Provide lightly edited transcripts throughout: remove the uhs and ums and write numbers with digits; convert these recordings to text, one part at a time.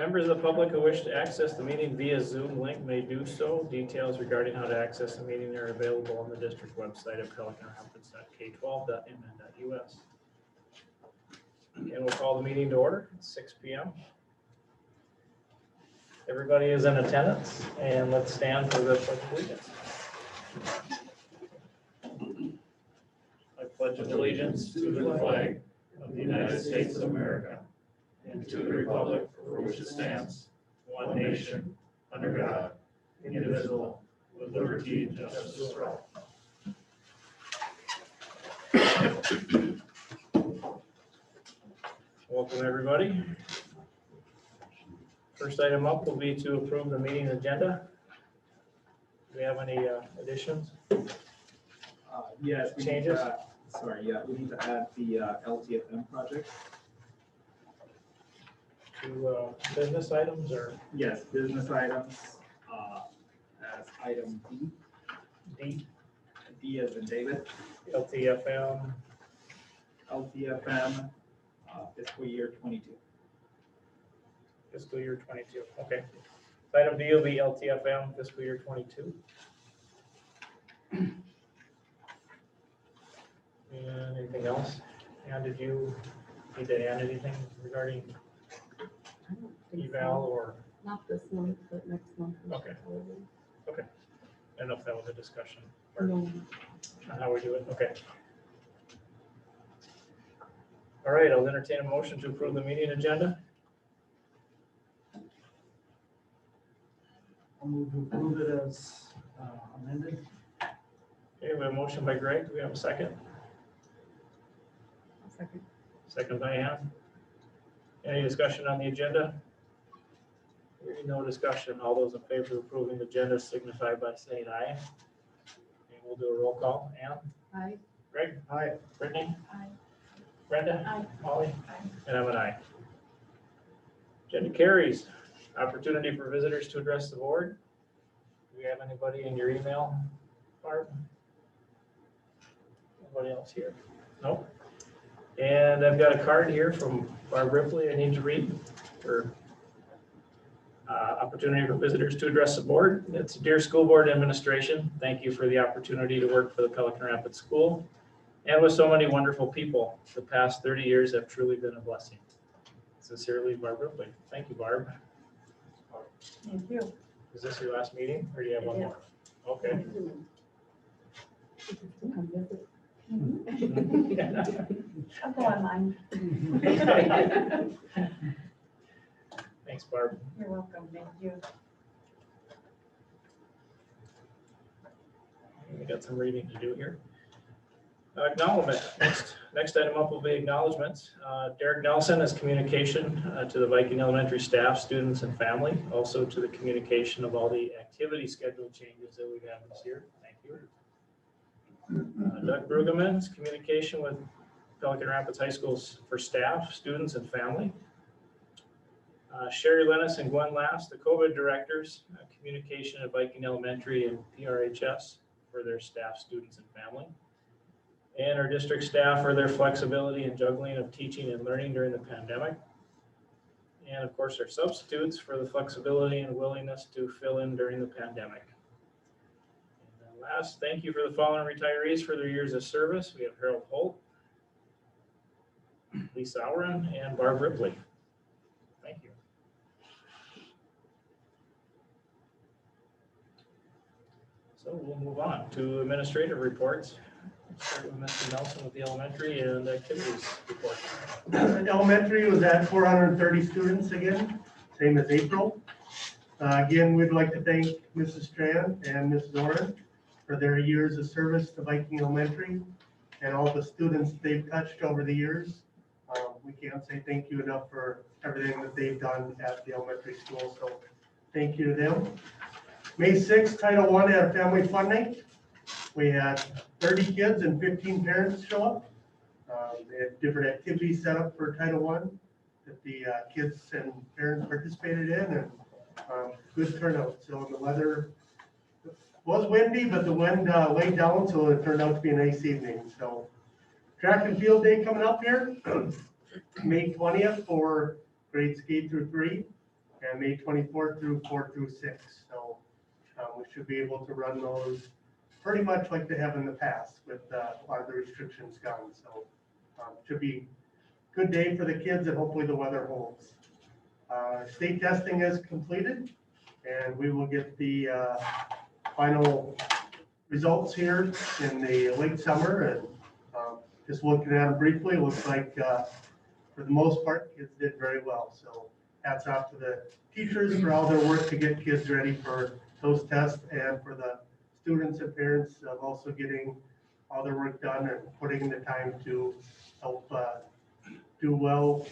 Members of the public who wish to access the meeting via Zoom link may do so. Details regarding how to access the meeting are available on the district website at pelicanrapids.k12.mn.us. And we'll call the meeting to order at 6 p.m. Everybody is in attendance, and let's stand for the Pledge of Allegiance. I pledge allegiance to the flag of the United States of America and to the republic for which it stands, one nation, under God, indivisible, with liberty and justice for all. Welcome, everybody. First item up will be to approve the meeting agenda. Do we have any additions? Yes. Changes? We need to add the LTFM project. To business items or Yes, business items as item D. D, D as in David. LTFM, LTFM fiscal year 22. fiscal year 22. Okay. Item D will be LTFM fiscal year 22. And anything else? And did you need to add anything regarding eval or? Not this month, but next month. Okay. I don't know if that was a discussion or No. how we do it. Okay. All right, I'll entertain a motion to approve the meeting agenda. I'll move to approve it as amended. Okay, we have a motion by Greg. Do we have a second? Second. Second by Ann. Any discussion on the agenda? Hearing no discussion. All those in favor of approving the agenda signify by saying aye. And we'll do a roll call. Ann? Aye. Greg? Aye. Brittany? Aye. Brenda? Aye. Molly? Aye. And I'm an aye. Agenda carries. Opportunity for visitors to address the board. Do we have anybody in your email, Barb? Anybody else here? Nope. And I've got a card here from Barb Ripley I need to read for opportunity for visitors to address the board. It's Dear School Board Administration, thank you for the opportunity to work for the Pelican Rapids School and with so many wonderful people. The past 30 years have truly been a blessing. Sincerely, Barb Ripley. Thank you, Barb. Thank you. Is this your last meeting or do you have one more? Okay. Come visit. I'll go online. Thanks, Barb. You're welcome. Thank you. We got some reading to do here. Acknowledgement. Next item up will be acknowledgements. Derek Nelson has communication to the Viking Elementary staff, students, and family. Also to the communication of all the activity schedule changes that we've had this year. Thank you. Doug Brueggemann's communication with Pelican Rapids High School's for staff, students, and family. Sherry Lennis and Gwen Last, the COVID directors, communication at Viking Elementary and PRHS for their staff, students, and family. And our district staff for their flexibility and juggling of teaching and learning during the pandemic. And of course, our substitutes for the flexibility and willingness to fill in during the pandemic. And then last, thank you for the following retirees for their years of service. We have Harold Holt, Lisa Auren, and Barb Ripley. Thank you. So we'll move on to administrative reports. Start with Mr. Nelson with the elementary and activities report. Elementary was at 430 students again, same as April. Again, we'd like to thank Mrs. Strand and Mrs. Oren for their years of service to Viking Elementary and all the students they've touched over the years. We can't say thank you enough for everything that they've done at the elementary school, so thank you to them. May 6th, Title I had a family fun night. We had 30 kids and 15 parents show up. They had different activities set up for Title I that the kids and parents participated in, and good turnout. So the weather was windy, but the wind laid down, so it turned out to be a nice evening. So track and field day coming up here, May 20th for grades K through 3. and May 24th through 4 through 6. So we should be able to run those pretty much like they have in the past with a lot of the restrictions gone. So should be a good day for the kids, and hopefully the weather holds. State testing is completed, and we will get the final results here in the late summer. And just looking at them briefly, it looks like for the most part, kids did very well. So hats off to the teachers for all their work to get kids ready for those tests, and for the students and parents of also getting all their work done and putting in the time to help do well,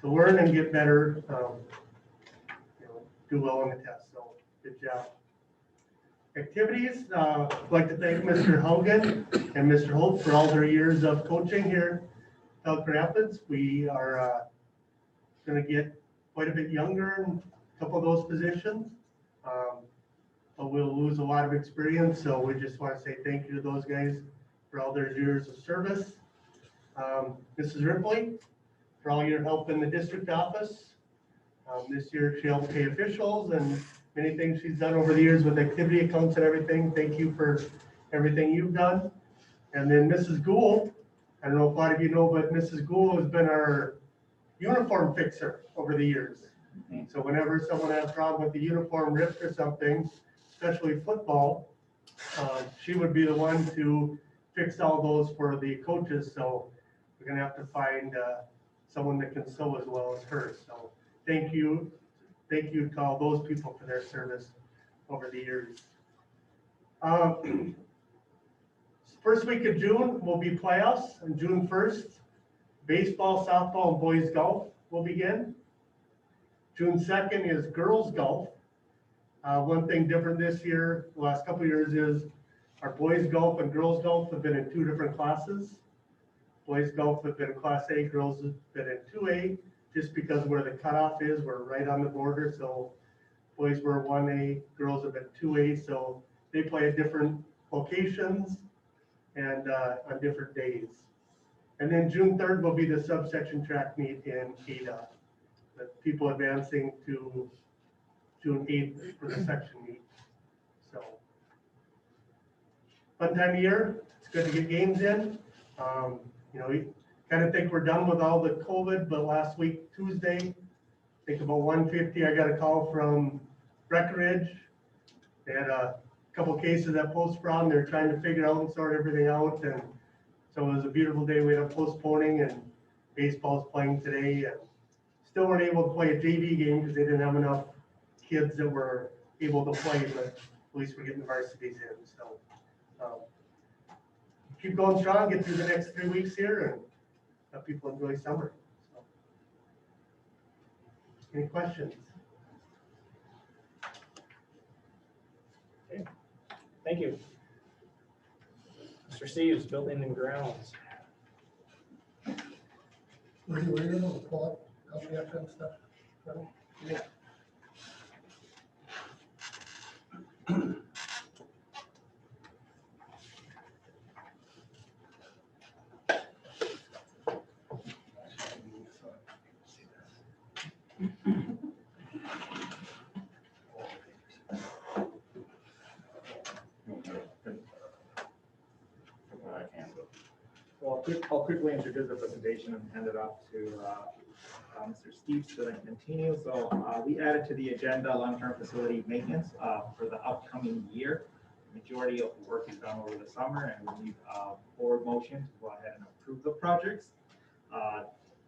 to learn and get better, do well on the test. So good job. Activities, I'd like to thank Mr. Hogan and Mr. Holt for all their years of coaching here at Elk Rapids. We are going to get quite a bit younger in a couple of those positions, but we'll lose a lot of experience. So we just want to say thank you to those guys for all their years of service. Mrs. Ripley, for all your help in the district office. This year she helped pay officials and many things she's done over the years with activity accounts and everything. Thank you for everything you've done. And then Mrs. Gould, I don't know if a lot of you know, but Mrs. Gould has been our uniform fixer over the years. So whenever someone has a problem with the uniform ripped or something, especially football, she would be the one to fix all those for the coaches. So we're gonna have to find someone that can sew as well as her. So thank you to all those people for their service over the years. First week of June will be playoffs on June 1st. Baseball, softball, and boys golf will begin. June 2nd is girls golf. One thing different this year, the last couple of years, is our boys golf and girls golf have been in 2 different classes. Boys golf have been Class A, girls have been in 2A, just because where the cutoff is, we're right on the border. So boys were 1A, girls have been 2A, so they play at different locations and on different days. And then June 3rd will be the subsection track meet in Ada. The people advancing to June 8th for the section meet. So fun time of year. It's good to get games in. We kind of think we're done with all the COVID, but last week, Tuesday, I think about 1:50, I got a call from Breckenridge. They had a couple cases at Post Brown. They're trying to figure out and sort everything out. And so it was a beautiful day. We had postponing, and baseball's playing today. And still weren't able to play a JV game because they didn't have enough kids that were able to play, but at least we're getting the varsities in. So keep going strong, get through the next 3 weeks here, and let people enjoy summer. So, any questions? Okay, thank you. Mr. Steves, Building and Grounds. Were you able to pull up LPF and stuff? Yeah. Well, I'll quickly introduce the presentation and hand it off to Mr. Steve so that he can continue. So we added to the agenda long-term facility maintenance for the upcoming year. The majority of the work is done over the summer, and we need a board motion to go ahead and approve the projects.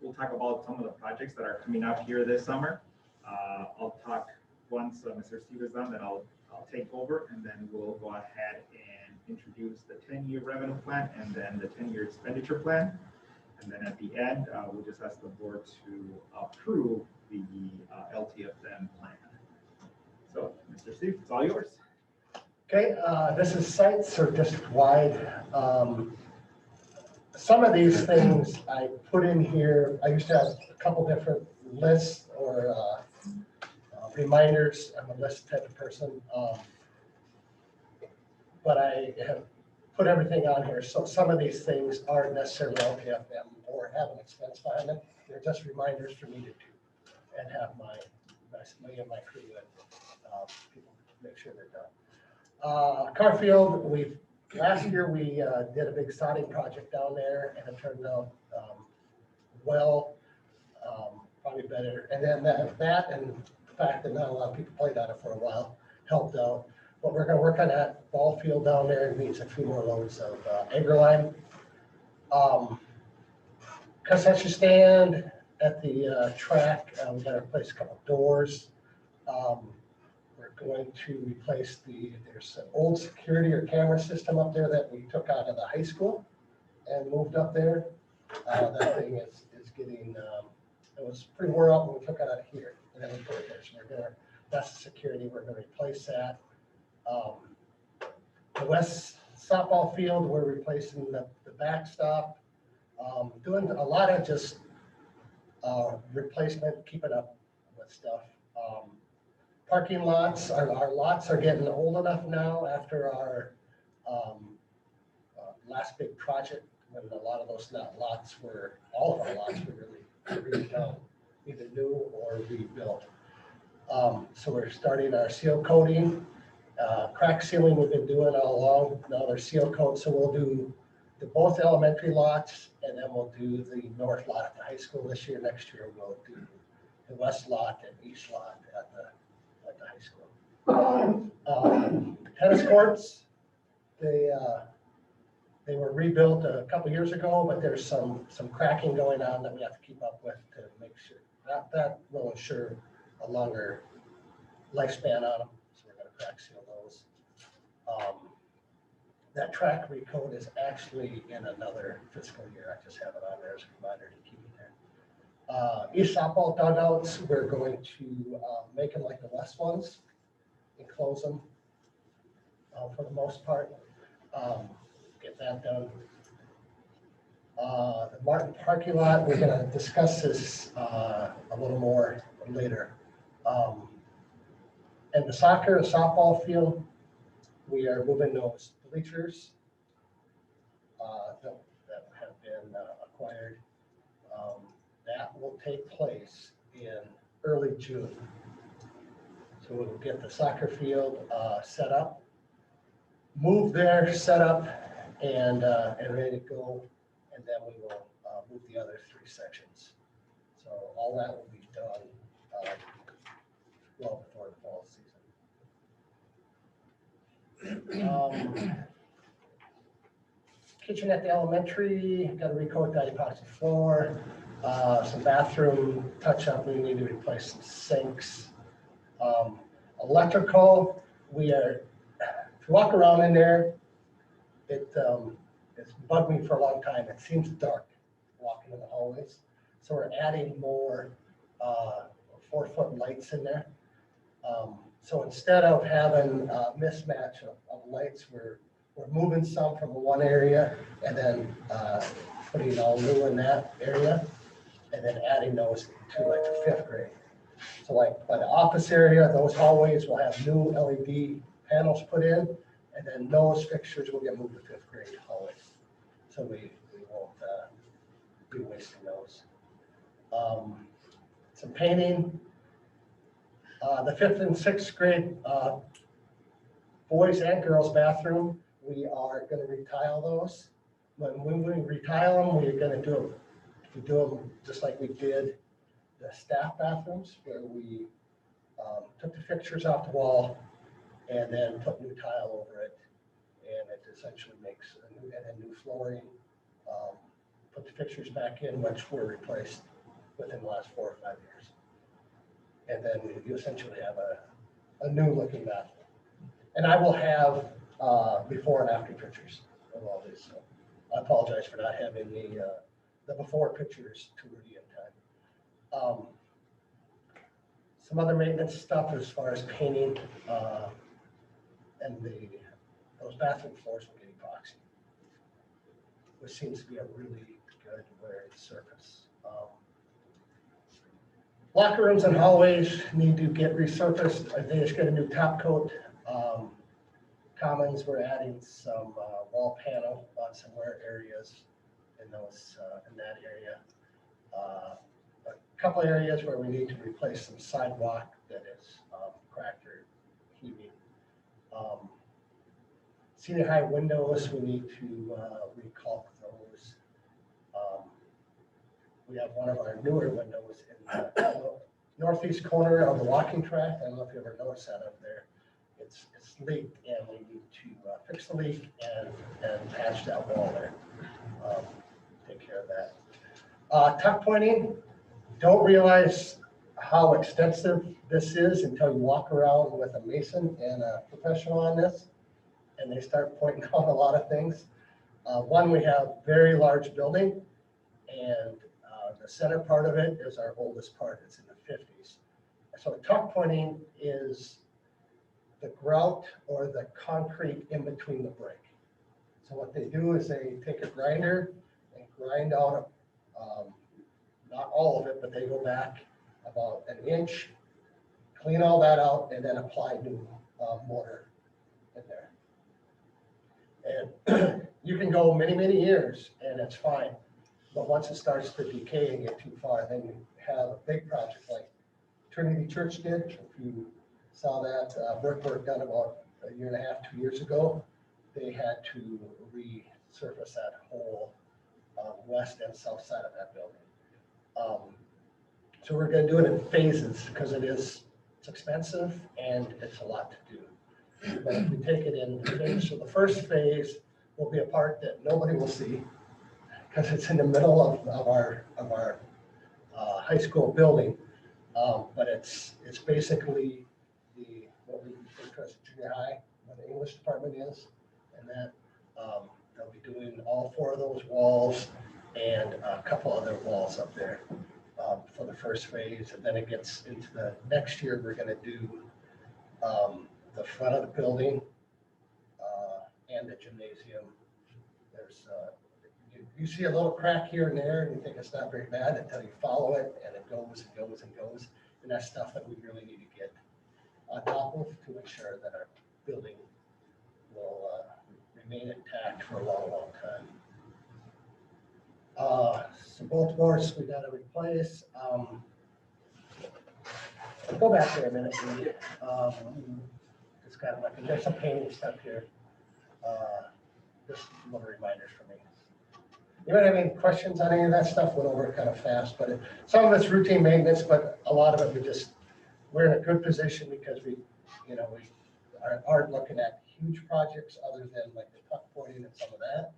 We'll talk about some of the projects that are coming up here this summer. I'll talk once Mr. Steve is done, then I'll take over, and then we'll go ahead and introduce the 10-year revenue plan and then the 10-year expenditure plan. And then at the end, we'll just ask the board to approve the LTFM plan. So, Mr. Steve, it's all yours. Okay, this is sites or district-wide. Some of these things I put in here, I used to have a couple different lists or reminders. I'm a list type of person. But I have put everything on here. So some of these things aren't necessarily LPFM or have an expense behind them. They're just reminders for me to do and have my me and my crew and people make sure they're done. Carfield, last year we did a big sodding project down there and it turned out well, probably better. And then that and the fact that not a lot of people played on it for a while helped out. But we're gonna work on that ball field down there and needs a few more loads of anchor line. Concession stand at the track, we gotta replace a couple of doors. We're going to replace there's an old security or camera system up there that we took out of the high school and moved up there. That thing is getting, it was pretty worn out when we took it out of here. And then we put it there, so that's the security, we're gonna replace that. The west softball field, we're replacing the backstop. Doing a lot of just replacement, keeping up with stuff. Parking lots, our lots are getting old enough now after our last big project, when a lot of those lots were, all of our lots were really redone, either new or rebuilt. So we're starting our seal coating, crack sealing we've been doing all along. Now they're seal coat, so we'll do both elementary lots, and then we'll do the north lot at the high school this year. Next year we'll do the west lot and east lot at the high school. Tennis courts, they were rebuilt a couple years ago, but there's some cracking going on that we have to keep up with to make sure that will ensure a longer lifespan on them. So we're going to crack seal those. That track recode is actually in another fiscal year. I just have it on there as a reminder to keep it there. East softball dugouts, we're going to make them like the west ones and close them for the most part. Get that done. The Martin parking lot, we're going to discuss this a little more later. And the soccer and softball field, we are moving those bleachers that have been acquired. That will take place in early June. So we'll get the soccer field set up, move there, set up, and ready to go. And then we will move the other 3 sections. So all that will be done well before the fall season. Kitchen at the elementary, got to recoat that epoxy floor. Some bathroom touch up, we need to replace some sinks. Electrical, if you walk around in there, it's bugged me for a long time. It seems dark walking in the hallways. So we're adding more 4-foot lights in there. So instead of having a mismatch of lights, we're moving some from one area and then putting all new in that area and then adding those to like the 5th grade. So like by the office area, those hallways will have new LED panels put in, and then those fixtures will get moved to 5th grade hallways. So we won't be wasting those. Some painting. The 5th and 6th grade boys and girls bathroom, we are going to retile those. When we retile them, we're going to do them just like we did the staff bathrooms, where we took the fixtures off the wall and then put new tile over it, and it essentially makes new flooring. Put the fixtures back in, which were replaced within the last 4 or 5 years. And then you essentially have a new looking bathroom. And I will have before and after pictures of all this. So I apologize for not having the before pictures to ready in time. Some other maintenance stuff as far as painting and those bathroom floors will get epoxy, which seems to be a really good wearing surface. Locker rooms and hallways need to get resurfaced. I think it's got a new top coat. Commons, we're adding some wall panel on some wear areas in that area. A couple areas where we need to replace some sidewalk that is cracked or heaving. Senior high windows, we need to recalc those. We have one of our newer windows in the northeast corner of the walking track. I don't know if you ever noticed that up there. It's leaked, and we need to fix the leak and patch that wall there. Take care of that. Tuck pointing, don't realize how extensive this is until you walk around with a mason and a professional on this, and they start pointing out a lot of things. One, we have very large building, and the center part of it is our oldest part. It's in the 50s. So tuck pointing is the grout or the concrete in between the brick. So what they do is they take a grinder and grind out, not all of it, but they go back about an inch, clean all that out, and then apply new mortar in there. And you can go many, many years and it's fine. But once it starts to decay and get too far, then you have a big project like Trinity Church did. If you saw that brickwork done about a year and a half, 2 years ago, they had to resurface that whole west and south side of that building. So we're going to do it in phases because it's expensive and it's a lot to do. But if we take it in phases, so the first phase will be a part that nobody will see because it's in the middle of our high school building. But it's basically what we refer to as junior high, where the English department is, and that they'll be doing all 4 of those walls and a couple other walls up there for the first phase, and then it gets into the next year. We're going to do the front of the building and the gymnasium. There's you see a little crack here and there, and you think it's not very bad until you follow it, and it goes and goes and goes, and that's stuff that we really need to get on top of to ensure that our building will remain intact for a long, long time. Some bolt boards we got to replace. Go back there a minute. Just got to look. There's some painting stuff here. Just little reminders for me. You might have any questions on any of that stuff? Went over it kind of fast, but some of it's routine maintenance, but a lot of it we're in a good position because we aren't looking at huge projects other than like the tuck pointing and some of that.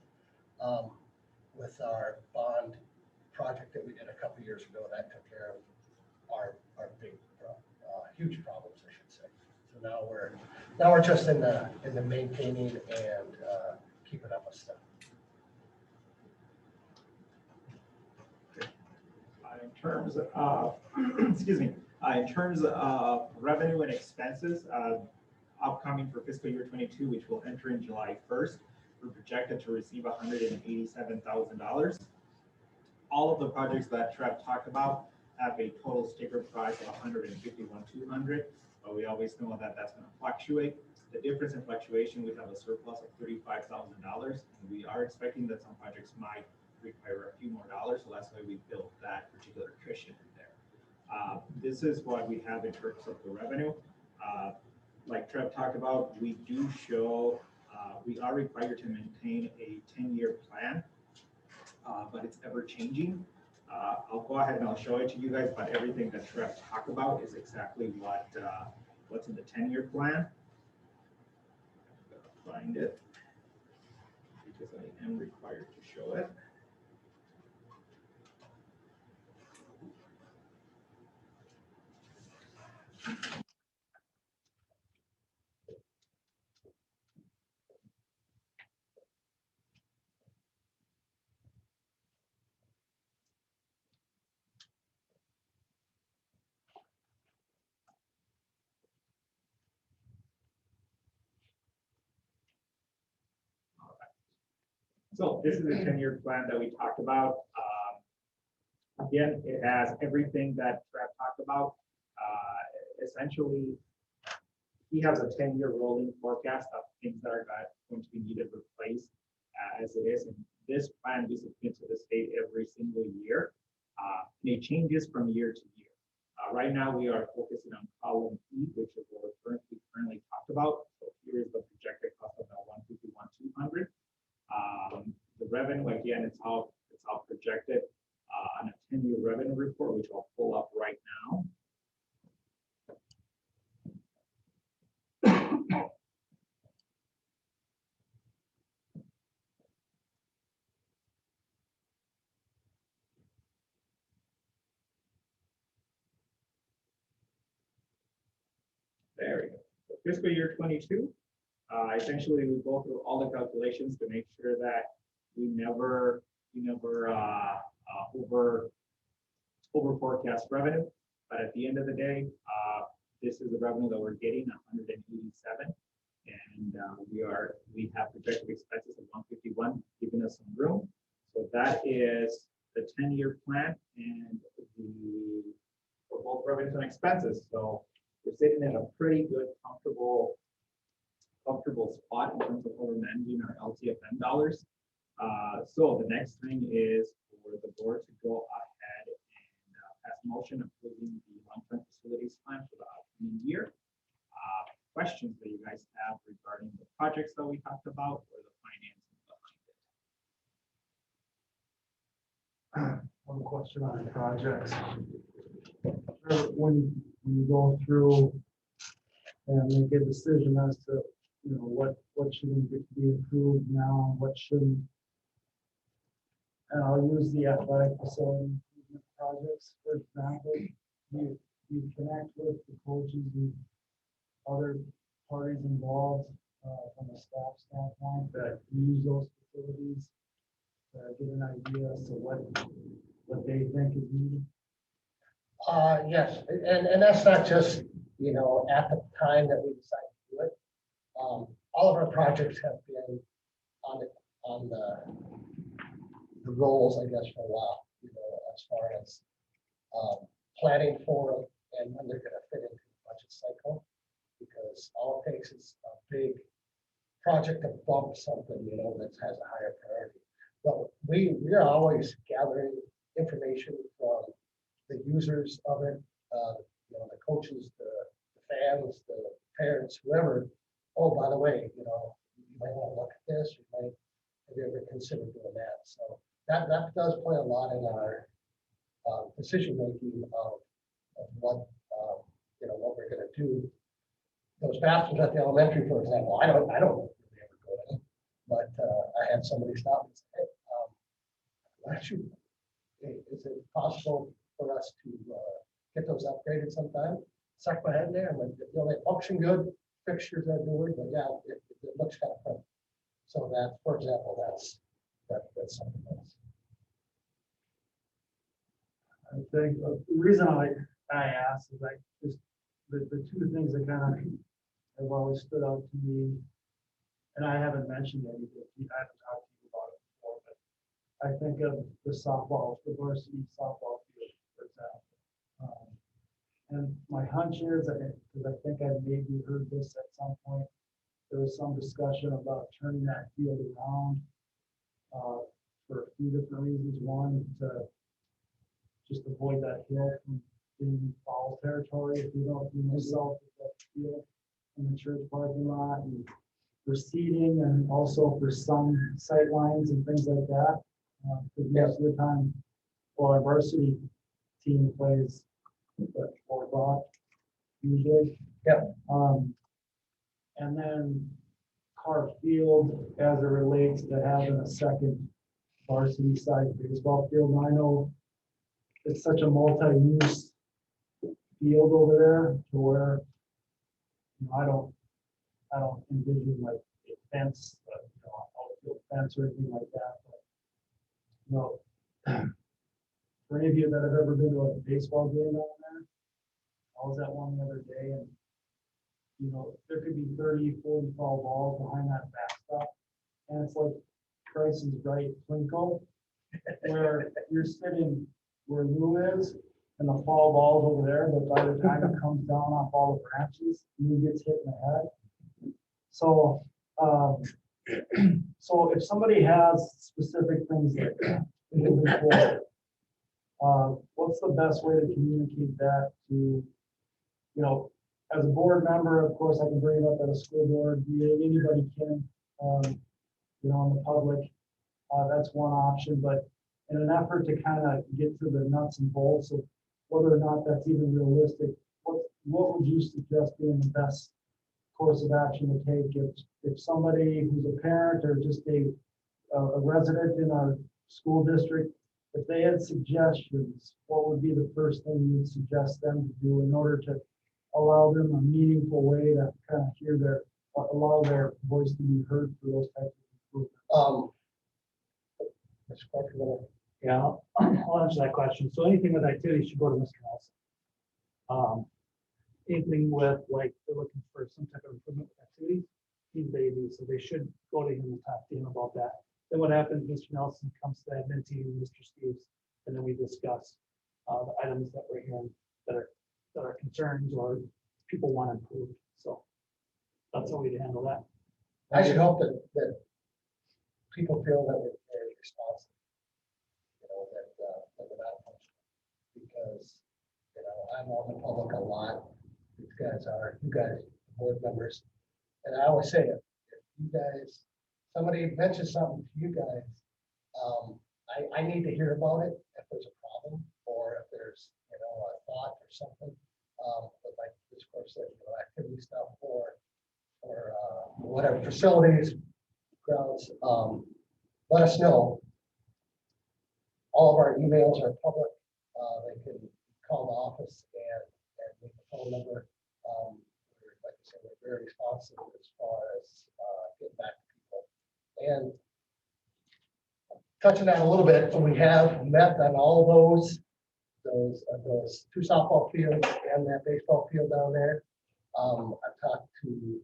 With our bond project that we did a couple of years ago, that took care of our big, huge problems, I should say. So now we're just in the maintaining and keeping up with stuff. In terms of, excuse me, in terms of revenue and expenses, upcoming for fiscal year 22, which will enter in July 1st, we're projected to receive $187,000. All of the projects that Trev talked about have a total sticker price of $151,200, but we always know that that's going to fluctuate. The difference in fluctuation, we have a surplus of $35,000, and we are expecting that some projects might require a few more dollars, so that's why we built that particular cushion in there. This is what we have in terms of the revenue. Like Trev talked about, we do show, we are required to maintain a 10-year plan, but it's ever changing. I'll go ahead and I'll show it to you guys, but everything that Trev talked about is exactly what's in the 10-year plan. I'm gonna find it because I am required to show it. So this is the 10-year plan that we talked about. Again, it has everything that Trev talked about. Essentially, he has a 10-year rolling forecast of things that are going to be needed replaced as it is. And this plan is submitted to the state every single year. And it changes from year to year. Right now, we are focusing on column E, which is where fiscal year 22, essentially we go through all the calculations to make sure that we never over forecast revenue. But at the end of the day, this is the revenue that we're getting, 187. And we have projected expenses of 151, giving us some room. So that is the 10-year plan and for both revenues and expenses. So we're sitting in a pretty good, comfortable spot in terms of over managing our LTFM dollars. So the next thing is for the board to go ahead and pass a motion approving the long-term facilities plan for the upcoming year. Questions that you guys have regarding the projects that we talked about or the financing behind it? One question on projects. When you go through and make a decision as to, what should be approved now and what shouldn't. And I'll use the athletic facility improvement projects, for example. You connect with the coaches and other parties involved from a staff standpoint that use those facilities, get an idea as to what they think is needed. Yes, and that's not just, at the time that we decide to do it. All of our projects have been on the rolls, I guess, for a while, as far as planning for them and when they're gonna fit into the budget cycle. Because all it takes is a big project to bump something, that has a higher priority. But we are always gathering information from the users of it, the coaches, the fans, the parents, whoever. Oh, by the way, you might want to look at this. Have you ever considered doing that? So that does play a lot in our decision making of what what we're going to do. Those bathrooms at the elementary, for example, I don't really ever go in, but I had somebody stop and say, hey, actually, is it possible for us to get those upgraded sometime? Stuck my head there, and they function good, fixtures are good, but yeah, it looks kind of fun. So that, for example, that's something else. I think the reason I asked is just the two things that kind of have always stood out to me, and I haven't mentioned anything. I haven't talked to you about it before, but I think of the varsity softball field, for example. And my hunch is, because I think I maybe heard this at some point, there was some discussion about turning that field around for a few different reasons. One, to just avoid that hill from being foul territory. If you don't do yourself with that field in the church parking lot, and for seating, and also for some sight lines and things like that. Because most of the time, our varsity team plays 4 o'clock usually. Yep. And then Carr Field, as it relates to having a second varsity side baseball field. And I know it's such a multi-use field over there to where I don't envision like a fence, outfield fence or anything like that. But for any of you that have ever been to a baseball game down there, I was at one the other day, and there could be 30, 40 foul balls behind that backstop, and it's like Price is Right Twinkle, where you're sitting where Lou is, and the foul ball's over there, but by the time it comes down off all the branches, Lou gets hit in the head. So, so if somebody has specific things like that moving forward, what's the best way to communicate that to, as a board member, of course, I can bring it up at a school board, anybody can, in the public, that's one option, but in an effort to kind of get to the nuts and bolts of whether or not that's even realistic, what would you suggest being the best course of action to take if somebody who's a parent or just a resident in our school district, if they had suggestions, what would be the first thing you would suggest them to do in order to allow them a meaningful way to kind of hear allow their voice to be heard for those types of improvements? Mr. Clark, you wanna- Yeah, I'll answer that question. So anything with activities should go to Mr. Nelson. Anything with like, they're looking for some type of improvement with activities, he's the AD, so they should go to him and talk to him about that. Then what happens, Mr. Nelson comes to the admin team, Mr. Steves, and then we discuss the items that we're hearing that are concerns or people want improved. So that's how we handle that. I should hope that people feel that we're very responsive. You know, that we're not punishing. Because, you know, I'm on the public a lot. These guys are, you guys, board members. And I always say, if you guys, somebody mentions something to you guys, I need to hear about it if there's a problem or if there's, you know, a thought or something. But like this course said, you know, activity stuff or whatever facilities, grounds, let us know. All of our emails are public. They can call the office and leave the phone number. Like I said, we're very responsive as far as getting back to people. And touching on a little bit, we have met on all those two softball fields and that baseball field down there. I've talked to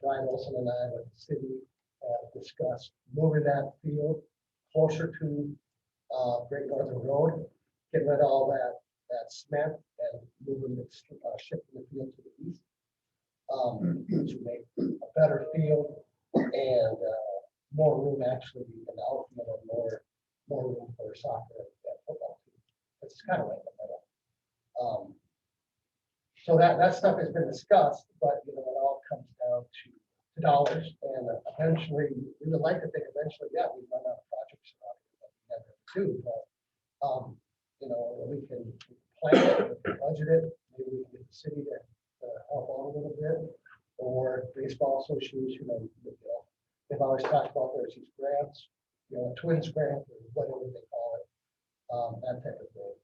Brian Wilson and I with the city have discussed moving that field closer to Great Northern Road, getting rid of all that cement and moving it, shifting the field to the east. To make a better field and more room actually in the outfield and more room for soccer and football too. It's kind of like the middle. So that stuff has been discussed, but you know, it all comes down to dollars. And eventually, we would like to think eventually, yeah, we run out of projects around here that we never do, but you know, we can plan it, we can budget it, maybe we can get the city to help out a little bit, or baseball association, and you know, they've always talked about there's these grants, you know, twins grant or whatever they call it, that type of thing.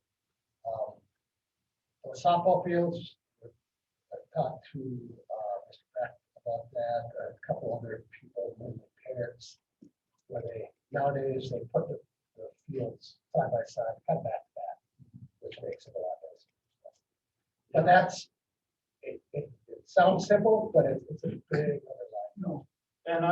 The softball fields, I've talked to Mr. Beck about that, a couple other people, parents, where nowadays they put the fields side by side, kind of back to back, which makes it a lot better. But that's, it sounds simple, but it's a big underlying. No. And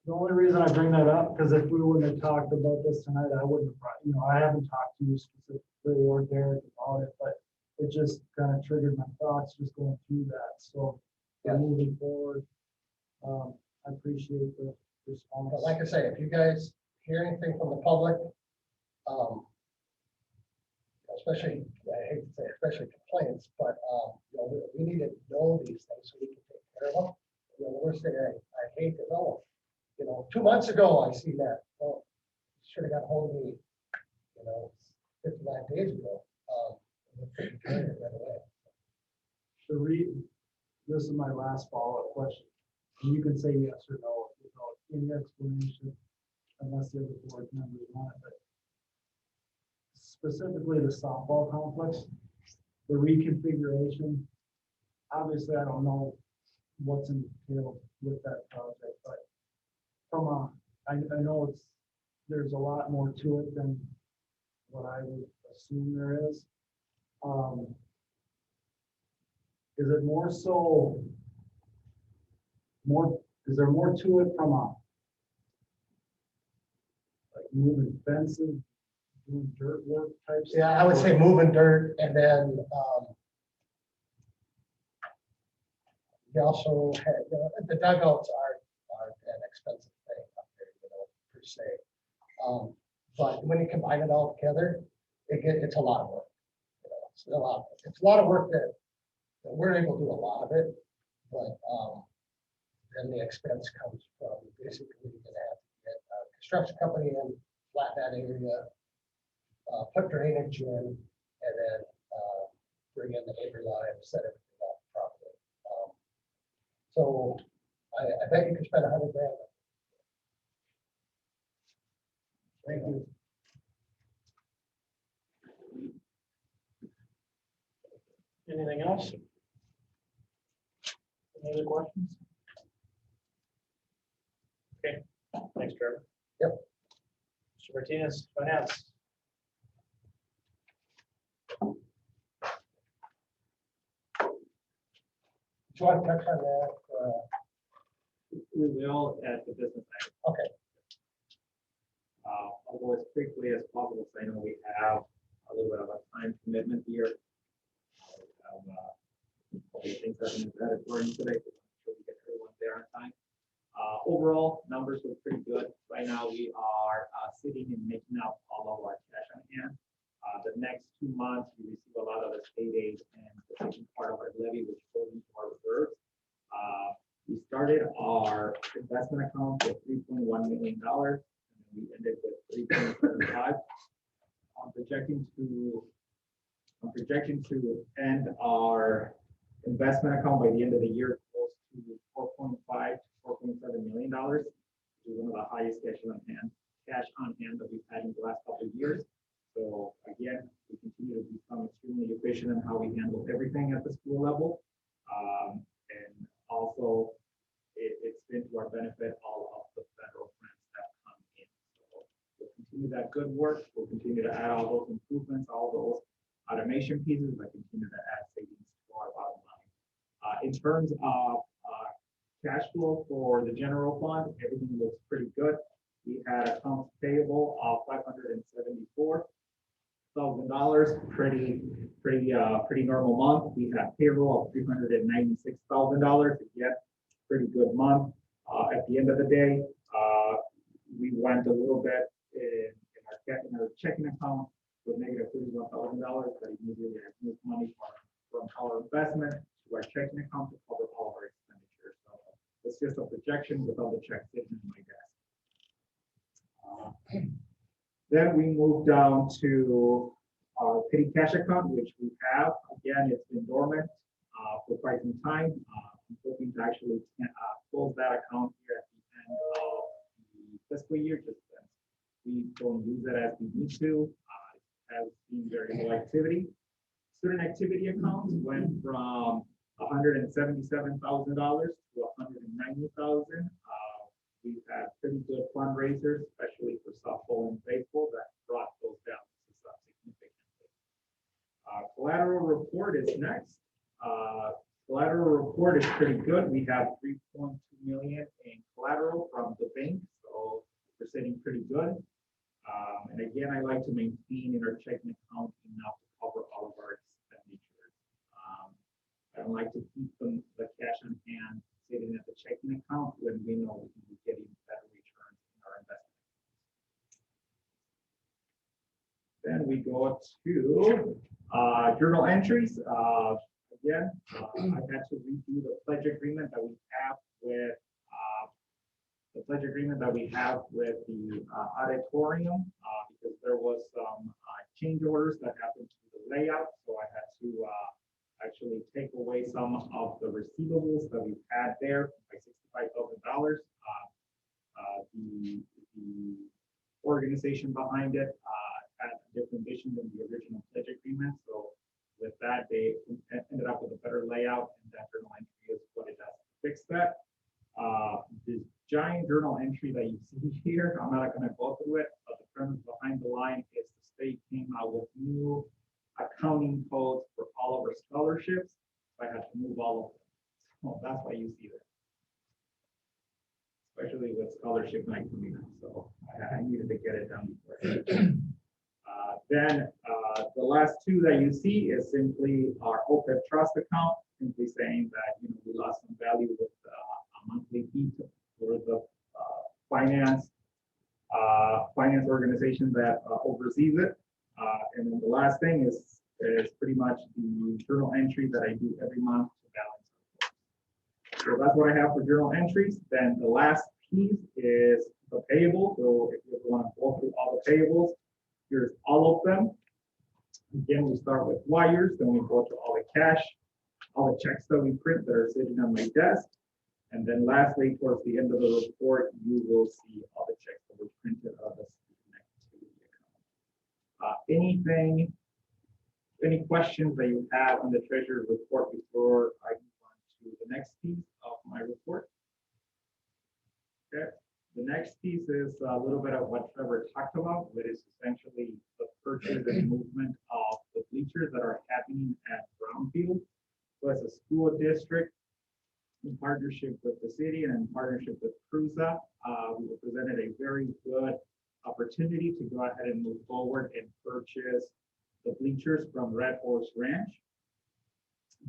the only reason I bring that up, because if we wouldn't have talked about this tonight, I wouldn't have brought, you know, I haven't talked to you specifically or Derek about it, but it just kind of triggered my thoughts just going through that. So moving forward, I appreciate the response. But like I say, if you guys hear anything from the public, especially, I hate to say, especially complaints, but you know, we need to know these things so we can take care of them. You know, the worst thing I hate to know, you know, 2 months ago, I see that, well, should have got a hold of me, you know, 59 days ago. Right away. This is my last follow-up question. And you can say yes or no without any explanation, unless the other board members want it. But specifically the softball complex, the reconfiguration. Obviously, I don't know what's entailed with that project, but from I know there's a lot more to it than what I would assume there is. Is it more so is there more to it from like moving fences, doing dirt work type stuff? Yeah, I would say moving dirt, and then we also had, you know, the dugouts are an expensive thing up there, you know, per se. But when you combine it all together, it's a lot of work. You know, it's a lot of work that we're able to do a lot of it, but then the expense comes from basically you're gonna have to get a construction company in, flatten that area, put drainage in, and then bring in the neighbor line, set everything up properly. So I bet you could spend $100,000. Thank you. Anything else? Any other questions? Okay, thanks, Trevor. Yep. Mr. Martinez, finance. Do you want to touch on that? We will at the business end. Okay. I'll go as quickly as possible, so I know we have a little bit of a time commitment here. A couple of things that have been added for you today, so I'm sure we get everyone there on time. Overall, numbers look pretty good. Right now, we are sitting and making out all of our cash on hand. The next 2 months, we receive a lot of the state aid and the second part of our levy, which goes into our reserves. We started our investment account with $3.1 million, and we ended with 3.75. I'm projecting to end our investment account by the end of the year close to $4.5 to $4.7 million, which is one of the highest cash on hand that we've had in the last couple of years. So again, we continue to become extremely efficient in how we handle everything at the school level. And also, it's been to our benefit, all of the federal grants that come in. So we'll continue that good work. We'll continue to add all those improvements, all those automation pieces that continue to add savings to our bottom line. In terms of cash flow for the general fund, everything looks pretty good. We had accounts payable of $574,000, pretty normal month. We had payroll of $396,000, again, pretty good month. At the end of the day, we went a little bit in our checking account with negative $31,000, but immediately I moved money from our investment to our checking account to cover all of our expenditures. So it's just a projection with all the checks sitting in my desk. Then we move down to our petty cash account, which we have. Again, it's been dormant for quite some time. I'm hoping to actually close that account here at the end of the fiscal year, just as we don't use it as we need to. It has been very low activity. Student activity accounts went from $177,000 to $190,000. We've had pretty good fundraisers, especially for softball and baseball, that brought those down significantly. Collateral report is next. Collateral report is pretty good. We have $3.2 million in collateral from the bank, so we're sitting pretty good. And again, I like to maintain in our checking account enough to cover all of our expenditures. I don't like to keep the cash on hand sitting at the checking account when we know we can be getting better returns in our investment. Then we go to journal entries. Again, I had to redo the pledge agreement that we have with the auditorium because there was some change orders that happened to the layout. So I had to actually take away some of the receivables that we had there by $65,000. The organization behind it had a different vision than the original pledge agreement. So with that, they ended up with a better layout, and that journal entry is what it does to fix that. This giant journal entry that you see here, I'm not going to go through it, but the premise behind the line is the state came out with new accounting codes for all of our scholarships. So I had to move all of them. So that's why you see that. Especially with scholarship night coming up. So I needed to get it done before. Then the last two that you see is simply our OPEB trust account, simply saying that we lost some value with a monthly fee for the finance organization that oversees it. And then the last thing is pretty much the journal entry that I do every month to balance. So that's what I have for journal entries. Then the last piece is the payable. So if you want to go through all the payables, here's all of them. Again, we start with wires, then we go to all the cash, all the checks that we print that are sitting on my desk. And then lastly, towards the end of the report, you will see all the checks that were printed out of the student activity account. Any questions that you have on the treasurer's report before I move on to the next piece piece is a little bit of what Trevor talked about, which is essentially the purchase and movement of the bleachers that are happening at Brownfield. So as a school district, in partnership with the city and in partnership with Cruza, we were presented a very good opportunity to go ahead and move forward and purchase the bleachers from Red Horse Ranch.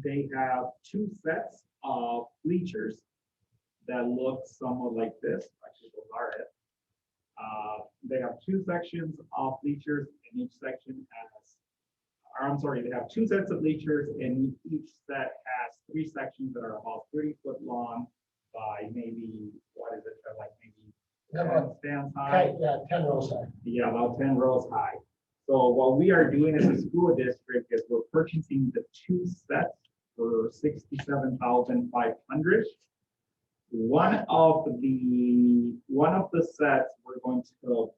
They have 2 sets of bleachers that look somewhat like this. Actually, those are it. They have 2 sections of bleachers, and each section has, or I'm sorry, they have 2 sets of bleachers, and each set has 3 sections that are about 30 foot long by maybe, what is it, like maybe 10 stands high. Yeah, 10 rows high. Yeah, about 10 rows high. So what we are doing as a school district is we're purchasing the 2 sets for $67,500. One of the sets we're going to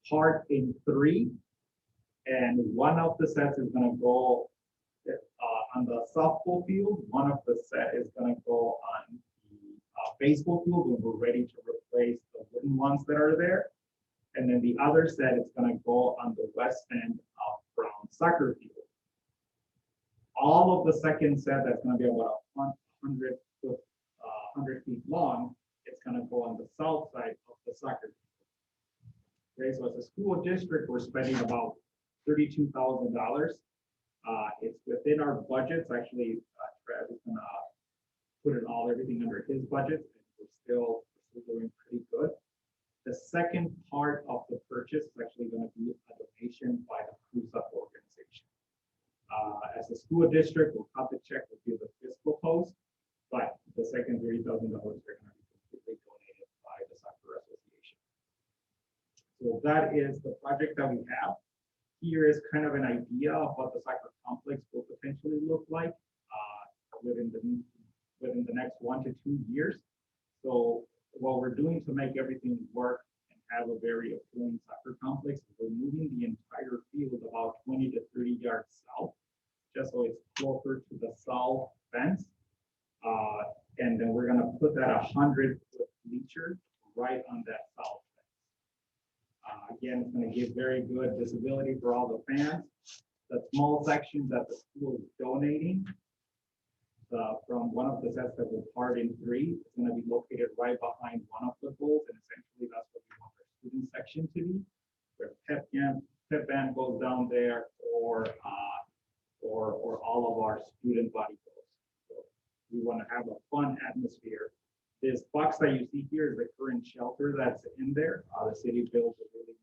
part in 3, and one of the sets is going to go on the softball field. One of the set is going to go on the baseball field when we're ready to replace the wooden ones that are there. And then the other set is going to go on the west end of Brown Soccer Field. All of the second set, that's going to be about 100 feet long, it's going to go on the south side of the soccer field. Okay, so as a school district, we're spending about $32,000. It's within our budgets. Actually, Trev is going to put everything under his budget, and we're still doing pretty good. The second part of the purchase is actually going to be a donation by the Cruza organization. As a school district, we'll cut the check, we'll do the fiscal post, but the second $30,000 are going to be completely donated by the soccer association. So that is the project that we have. Here is kind of an idea of what the soccer complex will potentially look like within the next 1 to 2 years. So what we're doing to make everything work and have a very appealing soccer complex is we're moving the entire field about 20 to 30 yards south, just so it's closer to the south fence. And then we're going to put that 100-foot bleacher right on that south fence. Again, it's going to give very good visibility for all the fans. The small section that the school is donating from one of the sets that will part in 3, it's going to be located right behind one of the goals, and essentially that's what we want our student section to be, where pep band goes down there, or all of our student body goes. So we want to have a fun atmosphere. This box that you see here is the current shelter that's in there. The city built a really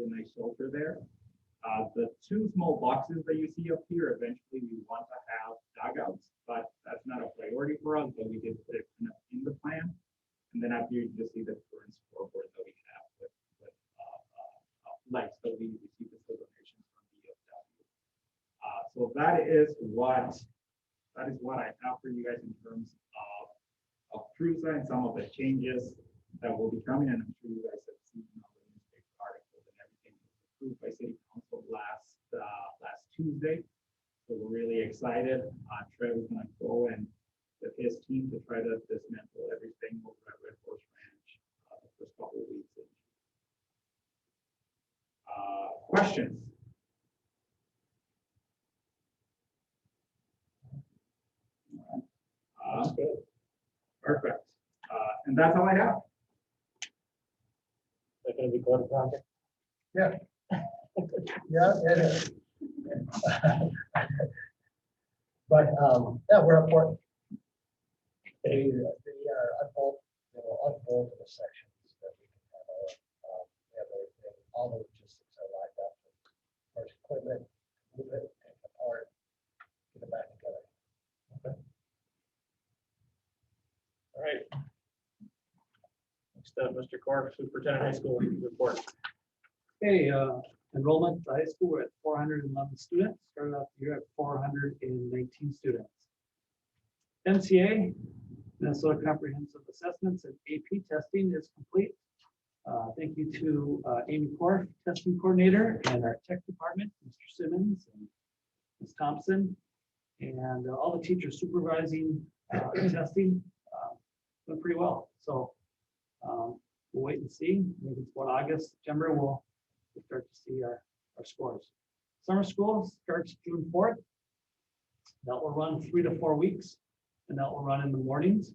nice shelter there. The 2 small boxes that you see up here, eventually we want to have dugouts, but that's not a priority for us, but we did put it kind of in the plan. And then up here, you just see the current scoreboard that we have with lights that we received as donations from DFW. So that is what I have for you guys in terms of Cruza and some of the changes that will be coming. And I'm sure you guys have seen all the newspaper articles and everything that was approved by City Council last Tuesday. So we're really excited. Trev is going to go and with his team to try to dismantle everything over at Red Horse Ranch the first couple of weeks. Questions? Perfect. And that's all I have. Is that going to be quite a project? Yeah. Yeah, it is. But, yeah, we're important. They are unfold, unfold the sections that we can have all the logistics are lined up. First equipment, move it, take it apart, get it back together. Okay. All right. Next up, Mr. Cork, Superintendent High School report. Okay, enrollment at the high school, we're at 411 students, started out the year at 419 students. MCA, Minnesota Comprehensive Assessments and AP testing is complete. Thank you to Amy Korf, testing coordinator, and our tech department, Mr. Simmons and Ms. Thompson, and all the teachers supervising testing went pretty well. So we'll wait and see. Maybe it's about August, September, we'll start to see our scores. Summer school starts June 4th. That will run 3 to 4 weeks, and that will run in the mornings.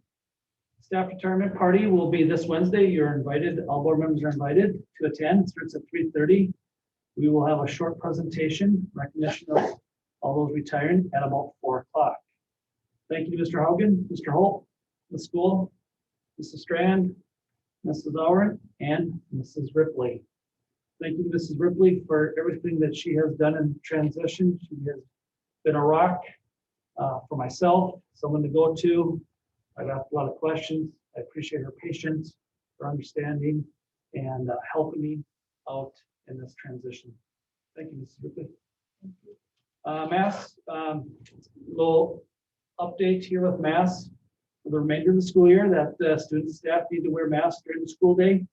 Staff retirement party will be this Wednesday. You're invited, all board members are invited to attend. It starts at 3:30. We will have a short presentation, recognition of all those retiring at about 4 o'clock. Thank you, Mr. Haugen, Mr. Holt, the school, Mrs. Strand, Mrs. Auer, and Mrs. Ripley. Thank you, Mrs. Ripley, for everything that she has done in transition. She has been a rock for myself, someone to go to. I've asked a lot of questions. I appreciate her patience, her understanding, and helping me out in this transition. Thank you, Mrs. Ripley. Mass, little update here with Mass for the remainder of the school year that students and staff need to wear masks during the school day,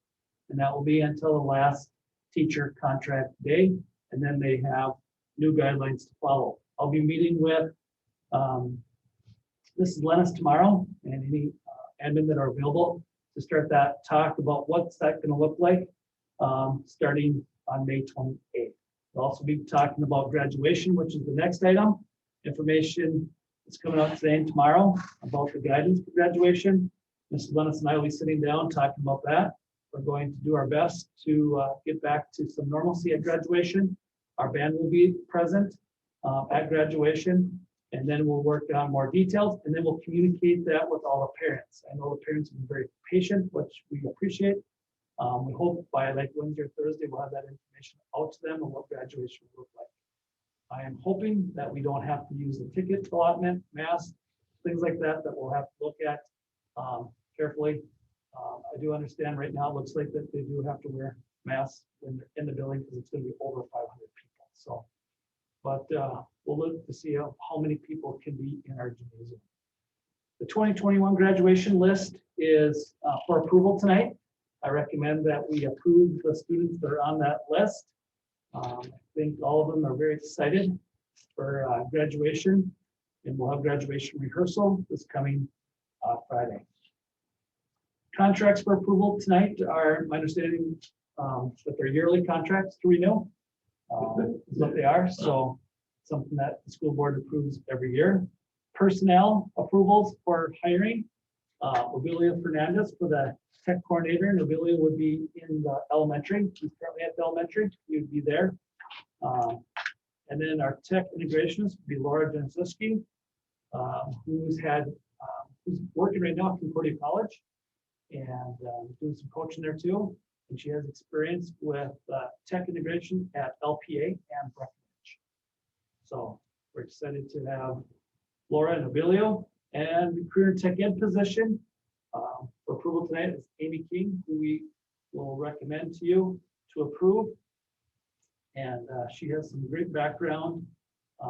and that will be until the last teacher contract day, and then they have new guidelines to follow. I'll be meeting with Mrs. Lennis tomorrow and any admin that are available to start that talk about what's that going to look like starting on May 28th. We'll also be talking about graduation, which is the next item. Information is coming out today and tomorrow about the guidance for graduation. Mrs. Lennis and I will be sitting down talking about that. We're going to do our best to get back to some normalcy at graduation. Our band will be present at graduation, and then we'll work on more details, and then we'll communicate that with all the parents. I know the parents have been very patient, which we appreciate. We hope by like Wednesday or Thursday, we'll have that information out to them on what graduation will look like. I am hoping that we don't have to use the ticket allotment, masks, things like that, that we'll have to look at carefully. I do understand right now, it looks like that they do have to wear masks when they're in the building because it's going to be over 500 people. So, but we'll look to see how many people can be in our gymnasium. The 2021 graduation list is for approval tonight. I recommend that we approve the students that are on that list. I think all of them are very excited for graduation, and we'll have graduation rehearsal this coming Friday. Contracts for approval tonight are, my understanding, that they're yearly contracts to renew. Is what they are. So something that the school board approves every year. Personnel approvals for hiring. Obelia Fernandez for the tech coordinator. And Obelia would be in the elementary. He's currently at the elementary. He would be there. And then our tech integrationist would be Laura Jensiski, who's working right now at Concordia College and doing some coaching there too. And she has experience with tech integration at LPA and Breckenridge. So we're excited to have Laura and Obelia. And the career and tech ed position for approval tonight is Amy King, who we will recommend to you to approve. And she has some great background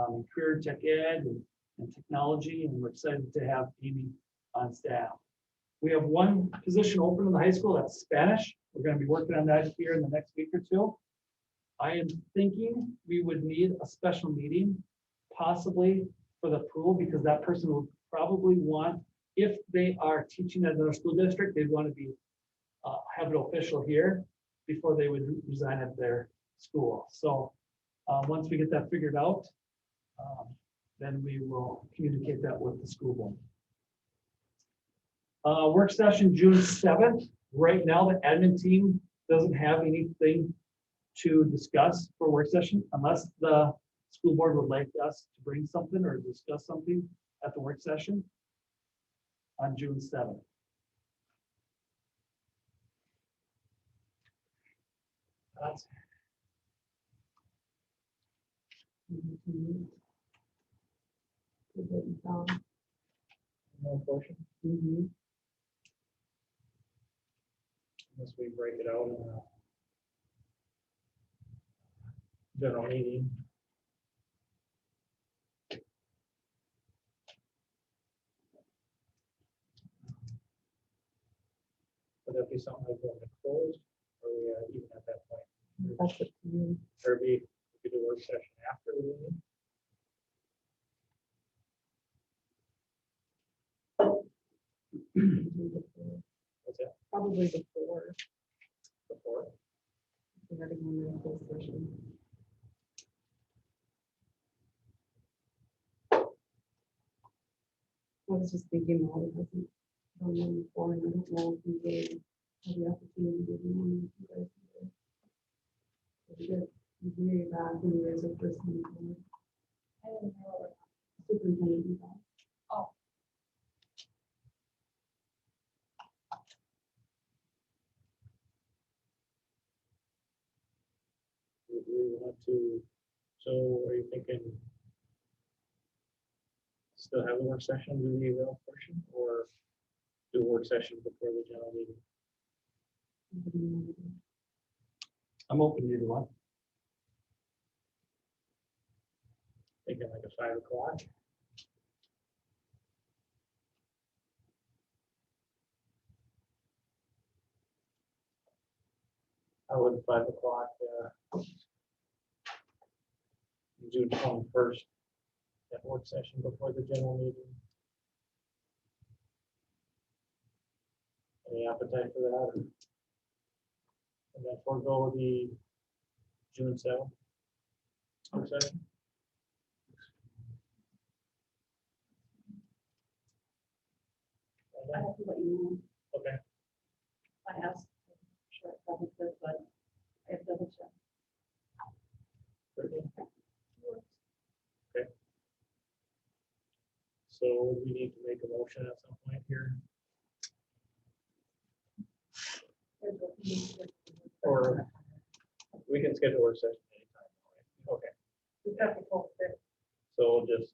in career and tech ed and technology, and we're excited to have Amy on staff. We have one position open in the high school, that's Spanish. We're going to be working on that here in the next week or two. I am thinking we would need a special meeting, possibly for the approval, because that person will probably want, if they are teaching at another school district, they'd want to be have it official here before they would resign at their school. So once we get that figured out, then we will communicate that with the school board. Work session June 7th. Right now, the admin team doesn't have anything to discuss for work session unless the school board would like us to bring something or discuss something at the work session on June 7th. That's no portion. Unless we break it out in a general meeting. Would that be something like going to close, or we even at that point? That's up to you. Or we could do a work session after the meeting? What's that? Probably before. We gotta go into closed session. I was just thinking, well, it hasn't done one before, and I don't know if we really have the opportunity to do one with you guys. either. But we did way back when you guys were first coming forward. I didn't know. Superintendent. did that. We want to, so are you thinking still have the work session, do the eval portion, or do a work session before the general meeting? What do you want to do? I'm open to either one. Thinking like a 5 o'clock. I would 5 o'clock, June 21st, that work session before the general meeting. Any appetite for that? And then forego the June 7th work session? I have to let you Okay, know. I asked, sure, probably could, but I have to double check. Brittany? Okay. So we need to make a motion at some point here, or we can schedule a work session anytime. Right? Okay, We've got to post it. so we'll just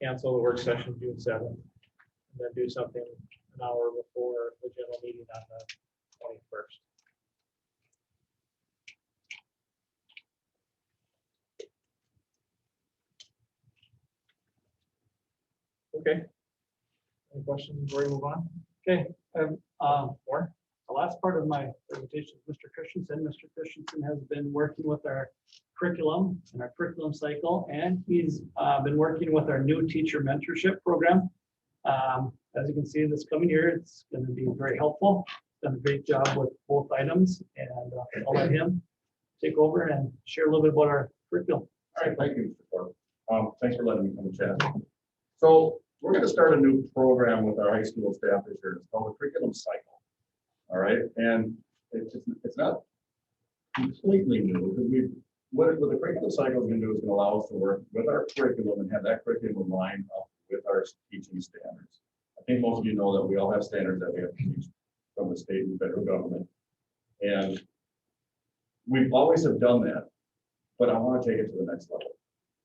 cancel the work session June 7th, and then do something an hour before the general meeting on the 21st. Okay. Any questions before we move on? Okay, More? the last part of my presentation is Mr. Christensen. Mr. Christensen has been working with our curriculum and our curriculum cycle, and he's been working with our new teacher mentorship program. As you can see, this coming year, it's going to be very helpful. Done a great job with both items, and I'll let him take over and share a little bit about our curriculum. All right, thank you, Mr. Clark. Thanks for letting me come and chat. So we're going to start a new program with our high school staff this year. It's called the curriculum cycle. All right, and it's not completely new because what the curriculum cycle is going to do is going to allow us to work with our curriculum and have that curriculum line up with our teaching standards. I think most of you know that we all have standards that we have to teach from the state and federal government, and we've always have done that, but I want to take it to the next level.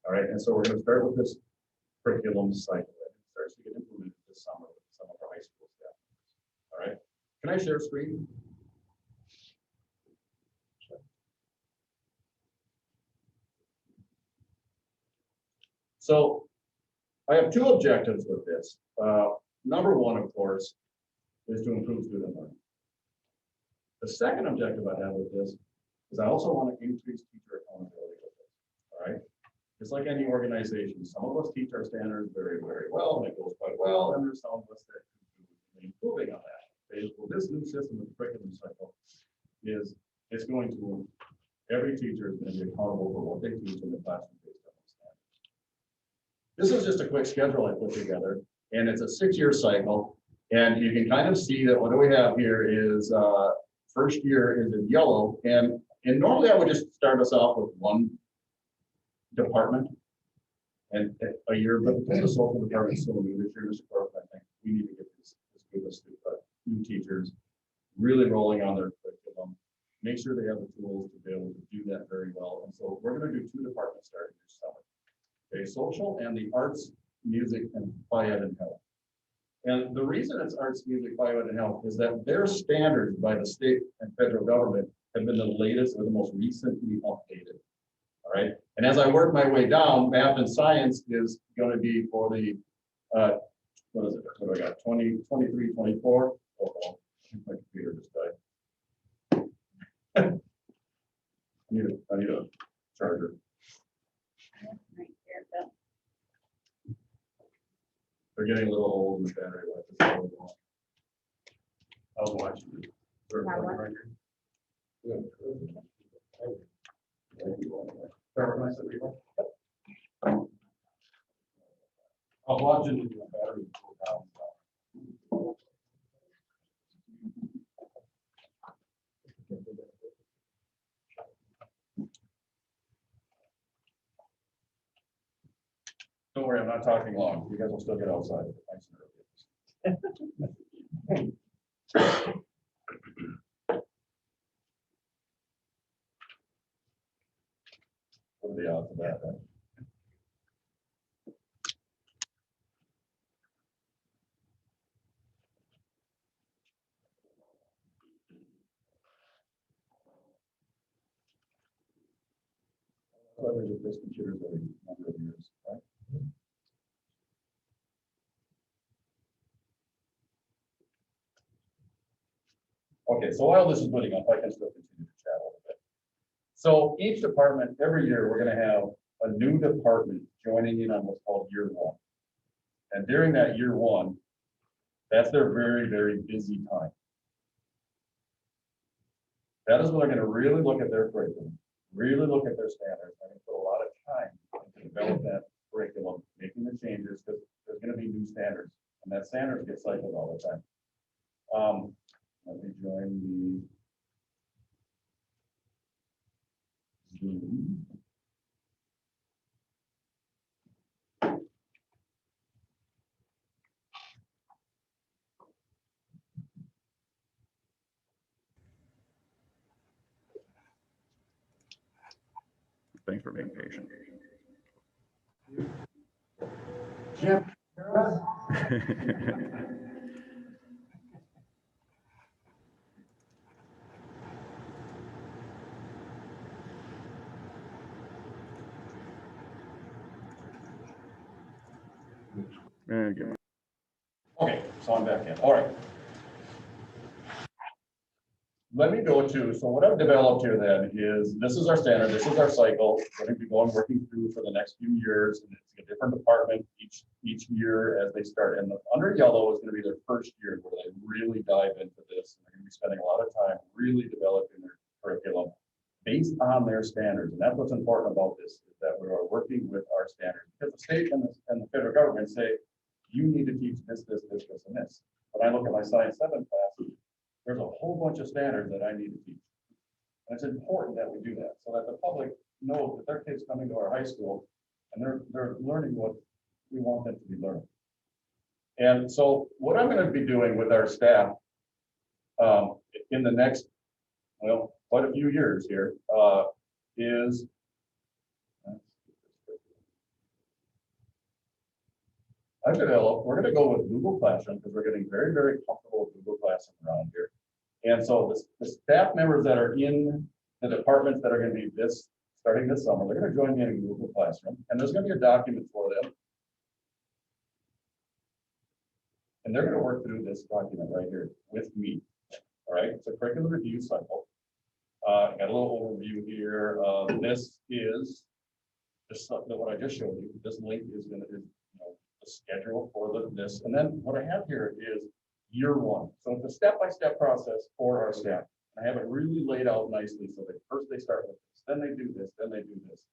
All right, and so we're going to start with this curriculum cycle. It starts to get implemented this summer with some of our high school staff. All right, can I share screen? Sure. So I have two objectives with this. Number one, of course, is to improve student learning. The second objective I have with this is I also want to increase teacher accountability with this. All right. Just like any organization, some of us teach our standards very, very well, and it goes quite well, and there's some of us that can be improving on that. Okay, well, this new system of curriculum cycle is it's going to, every teacher is going to be accountable for what they teach in the classroom based on those standards. This is just a quick schedule I put together, and it's a 6-year cycle, and you can kind of see that what do we have here is first year is in yellow, and normally I would just start us off with one department and a year, but because the social department is so new this year, Mr. Clark, I think we need to get this group of new teachers really rolling on their curriculum, make sure they have the tools to be able to do that very well. And so we're going to do 2 departments starting this summer. Okay, social and the arts, music, and bio and health. And the reason it's arts, music, bio, and health is that their standards by the state and federal government have been the latest or the most recently updated. All right. And as I work my way down, math and science is going to be for the, what is it? What do I got? 20, 23, 24. Oh, my computer just died. I need a charger. Right here, but They're getting a little old in the battery life. I was watching it. Now what? I'll watch it in the battery. Don't worry, I'm not talking long. You guys will still get outside. Nice and early. What are the odds of that? Right? I've been with this computer for a number of years, right? Okay, so while this is putting up, I can still continue to chat a little bit. So each department, every year, we're gonna have a new department joining in on what's called year one. And during that year one, that's their very, very busy time. That is when they're gonna really look at their curriculum, really look at their standards. They're gonna put a lot of time to develop that curriculum, making the changes, because there's gonna be new standards, and that standards get cycled all the time. Let me join the Zoom. Thanks for being patient. Jim. Okay, so I'm back in. All right. Let me go to, so what I've developed here then is, this is our standard, this is our cycle. We're going to be working through for the next few years, and it's a different department each year as they start. And the under yellow is going to be their first year where they really dive into this. And they're going to be spending a lot of time really developing their curriculum based on their standards. And that's what's important about this, is that we are working with our standards. Because the state and the federal government say, you need to teach this, and this. When I look at my Science 7 class, there's a whole bunch of standards that I need to teach. And it's important that we do that, so that the public knows that their kids coming to our high school and they're learning what we want them to be learning. And so what I'm going to be doing with our staff in the next, well, quite a few years here is, I've developed, we're going to go with Google Classroom because we're getting very, very comfortable with Google Classroom around here. And so the staff members that are in the departments that are going to be starting this summer, they're going to join me in Google Classroom, and there's going to be a document for them. And they're going to work through this document right here with me. All right, it's a curriculum review cycle. I got a little overview here. This is just what I just showed you. This link is going to be, the schedule for this. And then what I have here is year one. So it's a step-by-step process for our staff. I have it really laid out nicely. So that first they start with this, then they do this, then they do this.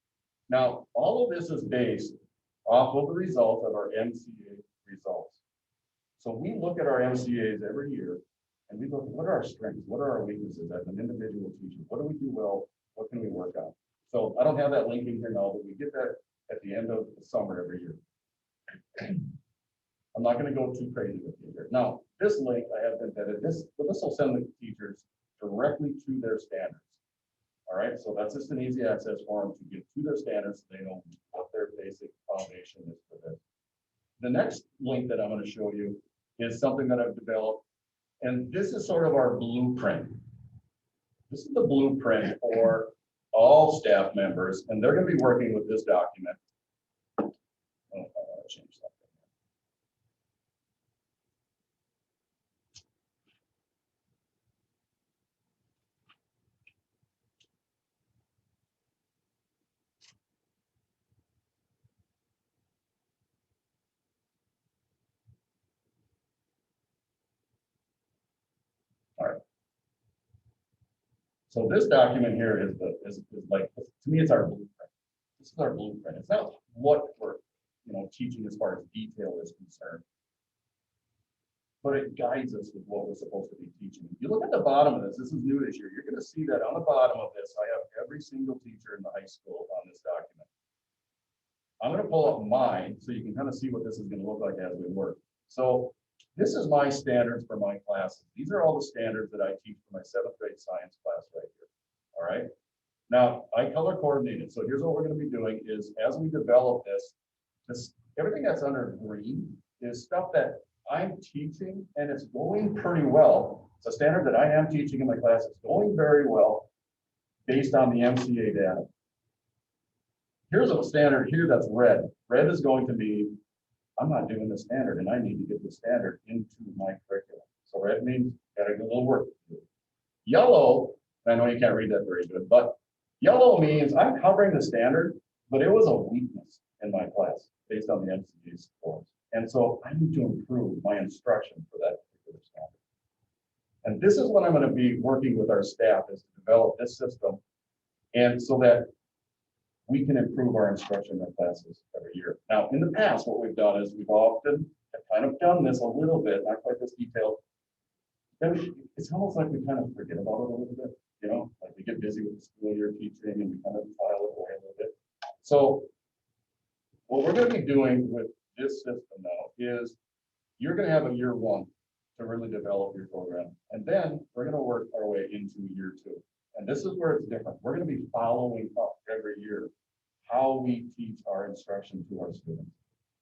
Now, all of this is based off of the results of our MCA results. So we look at our MCAs every year, and we look at what are our strengths, what are our weaknesses as an individual teacher, what do we do well, what can we work on? So I don't have that link in here now, but we get that at the end of the summer every year. I'm not going to go too crazy with you here. Now, this link I have embedded, this will send the teachers directly to their standards. All right, so that's just an easy access for them to get to their standards so they know what their basic foundation is for this. The next link that I'm going to show you is something that I've developed, and this is sort of our blueprint. This is the blueprint for all staff members, and they're going to be working with this document. Oh, I want to change something. All right. So this document here is like, to me, it's our blueprint. This is our blueprint. It's not what we're, teaching as far as detail is concerned, but it guides us with what we're supposed to be teaching. If you look at the bottom of this is new this year, you're going to see that on the bottom of this, I have every single teacher in the high school on this document. I'm going to pull up mine so you can kind of see what this is going to look like as we work. So this is my standards for my classes. These are all the standards that I teach for my 7th grade science class right here. All right. Now I color coordinated. So here's what we're going to be doing is as we develop this everything that's under green is stuff that I'm teaching and it's going pretty well. It's a standard that I am teaching in my class. It's going very well based on the MCA data. Here's a standard here that's red. Red is going to be, I'm not doing the standard and I need to get the standard into my curriculum. So red means got to do a little work. Yellow, I know you can't read that very good, but yellow means I'm covering the standard, but it was a weakness in my class based on the MCA scores. And so I need to improve my instruction for that particular standard. And this is what I'm going to be working with our staff is to develop this system. And so that we can improve our instruction in our classes every year. Now, in the past, what we've done is we've often kind of done this a little bit, not quite this detailed. Then it's almost like we kind of forget about it a little bit, like we get busy with the school year teaching and we kind of file it away a little bit. So what we're going to be doing with this system now is you're going to have a year 1 to really develop your program. And then we're going to work our way into year 2. And this is where it's different. We're going to be following up every year how we teach our instruction to our students.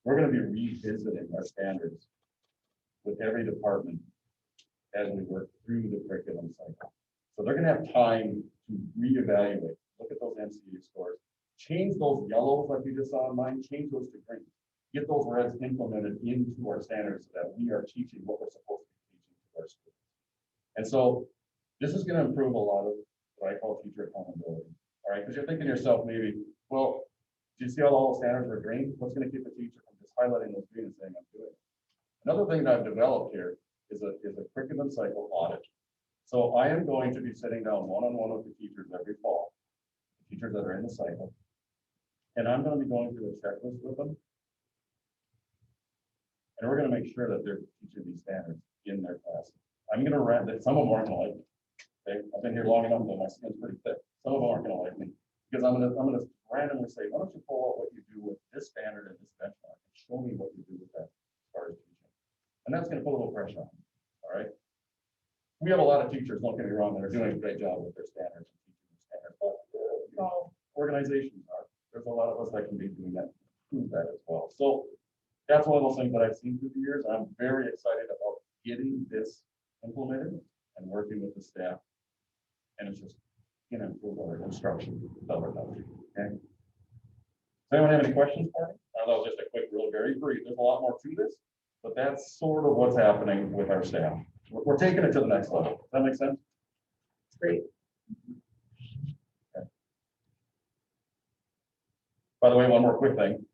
We're going to be revisiting our standards with every department as we work through the curriculum cycle. So they're going to have time to reevaluate, look at those MCA scores, change those yellows like you just saw in mine, change those to green, get those reds implemented into our standards so that we are teaching what we're supposed to be teaching to our students. And so this is going to improve a lot of what I call teacher accountability. All right, because you're thinking to yourself, maybe, well, do you see how all the standards are green? What's going to keep a teacher from just highlighting those green and saying, I'm doing it? Another thing that I've developed here is a curriculum cycle audit. So I am going to be sitting down one-on-one with the teachers every fall, the teachers that are in the cycle, and I'm going to be going through a checklist with them. And we're going to make sure that they're teaching these standards in their classes. I'm going to rant that some of them aren't going to like me. Okay? I've been here long enough that my skin's pretty thick. Some of them aren't going to like me because I'm going to randomly say, why don't you pull out what you do with this standard and this benchmark and show me what you do with that as far as teaching. And that's going to put a little pressure on them. All right. We have a lot of teachers, don't get me wrong, that are doing a great job with their standards and teaching their standards. But organizations are. There's a lot of us that can be doing that, prove that as well. So that's one of those things that I've seen through the years. I'm very excited about getting this implemented and working with the staff. And it's just going to improve our instruction. Okay. Does anyone have any questions for me? I know that was just a quick, real, very brief. There's a lot more to this, but that's sort of what's happening with our staff. We're taking it to the next level. Does that make sense? Great. Okay. By the way, one more quick thing.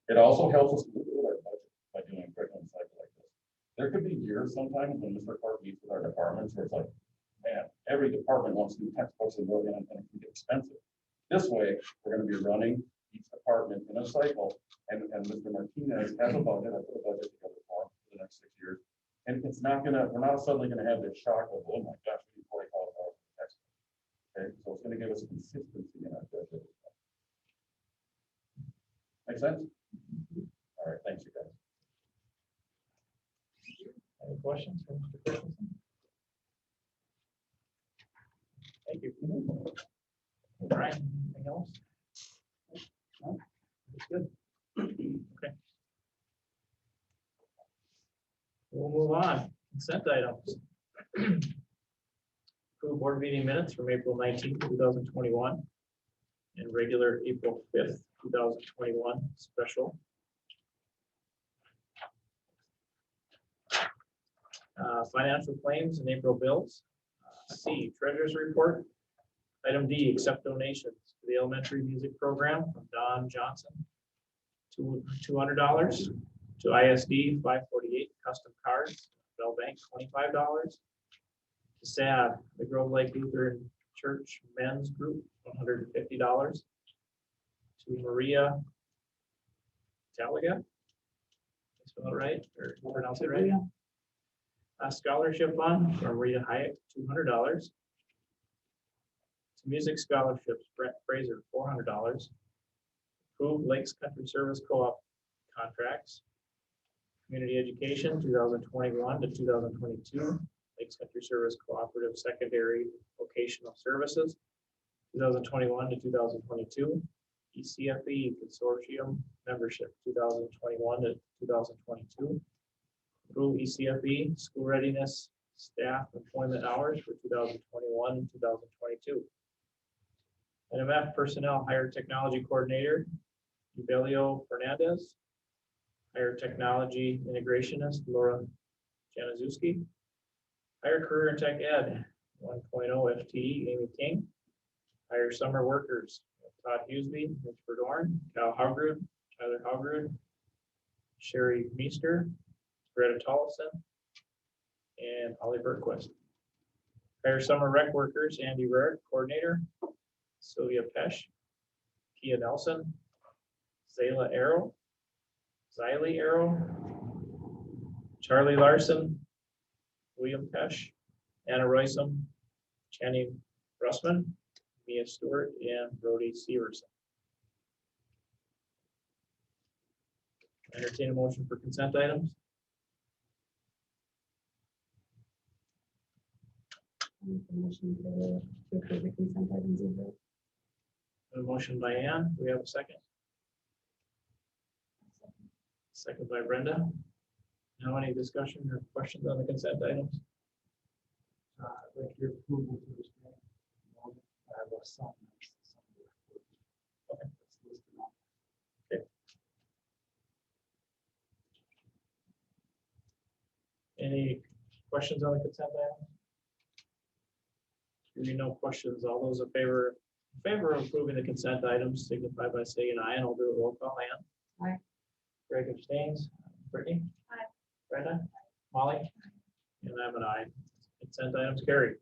It also helps us with our budget by doing a curriculum cycle like this. There could be years sometimes when Mr. Clark meets with our departments where it's like, man, every department wants new textbooks and it can get expensive. This way, we're going to be running each department in a cycle, and Mr. Martinez has a budget. I put a budget together for the next 6 years. And it's not gonna, we're not suddenly gonna have this shock of, oh my gosh, we need $40,000 for textbooks. Okay, so it's gonna give us consistency in our budget. Make sense? All right, thanks, you guys. Any questions from Mr. Christensen? Thank you. Brian, anything else? No? That's good. Okay. We'll move on. Consent items. Approve board meeting minutes from April 19th, 2021 and regular April 5th, 2021 special. Financial claims and April bills. C, treasurer's report. Item D, accept donations to the elementary music program from Don Johnson, $200, to ISD 548 custom cards, Bell Bank $25, SAD, the Grove Lake Lutheran Church Men's Group, $150. To Maria Talaga. Spell it right, or pronounce it right? A scholarship fund for Maria Hyatt, $200. To music scholarships, Brett Fraser, $400. Approved Lakes Country Service Co-op contracts. Community education, 2021 to 2022. Lakes Country Service Cooperative Secondary Vocational Services, 2021 to 2022. ECFE Consortium Membership, 2021 to 2022. Approve ECFE School Readiness Staff Employment Hours for 2021 and 2022. NMF Personnel Hire Technology Coordinator, Ubelio Fernandez. Hire Technology Integrationist, Laura Januszewski. Hire Career and Tech Ed, 1.0 FTE, Amy King. Hire Summer Workers, Todd Huseby, Mitch Verdorn, Cal Haugrud, Tyler Haugrud, Sherry Meester, Greta Tollison, and Holly Bergquist. Hire Summer Rec Workers, Andy Rarick, Coordinator, Sylvia Pesh, Kia Nelson, Zayla Arrow, Xylee Arrow, Charlie Larson, William Pesh, Anna Roysum, Channing Russman, Mia Stewart, and Brody Severson. Entertain a motion for consent items. Make a motion to approve the consent items as read. A motion by Ann. Do we have a second? Second by Brenda. Now any discussion or questions on the consent items? Like your approval to this. I have a something. Okay. That's listed on. Any questions on the consent items? Hearing no questions, all those in favor of approving the consent items signify by saying aye, and I'll do a roll call. Ann? Aye. Greg abstains. Brittany? Aye. Brenda? Molly? And I'm an aye. Consent items carried.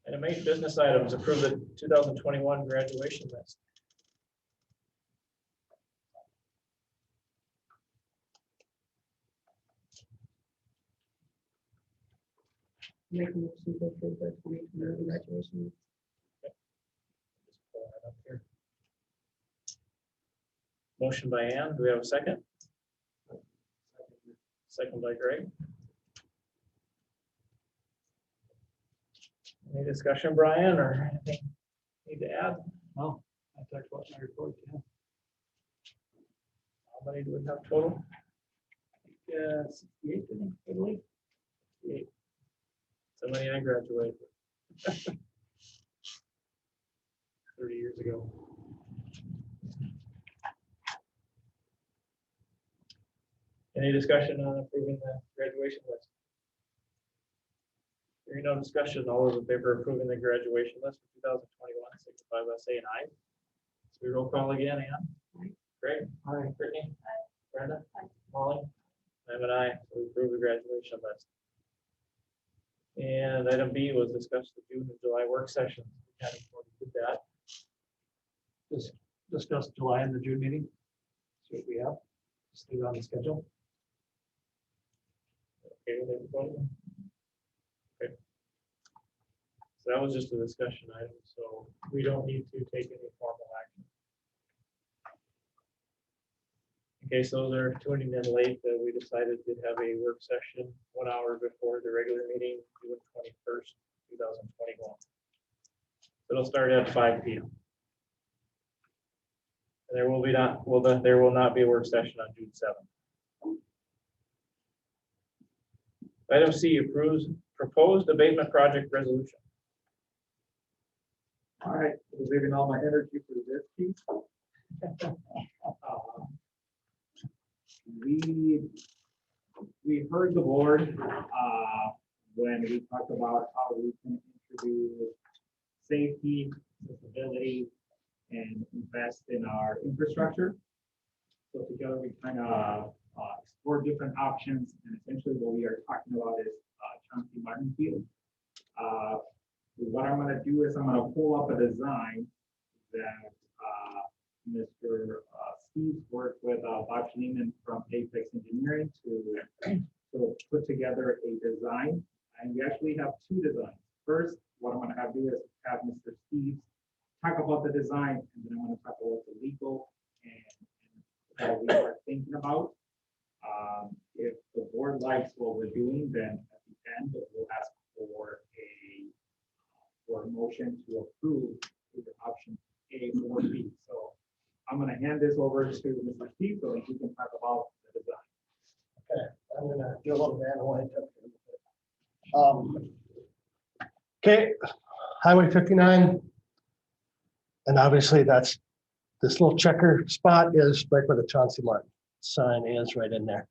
Item 8, business items. Approve the 2021 graduation list. Make a motion to approve the 2020 graduation. Just pull that up here. Motion by Ann. Do we have a second? Second by Greg. Any discussion, Brian, or anything need to add? Oh, I talked about my report, yeah. How many do we have total? 68, I think, I believe. 68. So many I graduated 30 years ago. Any discussion on approving the graduation list? Hearing no discussion, all those in favor of approving the graduation list for 2021, signify by saying aye. So we roll call again, Ann? Aye. Greg? Aye. Brittany? Aye. Brenda? Aye. Molly? I'm an aye, so we approve the graduation list. And item B was discuss the June and July work sessions. We kind of already did that. Just discuss July and the June meeting. See what we have. Just leave it on the schedule. Okay with everybody? Okay. So that was just a discussion item, so we don't need to take any formal action. In case those are tuning in late, we decided to have a work session 1 hour before the regular meeting, June 21st, 2021. It'll start at 5 p.m. And there will be there will not be a work session on June 7th. Item C, approves proposed abatement project resolution. All right, I was leaving all my energy for this piece. We heard the board when we talked about how we can introduce safety, accessibility, and invest in our infrastructure. So together we kind of explore different options, and essentially what we are talking about is Chauncey Martin Field. What I'm gonna do is I'm gonna pull up a design that Mr. Steve's worked with Bob Schneeman from Apex Engineering to put together a design. And we actually have two designs. First, what I'm gonna do is have Mr. Steve talk about the design, and then I'm gonna talk about the legal and what we are thinking about. If the board likes what we're doing, then at the end, we'll ask for a motion to approve either option A or B. So I'm gonna hand this over to Mr. Steve so that he can talk about the design. Okay, I'm gonna do a little manual. Okay, Highway 59. And obviously that's, this little checker spot is right where the Chauncey Martin sign is, right in there.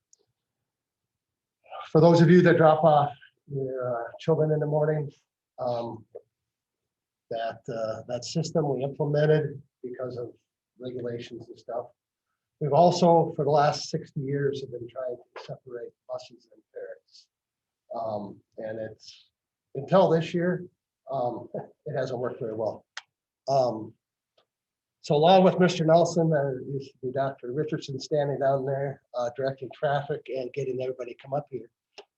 For those of you that drop off your children in the morning, that system we implemented because of regulations and stuff. We've also, for the last 60 years, have been trying to separate buses and parents. And it's, until this year, it hasn't worked very well. So along with Mr. Nelson, there used to be Dr. Richardson standing down there, directing traffic and getting everybody come up here.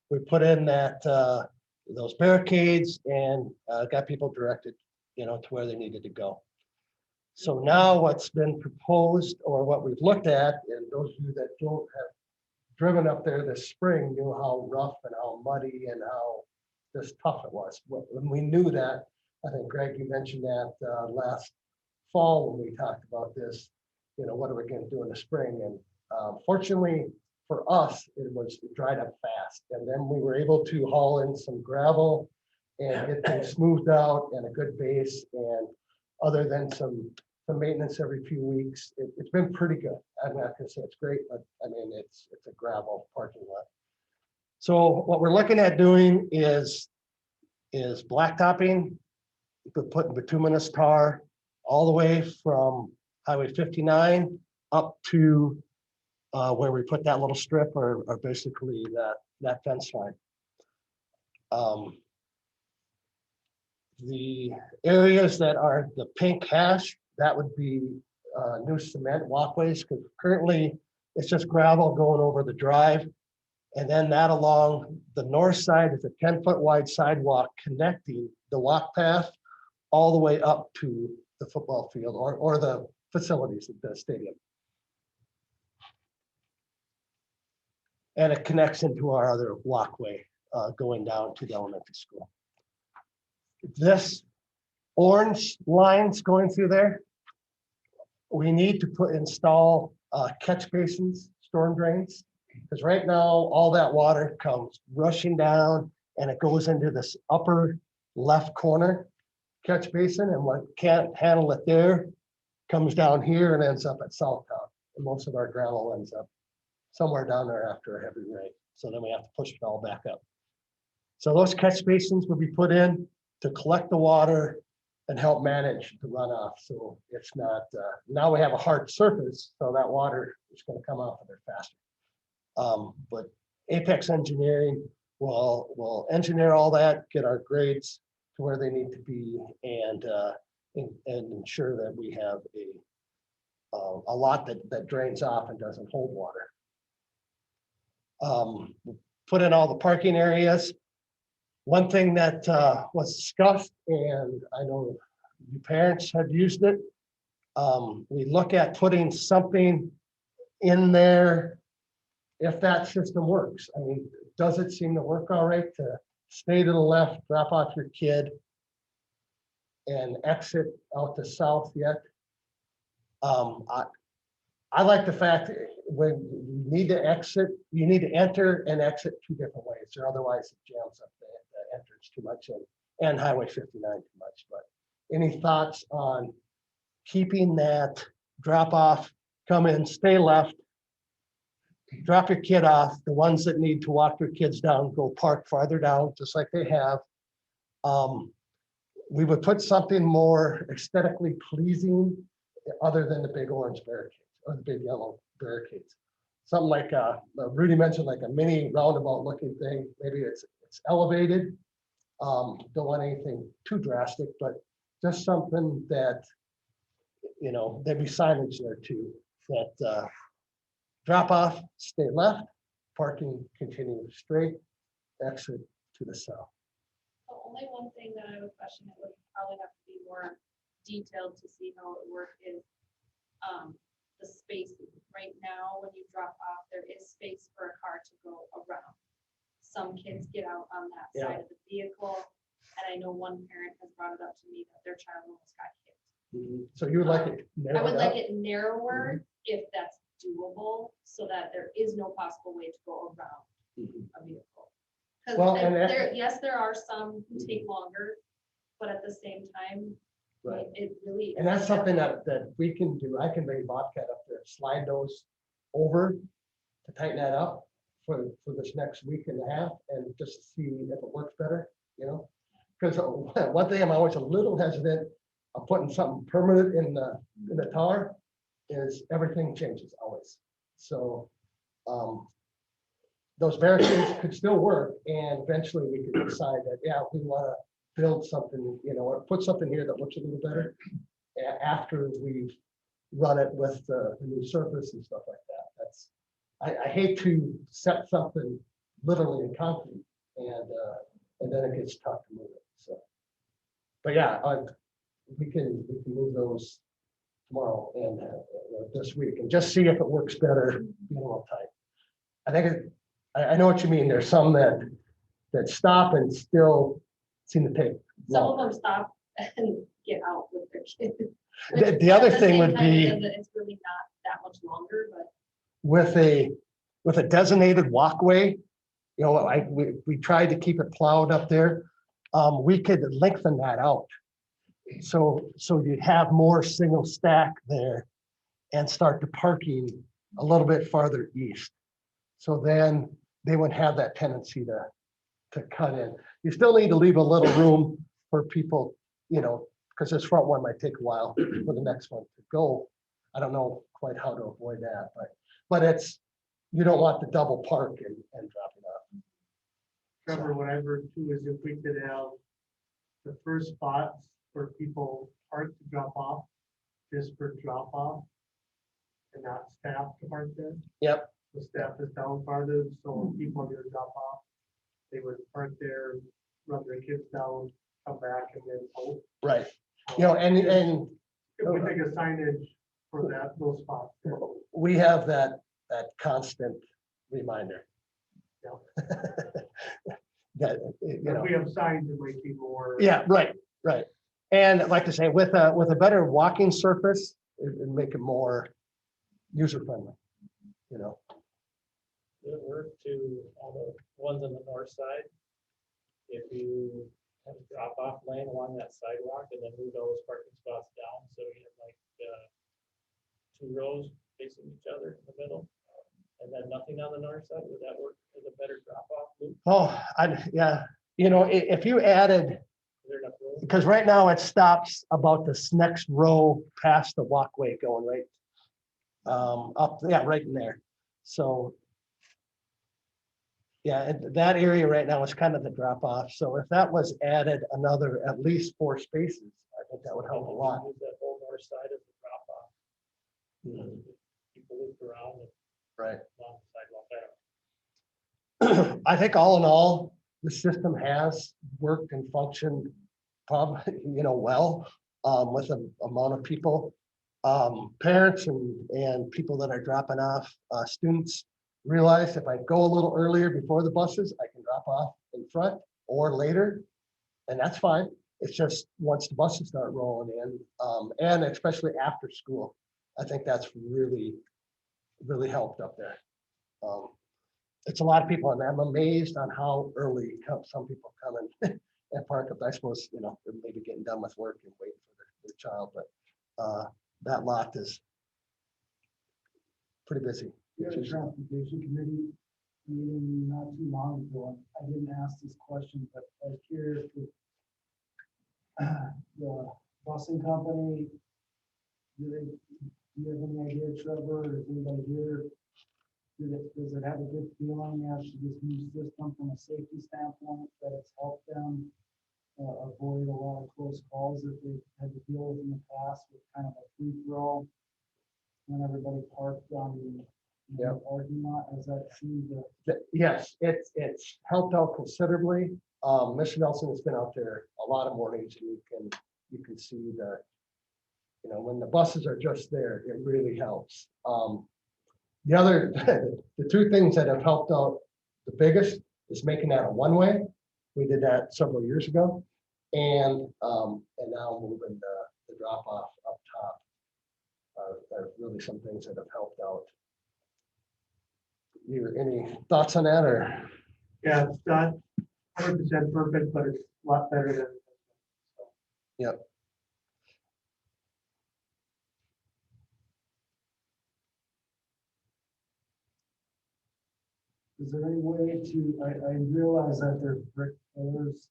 We put in that, those barricades and got people directed, to where they needed to go. So now what's been proposed, or what we've looked at, and those of you that don't have driven up there this spring knew how rough and how muddy and how just tough it was. When we knew that, I think Greg, you mentioned that last fall when we talked about this, what are we going to do in the spring? And fortunately for us, it dried up fast. And then we were able to haul in some gravel and get things smoothed out and a good base. And other than some maintenance every few weeks, it's been pretty good. I'm not going to say it's great, but I mean, it's a gravel parking lot. So what we're looking at doing is blacktopping, putting bituminous tar all the way from Highway 59 up to where we put that little strip, or basically that fence line. The areas that are the pink hash, that would be new cement walkways, because currently it's just gravel going over the drive. And then that along the north side is a 10-foot wide sidewalk connecting the walk path all the way up to the football field or the facilities at the stadium. And it connects into our other walkway going down to the elementary school. This orange lines going through there, we need to install catch basins, storm drains, because right now all that water comes rushing down and it goes into this upper left corner catch basin, and what can't handle it there comes down here and ends up at Southtown. And most of our gravel ends up somewhere down there after a heavy rain. So then we have to push it all back up. So those catch basins will be put in to collect the water and help manage the runoff. So it's not, now we have a hard surface, so that water is going to come off of there faster. But Apex Engineering will engineer all that, get our grades to where they need to be, and ensure that we have a lot that drains off and doesn't hold water. Put in all the parking areas. One thing that was discussed, and I know you parents have used it, we look at putting something in there if that system works. I mean, does it seem to work all right to stay to the left, drop off your kid, and exit out to south yet? I like the fact that when you need to exit, you need to enter and exit two different ways, or otherwise it jams up the entrance too much and Highway 59 too much. But any thoughts on keeping that drop off, come in, stay left, drop your kid off, the ones that need to walk their kids down, go park farther down, just like they have. We would put something more aesthetically pleasing other than the big orange barricades or the big yellow barricades. something like Rudy mentioned, like a mini roundabout looking thing. Maybe it's elevated. Don't want anything too drastic, but just something that, you know, there'd be signage there too, that drop off, stay left, parking continue straight, exit to the south. The only one thing that I would question, it would probably have to be more detailed to see how it works is the space. Right now, when you drop off, there is space for a car to go around. Some kids get out on that Yeah. side of the vehicle, and I know one parent has brought it up to me that their child almost got hit. So you would like it I would narrowed like up? it narrower if that's doable, so that there is no possible way to go around Mhm. a vehicle. Because Well, and that- yes, there are some who take longer, but at the same time, Right. it really. And that's something that we can do. I can bring Bobcat up there, slide those over to tighten that up for this next week and a half and just see if it works better, you know? Because one thing I'm always a little hesitant of putting something permanent in the tower is everything changes always. So those barricades could still work, and eventually we could decide that, yeah, we want to build something, you know, or put something here that looks a little better after we've run it with the new surface and stuff like that. That's, I hate to set something literally in concrete and then it gets tough to move it. So, but yeah, we can move those tomorrow and this week and just see if it works better, you know, tight. I think I know what you mean. There's some that stop and still seem to take Some of longer. them stop and get out with their kids. The other At thing same would time, be it's really not that much longer, but with a designated walkway, you know, we tried to keep it plowed up there. We could lengthen that out. So you'd have more single stack there and start the parking a little bit farther east. So then they wouldn't have that tendency to cut in. You still need to leave a little room for people, you know, because this front one might take a while for the next one to go. I don't know quite how to avoid that, but it's, you don't want the double park and dropping off. Trevor, what I've heard too is if we could have the first spots for people park to drop off, just for drop off and not staff to park there. Yep. The staff is down farther, so when people are gonna drop off, they would park there, run their kids down, come back and then out. Right. You know, and If we take a signage for those spots. we have that constant reminder. Yeah. That, you know. If we have signs that make people more. Yeah, right. And like I say, with a better walking surface, it make it more user friendly, you know. Would it work to, all the ones on the north side, if you have a drop off lane along that sidewalk and then move those parking spots down, so you have like 2 rows facing each other in the middle? And then nothing on the north side, would that work as a better drop off loop? Oh, yeah, you know, if you added, Is there enough room? because right now it stops about this next row past the walkway going right up, yeah, right in there. So yeah, and that area right now is kind of the drop off. So if that was added another at least 4 spaces, I think that would help a lot. Use that whole north side as a drop off. People loop around and Right. along the sidewalk there. I think all in all, the system has worked and functioned probably, you know, well, with the amount of people, parents and people that are dropping off, students realize if I go a little earlier before the buses, I can drop off in front or later, and that's fine. It's just once the buses start rolling in, and especially after school, I think that's really helped up there. It's a lot of people, and I'm amazed on how early some people come in and park up. I suppose, you know, they're maybe getting done with work and waiting for their child, but that lot is pretty busy. We had a transportation committee meeting not too long ago. I didn't ask this question, but I was curious if the busing company, do you have any idea, Trevor, or is anybody here does it have a good feeling as to this new system from a safety standpoint, that it's helped them avoid a lot of close calls that they've had to deal with in the past with kind of a free throw when everybody parked on the parking lot? Has that seemed to? Yes, it's helped out considerably. Mr. Nelson has been out there a lot of mornings, and you can see that, when the buses are just there, it really helps. The other, the two things that have helped out the biggest is making that a one-way. We did that several years ago, and now moving the drop-off up top are really some things that have helped out. Any thoughts on that, or? Yeah, it's not 100% perfect, but it's a lot better than. Yep. Is there any way to, I realize that there's brick pillars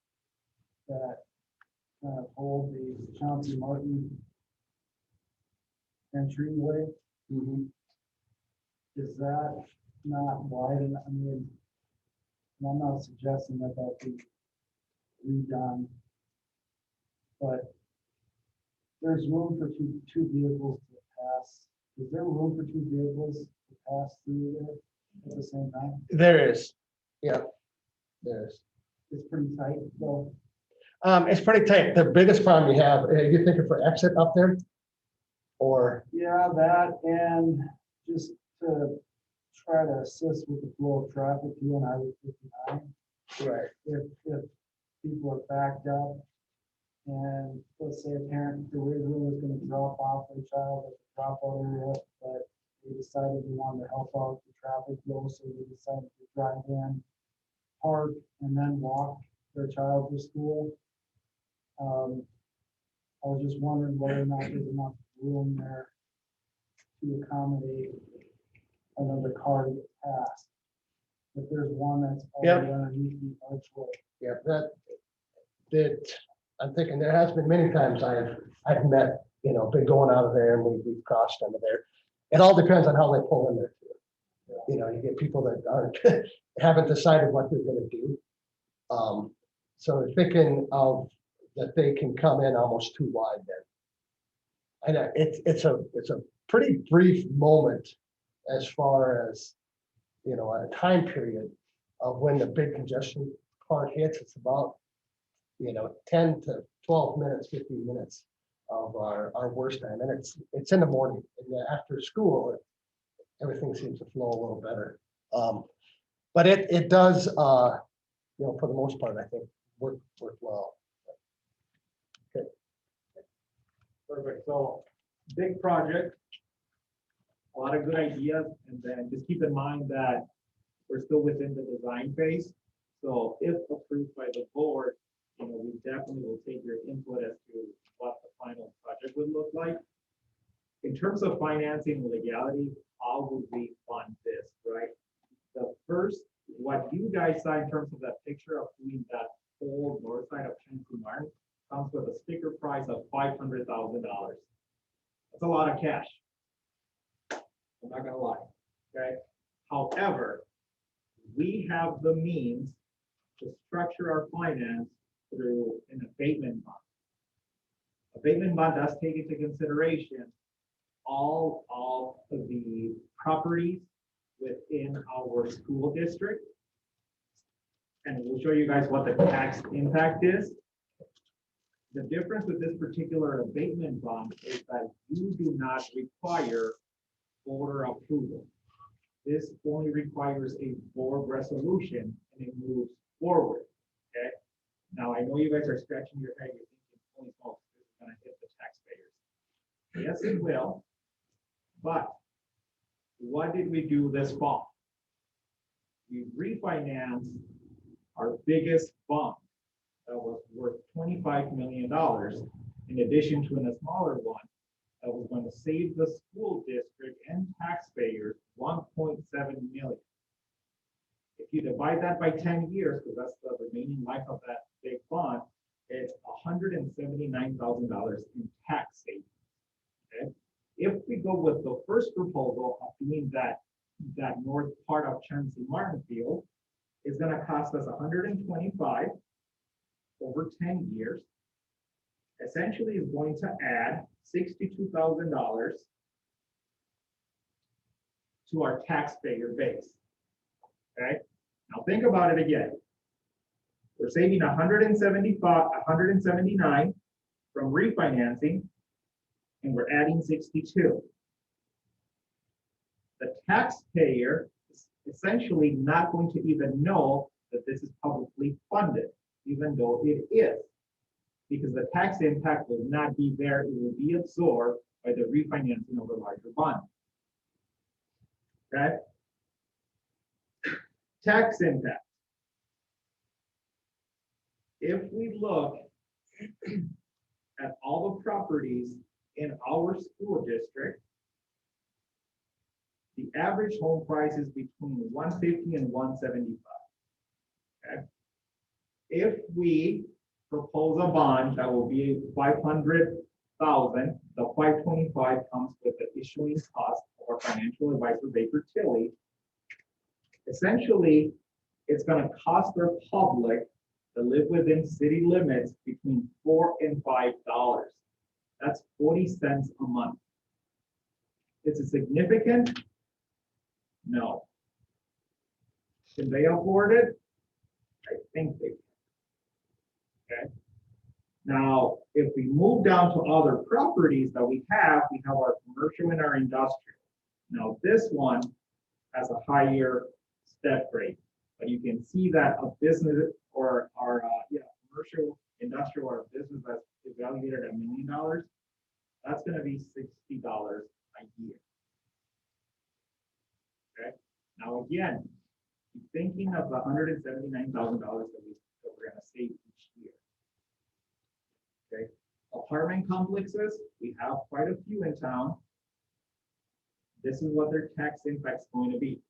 that kind of hold the Chauncey Martin entryway. Is that not wide enough? I mean, and I'm not suggesting that that be redone, but there's room for two vehicles to pass. Is there room for two vehicles to pass through there at the same time? There is. Yeah, there is. It's pretty tight, though. It's pretty tight. The biggest problem you have, you thinking for exit up there? Or? Yeah, that, and just to try to assist with the flow of traffic here on Highway 59. Right. If people are backed up, and let's say a parent, the original was gonna drop off their child at the drop-off area, but they decided they wanted to help out the traffic flow, so they decided to drive in, park, and then walk their child to school. I was just wondering whether or not there's enough room there to accommodate another car to get past. If there's one that's already underneath the archway. Yeah, that I'm thinking there has been many times I've met, been going out of there and we've crossed under there. It all depends on how they pull in there too. You get people that aren't haven't decided what they're gonna do. So thinking of that they can come in almost too wide then. I know it's a pretty brief moment as far as a time period of when the big congestion part hits. It's about 10 to 12 minutes, 15 minutes of our worst time, and it's in the morning. And then after school, everything seems to flow a little better. But it does, for the most part, I think work well. Okay. Perfect. So big project, a lot of good ideas, and then just keep in mind that we're still within the design phase. So if approved by the board, we definitely will take your input as to what the final project would look like. In terms of financing and legality, how would we fund this, right? The first, what you guys saw in terms of that picture of doing that whole north side of Chauncey Martin comes with a sticker price of $500,000. That's a lot of cash. I'm not gonna lie, okay? However, we have the means to structure our finance through an abatement bond. Abatement bond does take into consideration all of the properties within our school district. And we'll show you guys what the tax impact is. The difference with this particular abatement bond is that you do not require board approval. This only requires a board resolution and it moves forward, okay? Now, I know you guys are scratching your head, you're thinking, holy smokes, this is gonna hit the taxpayers. Yes, it will, but what did we do this fall? We refinanced our biggest bond that was worth $25 million, in addition to a smaller one that was going to save the school district and taxpayers $1.7 million. If you divide that by 10 years, because that's the remaining life of that big bond, it's $179,000 in tax savings. Okay? If we go with the first proposal of doing that that north part of Chauncey Martinfield is gonna cost us 125 over 10 years. Essentially is going to add $62,000 to our taxpayer base. Okay, now think about it again. We're saving 179 from refinancing, and we're adding 62. The taxpayer is essentially not going to even know that this is publicly funded, even though it is, because the tax impact will not be there. It will be absorbed by the refinancing of a larger bond. Okay? Tax impact. If we look at all the properties in our school district, the average home price is between 150 and 175. Okay? If we propose a bond that will be 500,000, the 525 comes with the issuing cost of our financial advisor, Baker Tilly. Essentially, it's going to cost our public to live within city limits between $4 and $5. That's 40 cents a month. Is it significant? No. Can they afford it? I think they can. Okay. Now, if we move down to other properties that we have our commercial and our industrial. Now, this one has a higher step rate, but you can see that a business or our commercial, industrial, or business that's evaluated at $1 million, that's going to be $60 a year. Okay. Now, again, thinking of the $179,000 that we're going to save each year. Okay. Apartment complexes, we have quite a few in town. This is what their tax impact is going to be.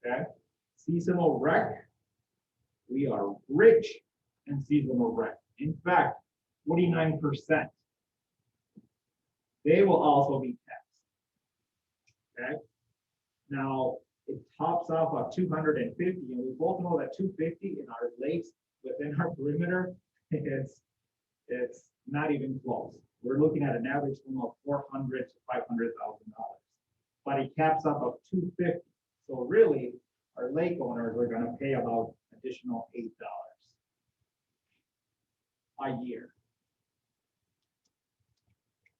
Okay. Seasonal rec, we are rich in seasonal rec. In fact, 49%. They will also be taxed. Okay. Now, it tops off at 250, and we both know that 250 in our lakes within our perimeter, it's not even close. We're looking at an average sum of $400,000 to $500,000, but it caps up at 250. So really, our lake owners are going to pay about additional $8 a year.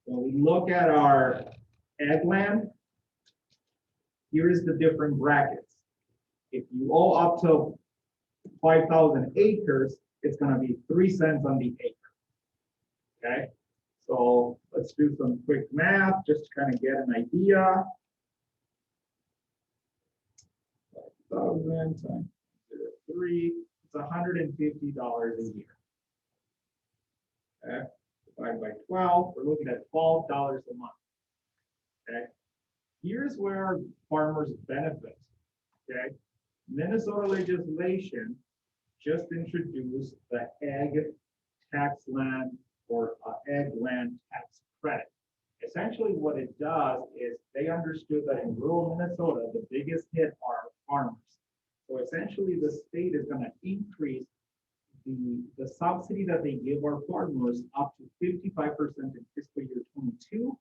When we look at our ag land, here is the different brackets. If you owe up to 5,000 acres, it's going to be 3 cents on the acre. Okay, so let's do some quick math just to kind of get an idea. 5,000 times 3, it's $150 a year. Okay, divided by 12, we're looking at $12 a month. Okay, here's where farmers benefit. Okay, Minnesota legislation just introduced the ag tax land or ag land tax credit. Essentially what it does is they understood that in rural Minnesota, the biggest hit are farmers. So essentially the state is going to increase the subsidy that they give our farmers up to 55% in fiscal year 22,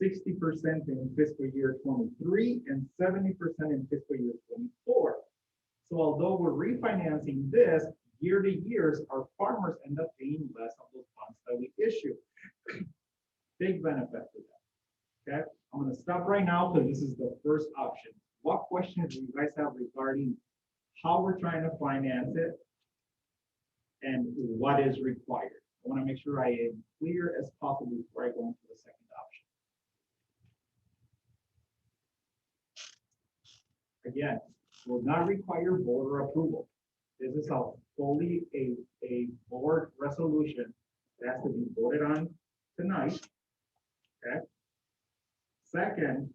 60% in fiscal year 23, and 70% in fiscal year 24. So although we're refinancing this, year to years, our farmers end up paying less of those funds that we issue. Big benefit to that. Okay, I'm going to stop right now because this is the first option. What questions do you guys have regarding how we're trying to finance it and what is required? I want to make sure I am clear as possible before I go into the second option. Again, will not require board approval. This is fully a board resolution that has to be voted on tonight. Okay. Second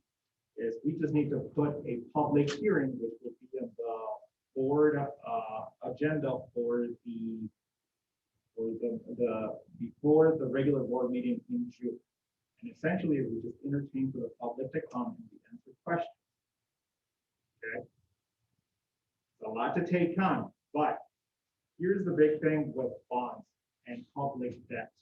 is we just need to put a public hearing, which will be in the board agenda for before the regular board meeting in June. And essentially, we just entertain for the public to come and answer questions. lot to take on, but here's the big thing with bonds and public debt.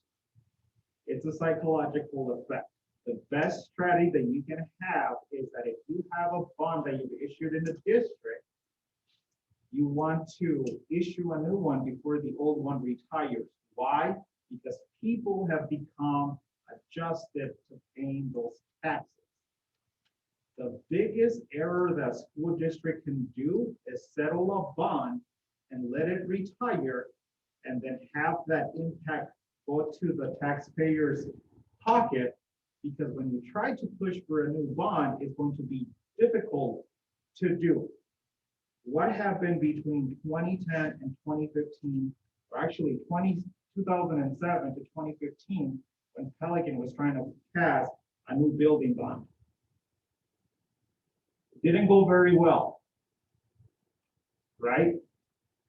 It's a psychological effect. The best strategy that you can have is that if you have a bond that you've issued in the district, you want to issue a new one before the old one retires. Why? Because people have become adjusted to paying those taxes. The biggest error that school district can do is settle a bond and let it retire and then have that impact go to the taxpayer's pocket, because when you try to push for a new bond, it's going to be difficult to do. What happened between 2010 and 2015, or actually 2007 to 2015, when Pelican was trying to pass a new building bond? It didn't go very well, right?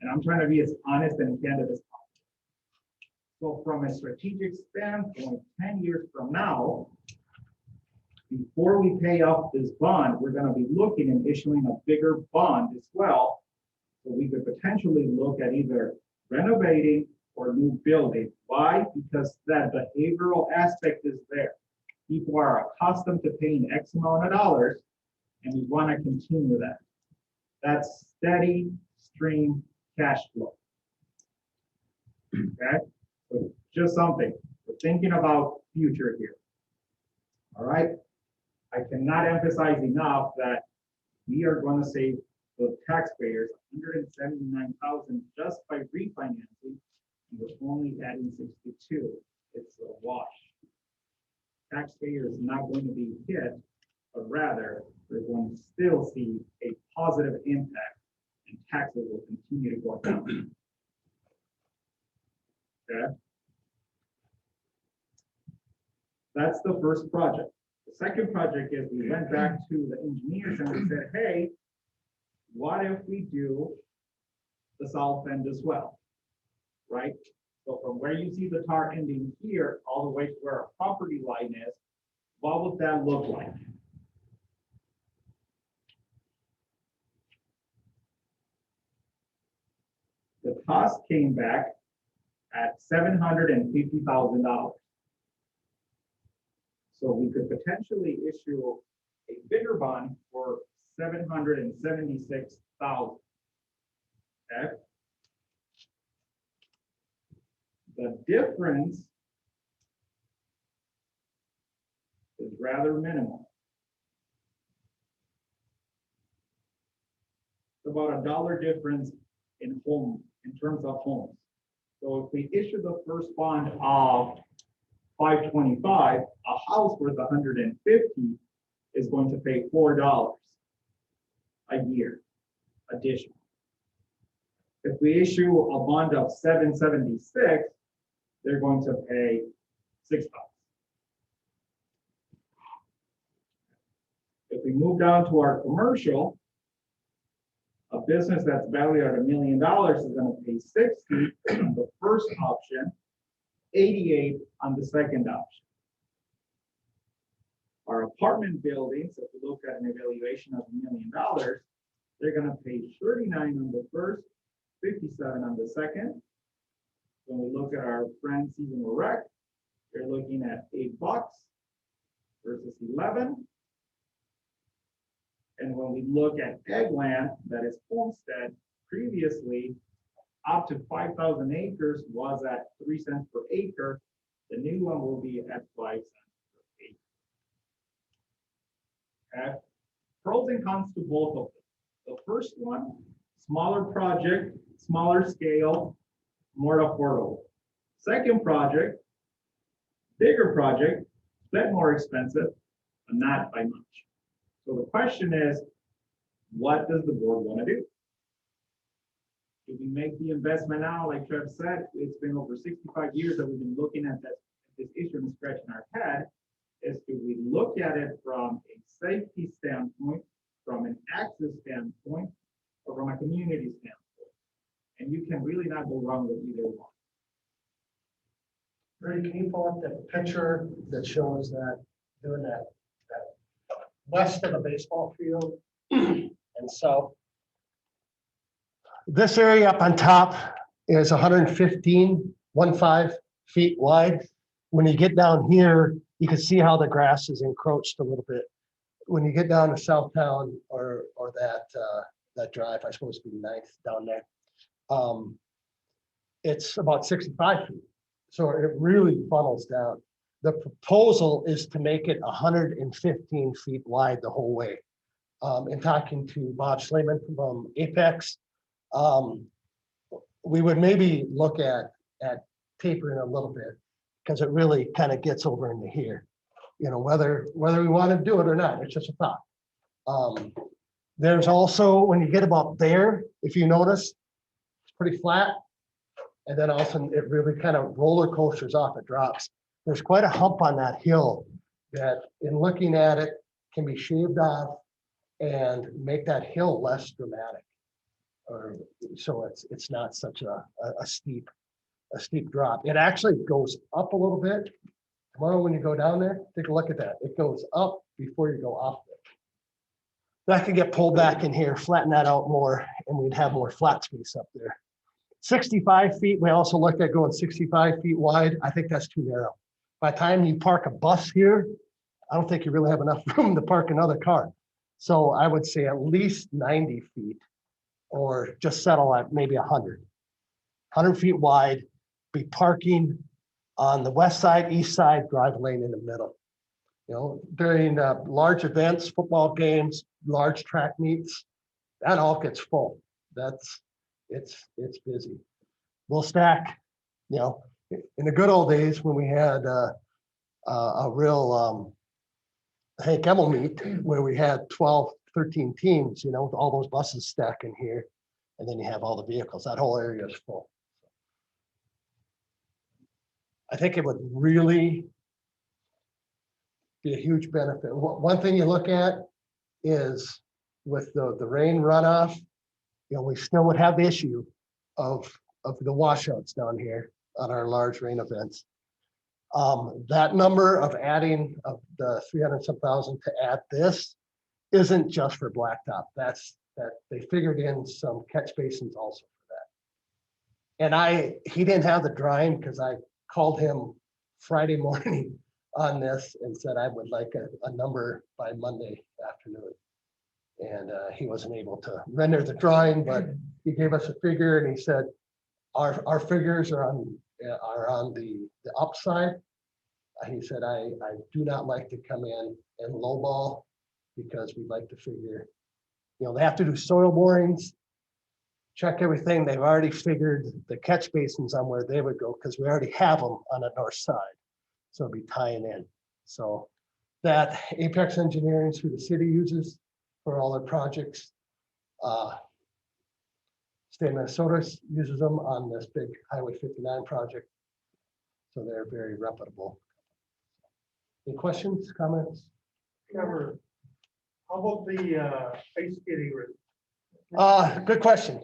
And I'm trying to be as honest and candid as possible. So from a strategic standpoint, 10 years from now, before we pay off this bond, we're going to be looking and issuing a bigger bond as well. So we could potentially look at either renovating or new building. Why? Because that behavioral aspect is there. People are accustomed to paying X amount of dollars, and we want to continue that. That's steady stream cash flow. Okay, so just something we're thinking about future here. All right, I cannot emphasize enough that we are going to save the taxpayers $179,000 just by refinancing, and we're only adding 62. It's a wash. Taxpayer is not going to be hit, but rather we're going to still see a positive impact, and taxes will continue to go down. Okay. That's the first project. The second project is we went back to the engineers and we said, hey, what if we do the south end as well, right? So from where you see the tar ending here, all the way to where our property line is, what would that look like? The cost came back at $750,000. So we could potentially issue a bigger bond for $776,000. Okay. The difference is rather minimal. It's about $1 difference in terms of homes. So if we issue the first bond of 525, a house worth 150 is going to pay $4 a year additional. If we issue a bond of 776, they're going to pay $6. If we move down to our commercial, a business that's valued at $1 million is going to pay 60 on the first option, 88 on the second option. Our apartment buildings, if we look at an evaluation of $1 million, they're going to pay 39 on the first, 57 on the second. When we look at our brand seasonal rec, they're looking at $8 versus 11. And when we look at Eggland, that is Homestead, previously up to 5,000 acres was at 3 cents per acre. The new one will be at 5 cents per acre. Okay. Pros and cons to both of them. The first one, smaller project, smaller scale, more affordable. Second project, bigger project, bit more expensive, but not by much. So the question is, what does the board want to do? Do we make the investment now? Like Trev said, it's been over 65 years that we've been looking at this issue and scratching our head. Is do we look at it from a safety standpoint, from an access standpoint, or from a community standpoint? And you can really not go wrong with either one. Brady, can you pull up that picture that shows that doing that west of the baseball field and south? This area up on top is 115 feet wide. When you get down here, you can see how the grass is encroached a little bit. When you get down to Southtown or that drive, I suppose it'd be 9th down there, it's about 65 feet. So it really funnels down. The proposal is to make it 115 feet wide the whole way. In talking to Bob Schleman from Apex, we would maybe look at tapering a little bit because it really kind of gets over into here. You know, whether we want to do it or not, it's just a thought. There's also, when you get about there, if you notice, it's pretty flat. And then all of a sudden it really kind of roller coasters off, it drops. There's quite a hump on that hill that in looking at it can be shaved off and make that hill less dramatic. Or so it's not such a steep drop. It actually goes up a little bit. Tomorrow when you go down there, take a look at that. It goes up before you go off it. That can get pulled back in here, flatten that out more, and we'd have more flat space up there. 65 feet, we also looked at going 65 feet wide. I think that's too narrow. By the time you park a bus here, I don't think you really have enough room to park another car. So I would say at least 90 feet or just settle at maybe 100. 100 feet wide, be parking on the west side, east side, drive lane in the middle. You know, during large events, football games, large track meets, that all gets full. It's busy. We'll stack, you know, in the good old days when we had a real Hank Emmel meet where we had 12, 13 teams, you know, with all those buses stacking here, and then you have all the vehicles. That whole area is full. I think it would really be a huge benefit. One thing you look at is with the rain runoff, you know, we still would have the issue of the washouts down here on our large rain events. That number of adding of the 300-some-thousand to add this isn't just for blacktop. That they figured in some catch basins also for that. And he didn't have the drawing because I called him Friday morning on this and said I would like a number by Monday afternoon. And he wasn't able to render the drawing, but he gave us a figure and he said, our figures are on the upside. He said, I do not like to come in and lowball because we like to figure, you know, they have to do soil borings, check everything. They've already figured the catch basins on where they would go because we already have them on the north side. So it'll be tying in. So that Apex Engineering, who the city uses for all their projects. State of Minnesota uses them on this big Highway 59 project. So they're very reputable. Any questions, comments? Trevor, how about the ice skating rink? Good question.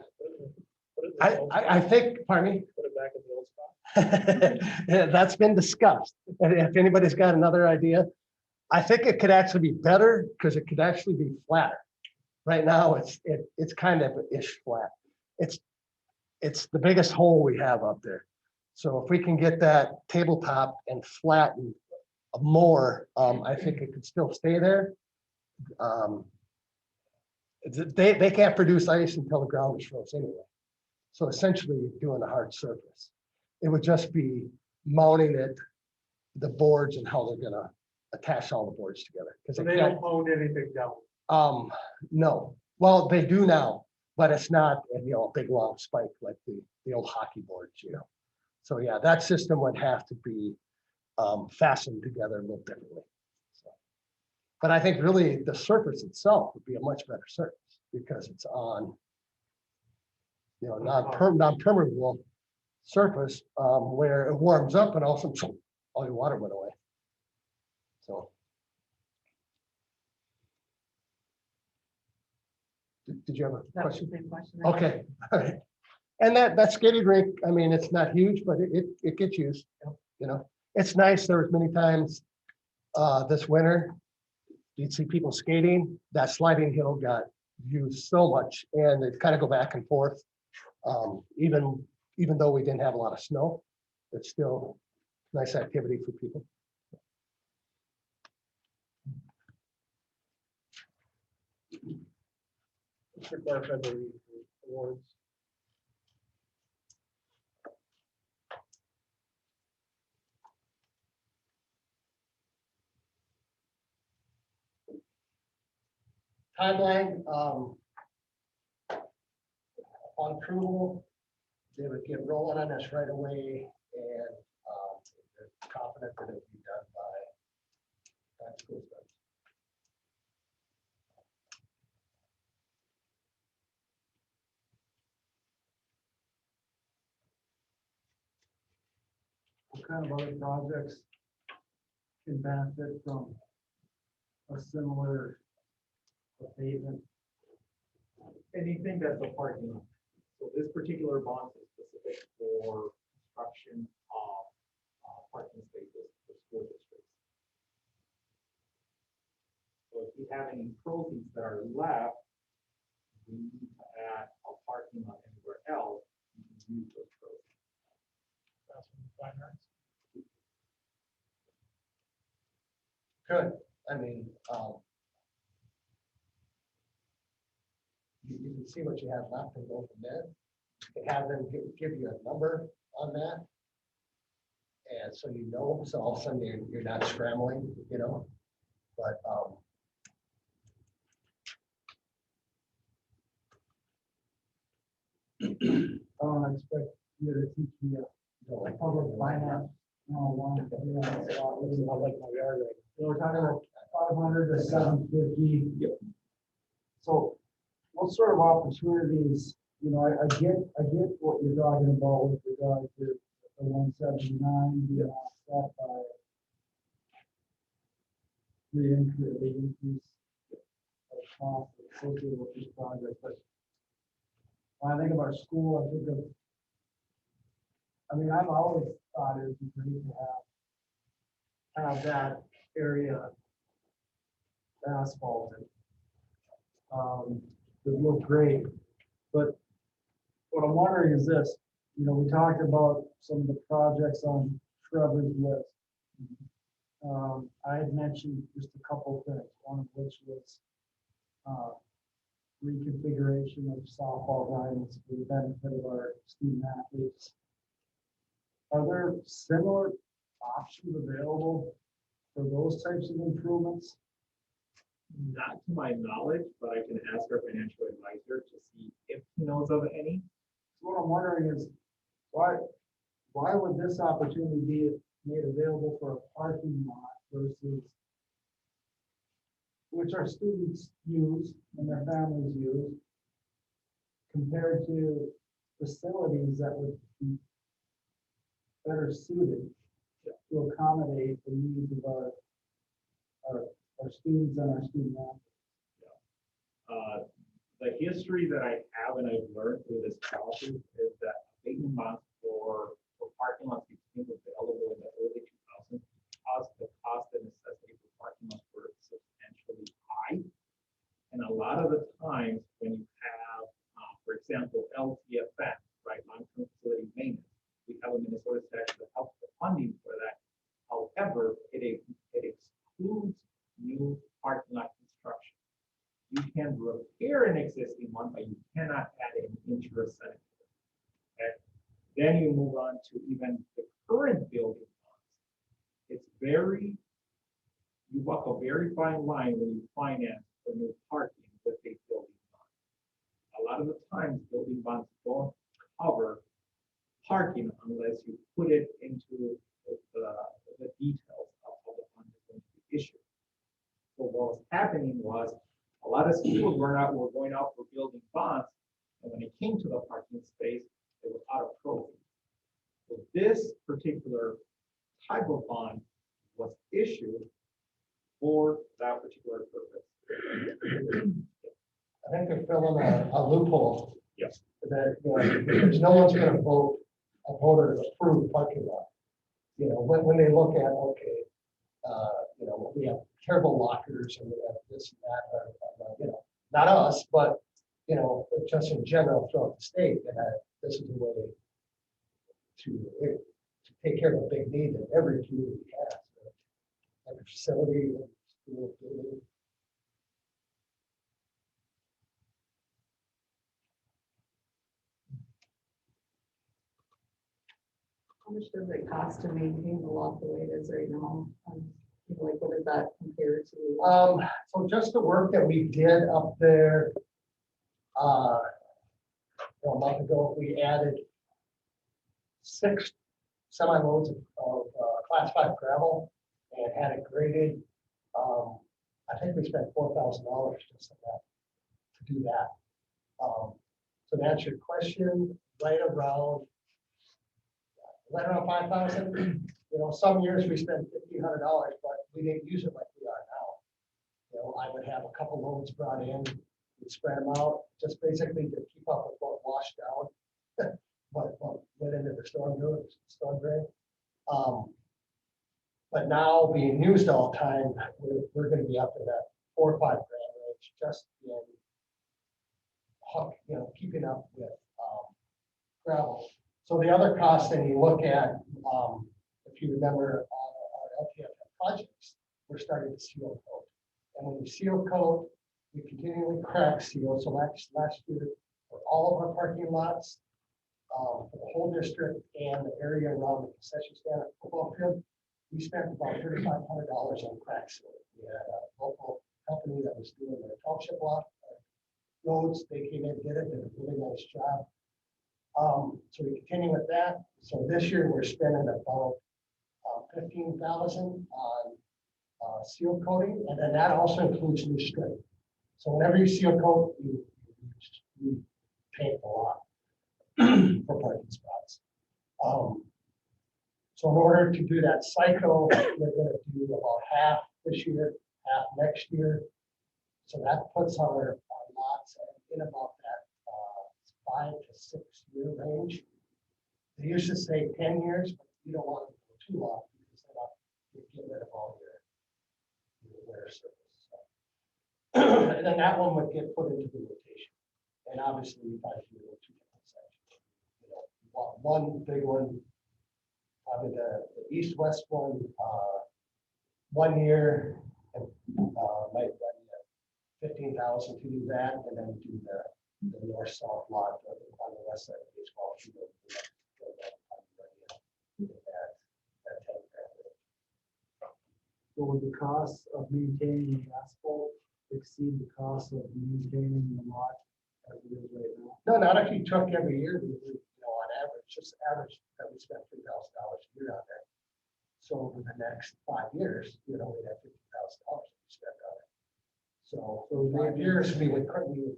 I think, pardon me? Put it back in the old spot. Yeah, that's been discussed. And if anybody's got another idea, I think it could actually be better because it could actually be flatter. Right now, it's kind of ish flat. It's the biggest hole we have up there. So if we can get that tabletop and flatten more, I think it could still stay there. They can't produce ice until the ground is frozen anyway. So essentially, you're doing a hard surface. It would just be mounting it, the boards, and how they're gonna attach all the boards together. So they don't mount anything down. No. Well, they do now, but it's not, you know, a big long spike like the old hockey boards, you know. So yeah, that system would have to be fastened together a little differently. So, but I think really the surface itself would be a much better surface because it's on, you know, non-permeable surface where it warms up and also all your water went away. So. Did you have a That was question? the same question. Okay, all right. And that skating rink, I mean, it's not huge, but it gets used, you know. It's nice. There was many times this winter, you'd see people skating. That sliding hill got used so much and it kind of go back and forth. Even though we didn't have a lot of snow, it's still nice activity for people. Report February awards. Timeline, on approval, they would get rolling on this right away, and they're confident that it'll be done by time school starts. What kind of other projects can benefit from a similar abatement? Anything that's a parking lot. So this particular bond is specific for construction of parking spaces for school districts. So if you have any proceeds that are left, we need to add a parking lot anywhere else, you can use those proceeds. That's from the fine arts. Good, I mean, you can see what you have left and go from there. You can have them give you a number on that. And so you know, so all of a sudden you're not scrambling, you know, but, I don't expect you to teach me like public finance. No, one, I like my yard. We're talking about 500 to 750. Yep. So what sort of opportunities, you know, I get what you're talking about with regard to the 179 being offset by the increase of cost associated with this project. But when I think about school, I think of, I mean, I've always thought it would be great to have that area asphalted. It would look great, but what I'm wondering is this, you know, we talked about some of the projects on Trevor's list. I had mentioned just a couple of things, one of which was reconfiguration of softball diamonds for the benefit of our student athletes. Are there similar options available for those types of improvements? Not to my knowledge, but I can ask our financial advisor to see if he knows of any. So what I'm wondering is, why would this opportunity be made available for a parking lot versus which our students use and their families use compared to facilities that would be better suited to accommodate the needs of our students and our student athletes? The history that I have and I've learned through this process is that abatement bonds for parking lots became available in the early 2000s because the cost and necessity for parking lots were substantially high. And a lot of the times when you have, for example, LTFM, right, long-term facility maintenance, we have a Minnesota statute that helps the funding for that. However, it excludes new parking lot construction. You can repair an existing one, but you cannot add an interest in it. Okay? Then you move on to even the current building bonds. It's you walk a very fine line when you finance for new parking with a building bond. A lot of the times, building bonds don't cover parking unless you put it into the details of how the fund is going to be issued. So what was happening was a lot of schools were going out for building bonds, and when it came to the parking space, they were out of proceeds. So this particular type of bond was issued for that particular purpose. I think they're filling a loophole. Yes. That, you know, because no one's gonna vote a voter to approve parking lot. You know, when they look at, okay, you know, we have terrible lockers and we have this and that, you know, not us, but, you know, just in general throughout the state, this is a way to take care of a big need that every community has. Like a facility, school, building. How much does it cost to maintain the lot the way it is right now? Like, what does that compare to? So just the work that we did up there, a month ago, we added 6 semi-loads of class 5 gravel and had it graded. I think we spent $4,000 just on that, to do that. So to answer your question, right around 5,000. You know, some years we spent $1,500, but we didn't use it like we are now. You know, I would have a couple loads brought in, we'd spread them out, just basically to keep up with what washed down. What went into the storm drain. But now being used all the time, we're gonna be up in that 4 or 5 grand range, just in, you know, keeping up with gravel. So the other cost that you look at, if you remember our LTF projects, we're starting to seal coat. And when we seal coat, we continually crack seal. So last year, for all of our parking lots, for the whole district and the area around the concession stand at the football field, we spent about $3,500 on crack seal. We had a local company that was doing the township lot roads. They came in, did a really nice job. So we continue with that. So this year we're spending about $15,000 on seal coating, and then that also includes new stripe. So whenever you seal coat, you paint a lot for parking spots. So in order to do that cycle, we're going to do about half this year, half next year. So that puts our lots in about that 5 to 6 year range. They used to say 10 years, but you don't want to go too long because then you get rid of all your wear surface. So. And then that one would get put into the rotation. And obviously we try to do 2 different sections. You know, one big one, probably the east-west one, 1 year, might run you $15,000 to do that, and then do the north-south lot on the west side of the baseball field. So would the cost of maintaining the asphalt exceed the cost of maintaining the lot as it is right now? No, not if you took every year, you know, on average, just average that we spent $3,000 a year on that. So over the next 5 years, you know, we'd have $50,000 to spend on it. So for 5 years, we would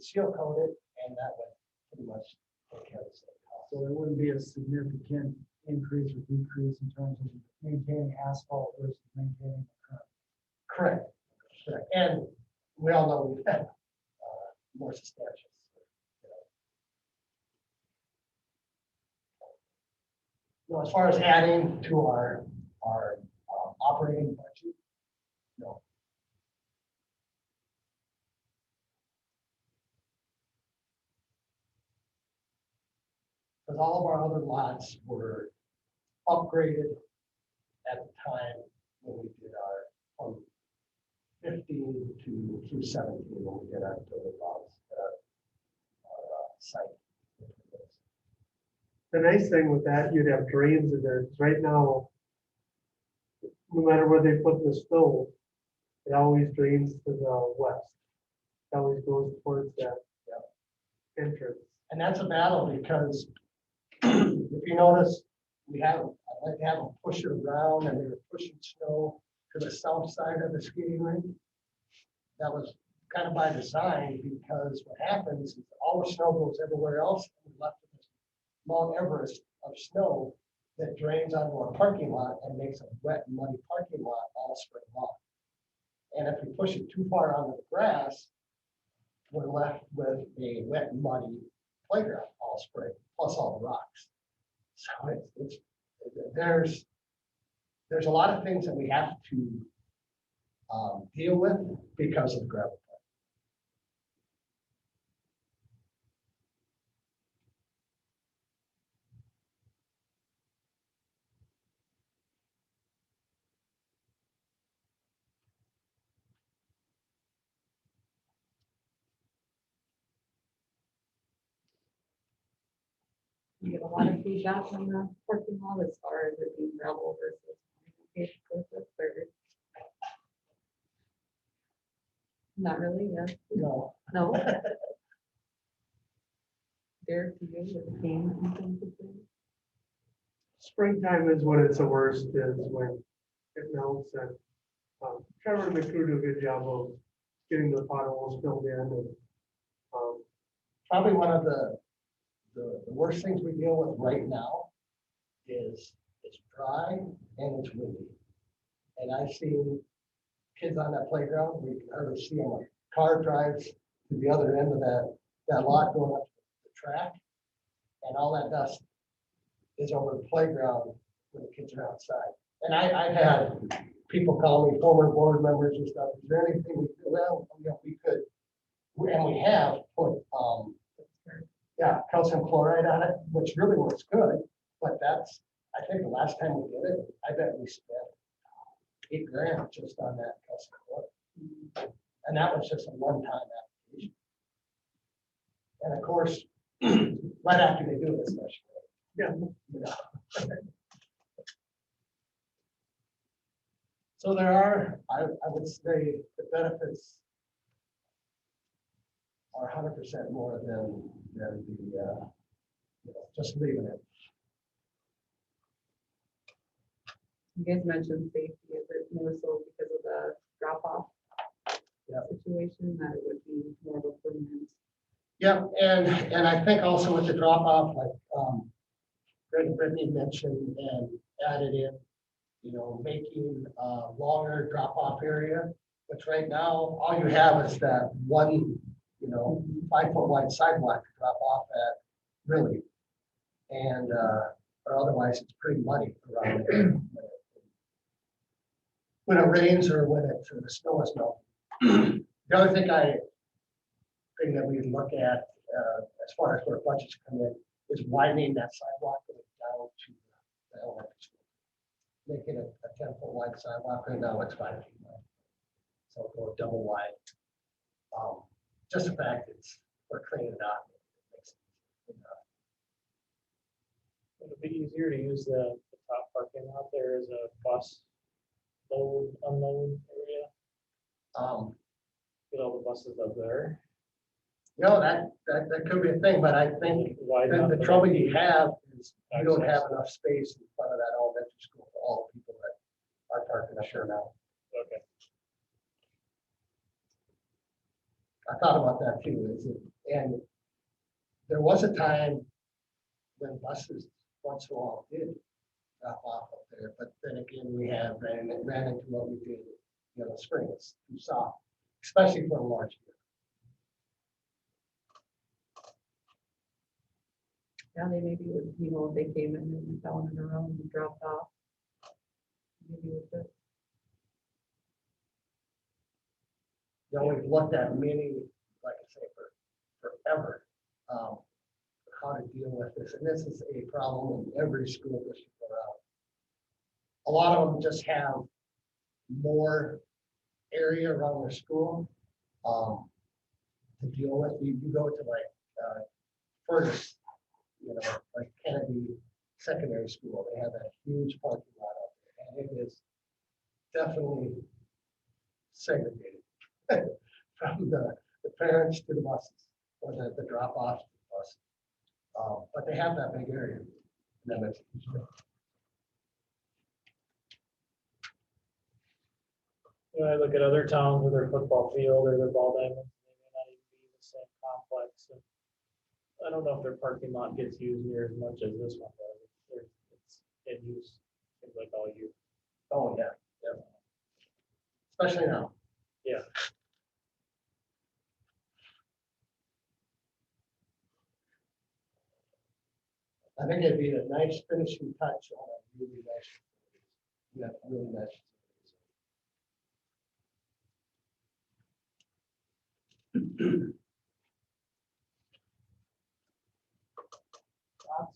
seal coat it, and that would pretty much take care of the same cost. So there wouldn't be a significant increase or decrease in terms of maintaining asphalt versus maintaining the current. Correct. Correct. And we all know we've had more substantial. You know, as far as adding to our operating budget, no. Because all of our other lots were upgraded at the time when we did our from 15 through 17 when we did our lots, our site. The nice thing with that, you'd have drains in there. 'Cause right now, no matter where they put the stove, it always drains to the west. It always goes towards that entrance. And that's a battle because if you notice, I'd like to have them push it around, and they were pushing snow to the south side of the skating rink. That was kind of by design, because what happens is all the snow goes everywhere else, and we're left with this Mount Everest of snow that drains onto our parking lot and makes a wet, muddy parking lot all spring long. And if we push it too far onto the grass, we're left with a wet, muddy playground all spring, plus all the rocks. So there's a lot of things that we have to deal with because of the gravel pit. You get a lot of feedback on the parking lot as far as it being gravel versus paved surface, or not really, yes. No. No. Derek, do you with the game? Something to say? Springtime is when it's the worst, is when it melts, and Trevor and the crew do a good job of getting the potholes filled in, and Probably one of the worst things we deal with right now is it's dry and it's windy. And I've seen kids on that playground, we can hardly see them. A car drives to the other end of that lot going up the track, and all that dust is over the playground when the kids are outside. And I've had people call me, former board members and stuff, is there anything we could, well, you know, we could, and we have put, calcium chloride on it, which really works good, but that's, I think the last time we did it, I bet we spent $8,000 just on that calcium chloride. And that was just a one-time application. And of course, right after they do it, especially. Yeah. You know. So there are, I would say the benefits are 100% more than the, you know, just leaving it. You guys mentioned safety, is it more so because of the drop off situation that it would be more of a permanent? Yeah, and I think also with the drop off, like Greg and Brittany mentioned and added in, you know, making a longer drop off area, which right now, all you have is that one, you know, 5-foot wide sidewalk to drop off at, really. And, or otherwise it's pretty muddy around there. When it rains or when the snow is melting. The other thing that we look at, as far as where budgets come in, is widening that sidewalk down to the elementary school. Making it a 10-foot wide sidewalk, right now it's 5 feet wide. So go double wide. Just the fact we're cleaning it up. Would it be easier to use the top parking lot there as a bus load, unload area? Get all the buses up there. No, that could be a thing, but I think Widen up the trouble you have is you don't have enough space in front of that elementary school for all the people that are parking up there now. Okay. I thought about that too, and there was a time when buses once in a while did drop off up there, but then again, we ran into what we did, you know, spring, it's too soft, especially for a large year. Yeah, they maybe would, you know, if they came in and fell in a row and dropped off. Maybe with the, You know, we've looked at many, like I say, for forever, how to deal with this, and this is a problem in every school district around. A lot of them just have more area around their school to deal with. You go to like Furnace, you know, like Kennedy Secondary School, they have a huge parking lot out there, and it is definitely segregated from the parents to the buses, or the drop off to the buses. But they have that big area. And that makes a huge difference. You know, I look at other towns with their football field or their ball diamonds, they may not even be the same complex. And I don't know if their parking lot gets used near as much as this one does. It's in use, seems like all year. Oh, yeah, yeah. Especially now. Yeah. I think it'd be a nice finishing touch on a really nice. Yeah, really nice. Thoughts?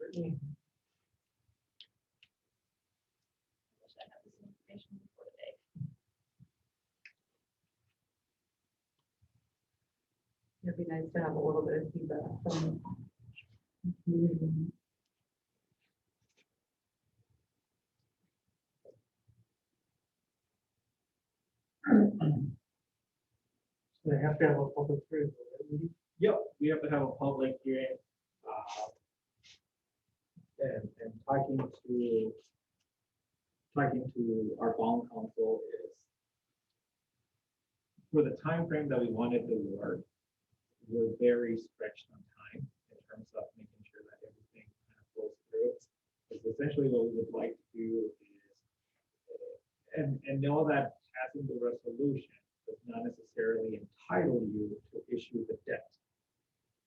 Brittany? Wish I had this information before today. yeah, It'd be nice to have a little bit of feedback from the community. They have to have a public hearing. Right? Yep, we have to have a public hearing. And talking to our bond council is for the time frame that we wanted to work, we're very stretched on time in terms of making sure that everything kind of flows through. Because essentially what we would like to do is, and know that passing the resolution does not necessarily entitle you to issue the debt.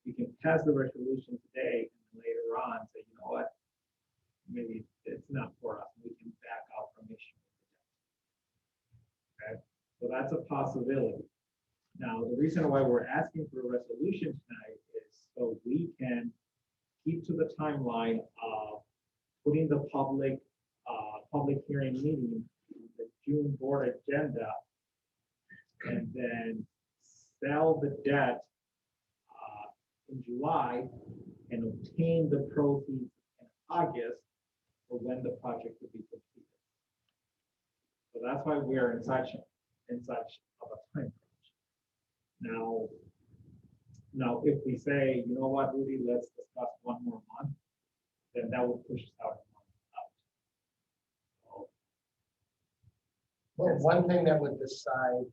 You can pass the resolution today and later on say, you know what, maybe it's not for us. We can back out from issuing the debt. Okay, so that's a possibility. Now, the reason why we're asking for a resolution tonight is so we can keep to the timeline of putting the public hearing meeting, the June board agenda, and then sell the debt in July and obtain the proceeds in August for when the project will be completed. So that's why we are in such of a time crunch. Now, if we say, you know what, Rudy, let's discuss one more month, then that would push us out a month out. Well, one thing that would decide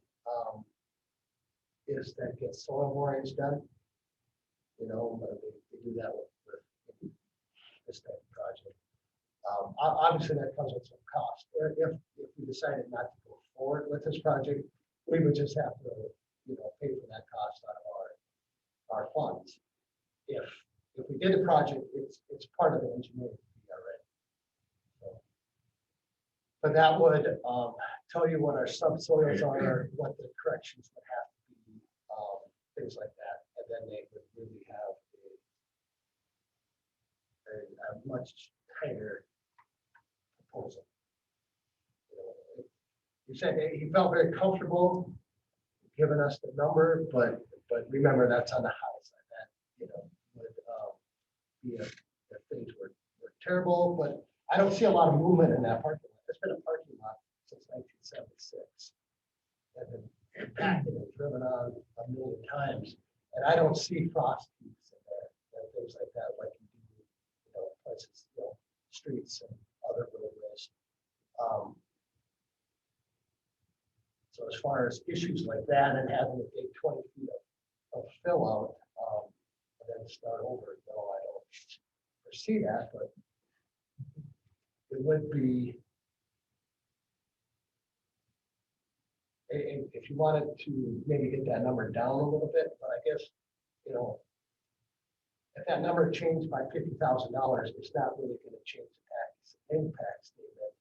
is that get soil borings done. You know, they do that with this type of project. Obviously, that comes with some cost. If we decided not to go forward with this project, we would just have to, you know, pay for that cost out of our funds. If we did a project, it's part of the engineering fee already. So, but that would tell you what our subsoils are, what the corrections would have to be, things like that, and then they would really have a much tighter proposal. You know, he said he felt very comfortable giving us the number, but remember that's on the high side. That, you know, would be if things were terrible. But I don't see a lot of movement in that parking lot. It's been a parking lot since 1976, and been packed and driven on a million times, and I don't see frost heaves in there and things like that, like you do, you know, places, you know, streets and other roadways. So as far as issues like that and having to take 20 feet of fill out and then start over, no, I don't foresee that, but it would be, if you wanted to maybe get that number down a little bit, but I guess, you know, if that number changed by $50,000, it's not really going to change the impact statement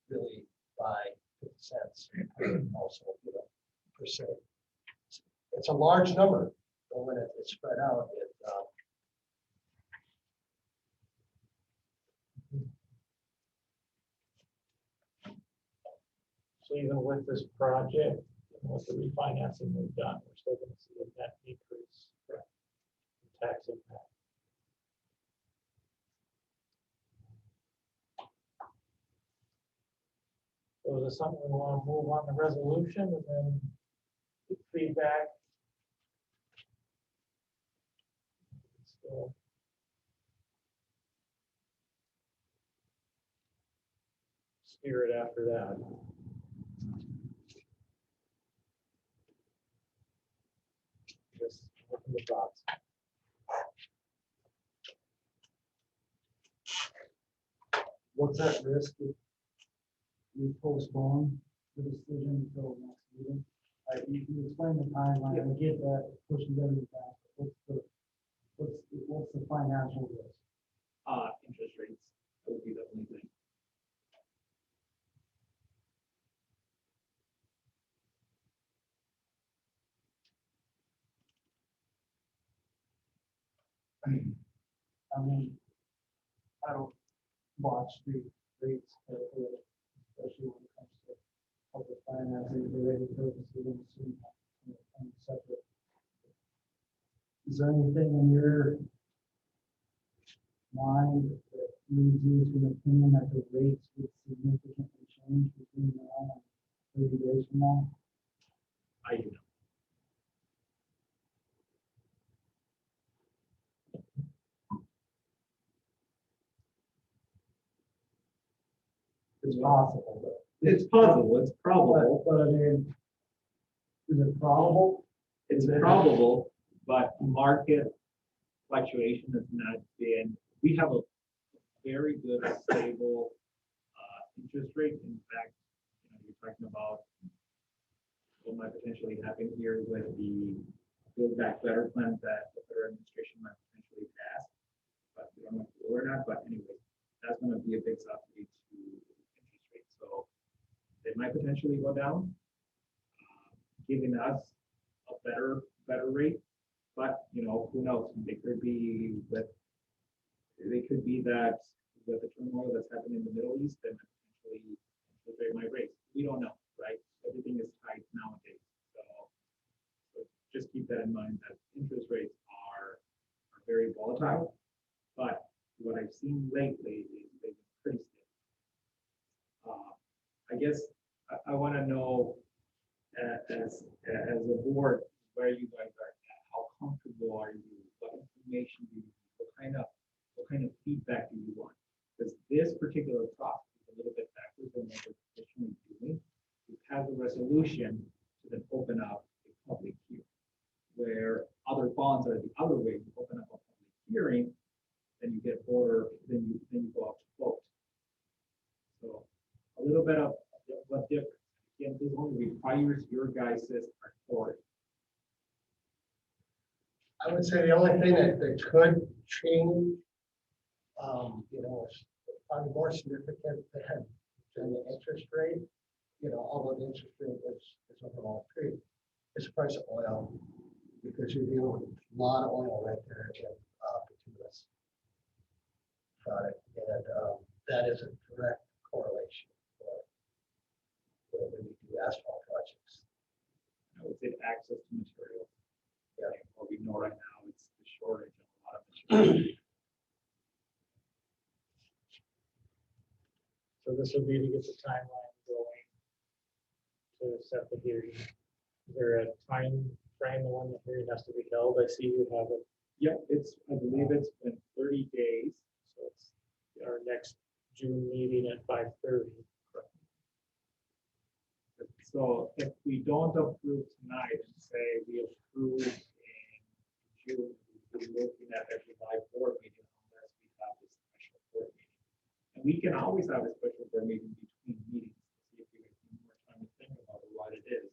really by 50 cents. Also, you know, percent. It's a large number, but when it's spread out, it So even with this project, and with the refinancing we've done, we're still going to see a net decrease in tax impact. So is it something we want to move on the resolution and then get feedback? Still steer it after that. Just open the thoughts. What's that risk if we postpone the decision until next meeting? You explain the timeline, I get that pushing everything back, but what's the financial risk? Interest rates, that would be the only thing. I mean, I don't watch the rates carefully, especially when it comes to public financing related purposes and separate. is there anything in your mind that leads you to an opinion that the rates would significantly change between now and 30 days from now? I do not. It's possible, but. It's possible, it's probable, But I mean, is it probable? it's probable, but market fluctuation has not been, we have a very good stable interest rate. In fact, you're talking about what might potentially happen here with the Build Back Better plan that the federal administration might potentially pass. But we don't know if it will or not, but anyway, that's gonna be a big subsidy to interest rates. So they might potentially go down, giving us a better rate. But, who knows? They could be that with the turmoil that's happening in the Middle East, then potentially interest rate might raise. We don't know, right? Everything is tight nowadays. So just keep that in mind that interest rates are very volatile. But what I've seen lately is they've been pretty stable. I guess I want to know as a board where you guys are at. How comfortable are you? What information do you need? What kind of feedback do you want? Because this particular process is a little bit backwards than what we're traditionally doing. We have the resolution to then open up a public hearing, where other bonds are the other way. You open up a public hearing, then you get order, then you go out to vote. So a little bit of what difference. Again, this only requires your guys' authority. I would say the only thing that could change, is probably more significant than the interest rate, although the interest rate is overall pretty, is the price of oil, because you're dealing with a lot of oil right there in bituminous product, and that is a direct correlation when you do asphalt projects. I would say access to material. Yeah. What we know right now, it's the shortage of a lot of material. So this would be to get the timeline going to set the hearing. Is there a time frame when the hearing has to be held? I see you have it. Yep, I believe it's been 30 days. So it's our next June meeting at 5:30. So if we don't approve tonight and say we approve in June, we'll be looking at a July board meeting unless we have this special board meeting. And we can always have a special board meeting between meetings to see if we have more time to think about what it is.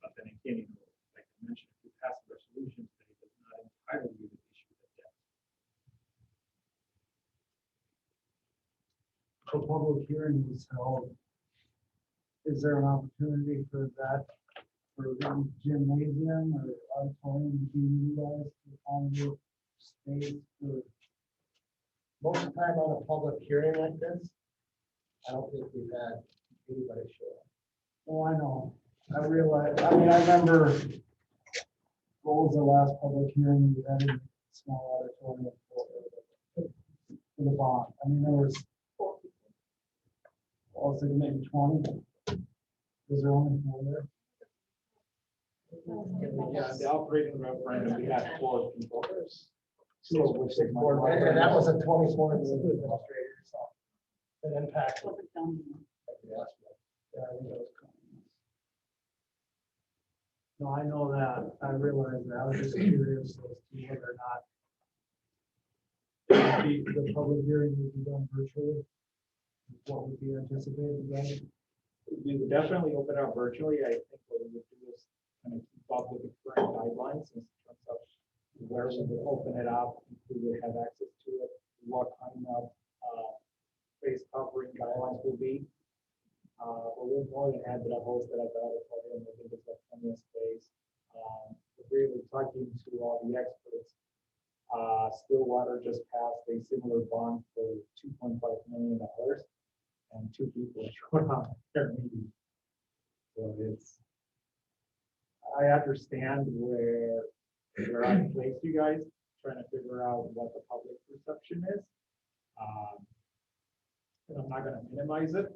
But then again, like I mentioned, if we pass a resolution today, it does not entitle you to issue the debt. For public hearings held, is there an opportunity for that, for the gymnasium or auditorium to be utilized to accommodate space for? Most of the time on a public hearing like this, I don't think we've had anybody show up. Oh, I know, I realize, I remember, what was the last public hearing we had in a small auditorium for the bond? There was, what was it, maybe 20? Was there only 4 there? Yeah, the operating referendum, we had 4 people. So, and that was a 24 administrator, so it impacted. Yeah, I think that was common. No, I know that, I realize that, I was just curious as to whether or not the public hearing would be done virtually. What would be anticipated, right? We would definitely open up virtually. I think what we would do is kind of keep up with the current guidelines in terms of where we would open it up, who would have access to it, what kind of face covering guidelines will be. But we're more than happy to host it at the auditorium. I think it's a plenty of space. We're really talking to all the experts. Stillwater just passed a similar bond for $2.5 million. And 2 people showed up at their meeting. So I understand where where I placed you guys, trying to figure out what the public perception is. And I'm not gonna minimize it.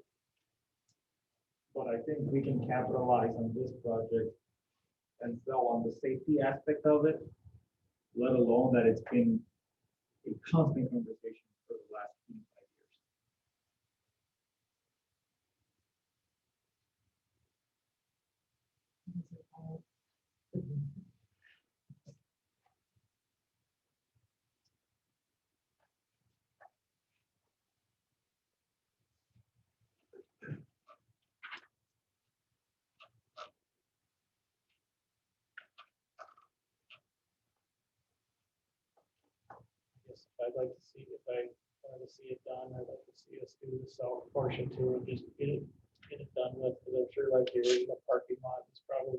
But I think we can capitalize on this project and sell on the safety aspect of it, let alone that it's been a constant conversation for the last 25 years. Yes, I'd like to see, if I wanted to see it done, I'd like to see us do the south portion too, and just get it done with, because I'm sure like the original parking lot is probably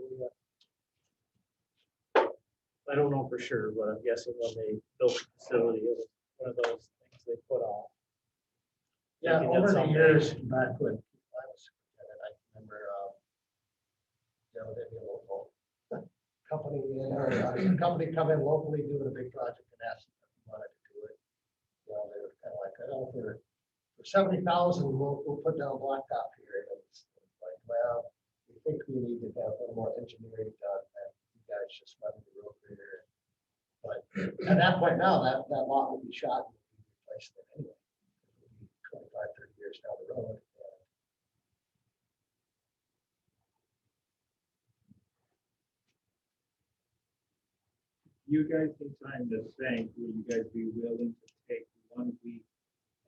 I don't know for sure, but I'm guessing when they built the facility, it was one of those things they put off. Yeah, Thinking over that the someday- years, back when I was superintendent, I remember, there'd be a local company in, or a company come in locally doing a big project and ask if we wanted to do it. You know, they were kind of like, oh, for 70,000, we'll put down blacktop here. And it's like, well, we think we need to have a little more engineering done, and you guys just run the road grader. But at that point now, that lot would be shot and would be replaced then anyway. It would be 25, 30 years down the road. And You guys take time to think, will you guys be willing to take 1 week?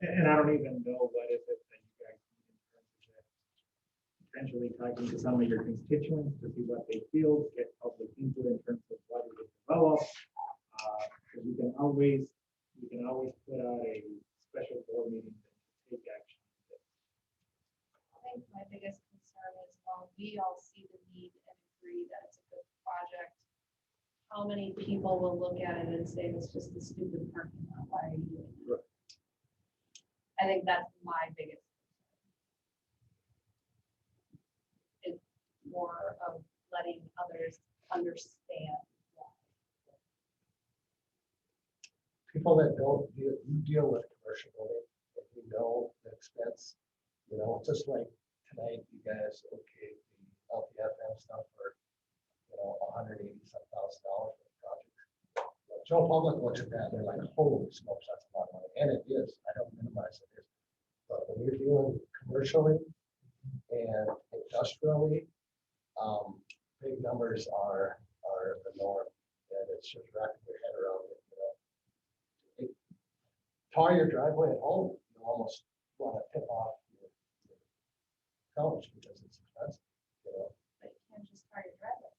And I don't even know what is it that you guys need in terms of that. Potentially talking to some of your constituents to see what they feel, get public input in terms of what it is developed. Because we can always put out a special board meeting to take action. I think my biggest concern is, while we all see the need and agree that it's a good project, how many people will look at it and say, it's just a stupid parking lot, why are you doing that? I think that's my biggest concern. It's more of letting others understand why. people that don't deal with commercial building, if you know the expense, just like tonight, you guys, okay, the LPFM stuff for, $180 some thousand for the project. Joe Public looks at that, and they're like, holy smokes, that's a lot of money, and it is, I don't minimize it. But when you're dealing commercially and industrially, big numbers are the norm, and it's just wrapping your head around it, tar your driveway at home, you almost want to tip off your couch because it's expensive, But you can't just tar your driveway.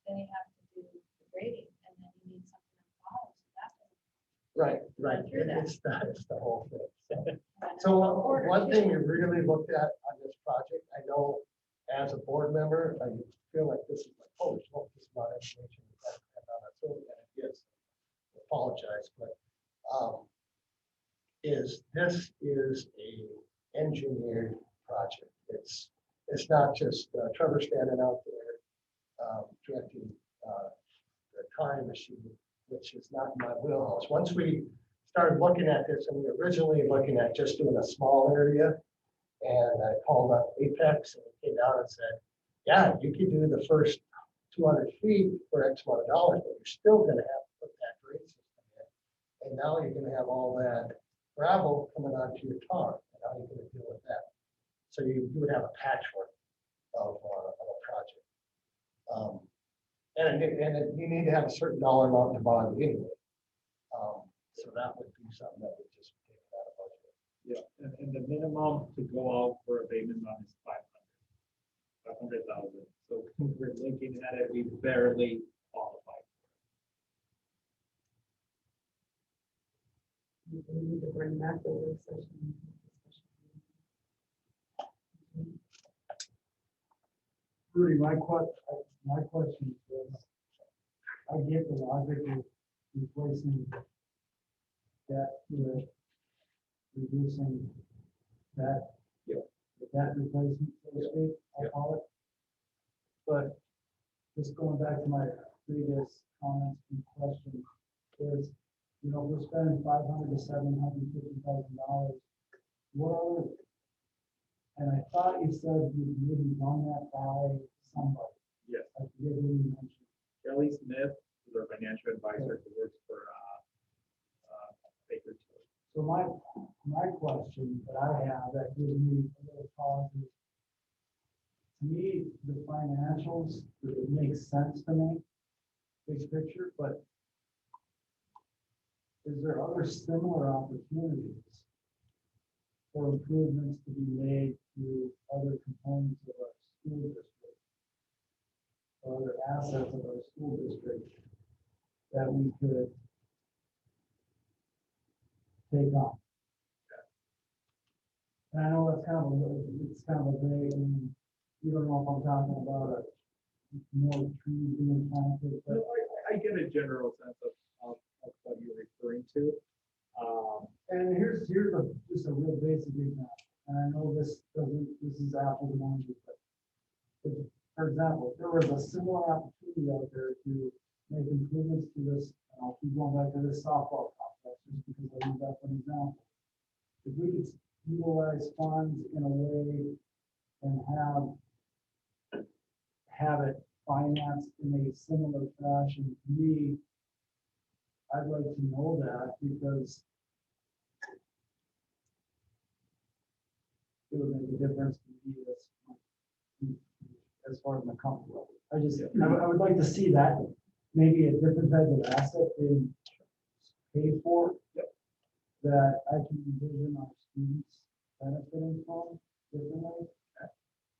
Then you have to do the grading, and then you need something on the bottom, so that doesn't. Right. Through that. It's the whole thing. happen. So one thing we really looked at on this project, I know as a board member, I feel like this is like, oh, it's not just about information. And it is, apologize, but this is a engineered project. It's not just Trevor standing out there directing the time machine, which is not in my wheelhouse. Once we started looking at this, and we were originally looking at just doing a small area, and I called up Apex and he came down and said, yeah, you could do the first 200 feet for X amount of dollars, but you're still going to have to put that grade system in. And now you're going to have all that gravel coming onto your tar, and how you're going to deal with that. So you would have a patchwork of a project. And you need to have a certain dollar amount to bond anyway. So that would be something that would just take it out of budget. Yeah, and the minimum to go out for abatement on is 500,000. So we're looking at it, we barely qualify. We need to bring back the work session. Rudy, my question is, I get the logic of replacing that with reducing that. Yeah. That replacement, so to speak, I'll call it. But just going back to my previous comments and questions is, you know, we're spending $500,000 to $750,000. What other? And I thought you said you maybe run that by somebody. Yes, I forget who you mentioned. Kelly Smith is our financial advisor who works for Baker. So my question that I have that gives me a little pause is, to me, the financials, it makes sense to me, big picture, but is there other similar opportunities for improvements to be made to other components of our school district? Or other assets of our school district that we could take on? And I know it's kind of a vague, I mean, you don't know if I'm talking about more trees being planted, No, but. I get a general sense of what you're referring to. And here's just a real basic example, and I know this is apples and oranges, but for example, if there was a similar opportunity out there to make improvements to this, and I'll keep going back to this softball complex, just because I use that for an example. If we could utilize funds in a way and have it financed in a similar fashion, to me, I'd like to know that, because it would make a difference to me as far as my comfort level. I would like to see that, maybe a different type of asset being paid for. That I can envision our students benefiting from differently.